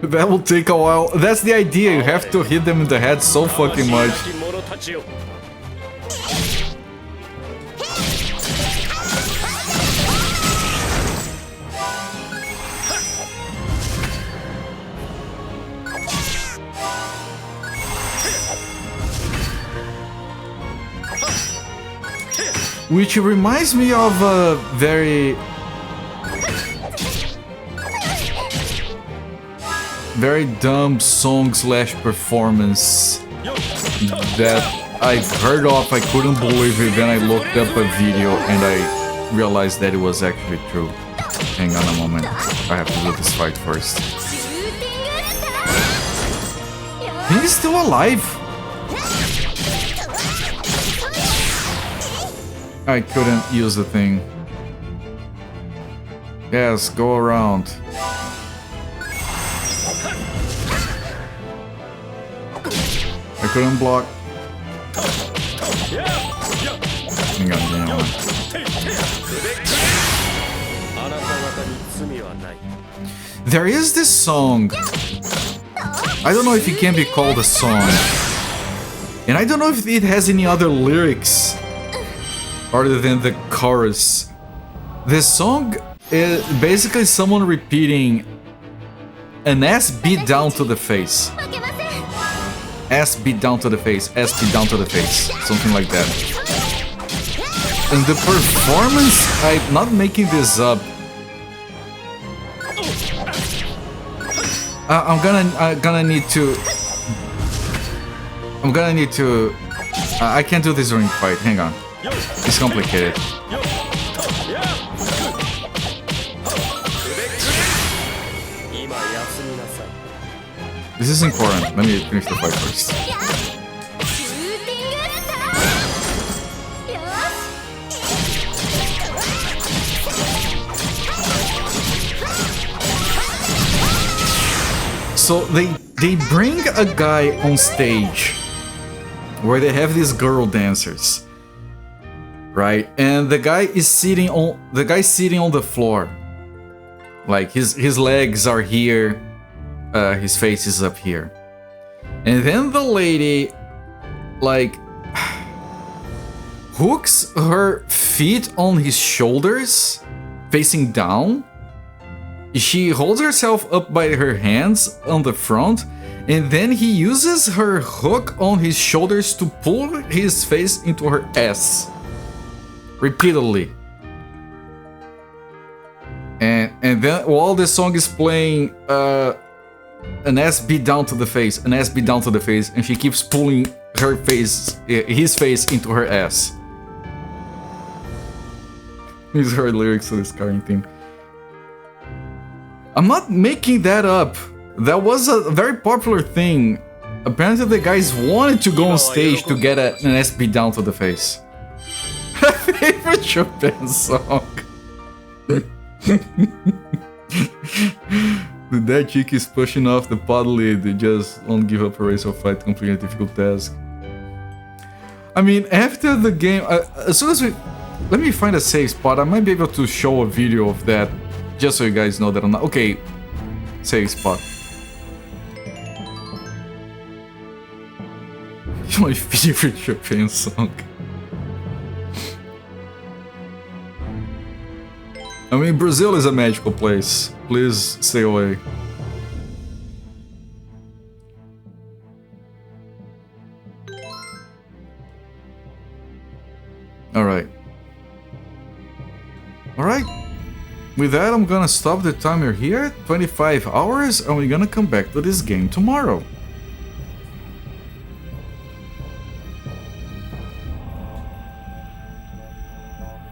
Speaker 1: That will take a while. That's the idea, you have to hit them in the head so fucking much. Which reminds me of a very dumb song slash performance that I've heard of. I couldn't believe it. Then I looked up a video and I realized that it was actually true. Hang on a moment. I have to do this fight first. He's still alive. I couldn't use the thing. Yes, go around. I couldn't block. Hang on, hang on. There is this song. I don't know if it can be called a song. And I don't know if it has any other lyrics other than the chorus. This song is basically someone repeating an ass beat down to the face. Ass beat down to the face, ass beat down to the face. Something like that. And the performance, I'm not making this up. I'm gonna need to. I can't do this during fight. Hang on. It's complicated. This is important. Let me finish the fight first. So they bring a guy on stage where they have these girl dancers, right? And the guy is sitting on the floor. Like his legs are here, his face is up here. And then the lady like hooks her feet on his shoulders, facing down. She holds herself up by her hands on the front, and then he uses her hook on his shoulders to pull his face into her ass. Repeatedly. And then while the song is playing, an ass beat down to the face, an ass beat down to the face, and she keeps pulling his face into her ass. These are lyrics to this current thing. I'm not making that up. That was a very popular thing. Apparently the guys wanted to go on stage to get an ass beat down to the face. Favorite Chopin song. The dead chick is pushing off the pod lid. They just won't give up a race or fight, completing a difficult task. I mean, after the game, as soon as let me find a safe spot. I might be able to show a video of that, just so you guys know that I'm not... Okay, safe spot. My favorite Japan song. I mean, Brazil is a magical place. Please stay away. Alright. Alright. With that, I'm gonna stop the timer here at 25 hours and we're gonna come back to this game tomorrow.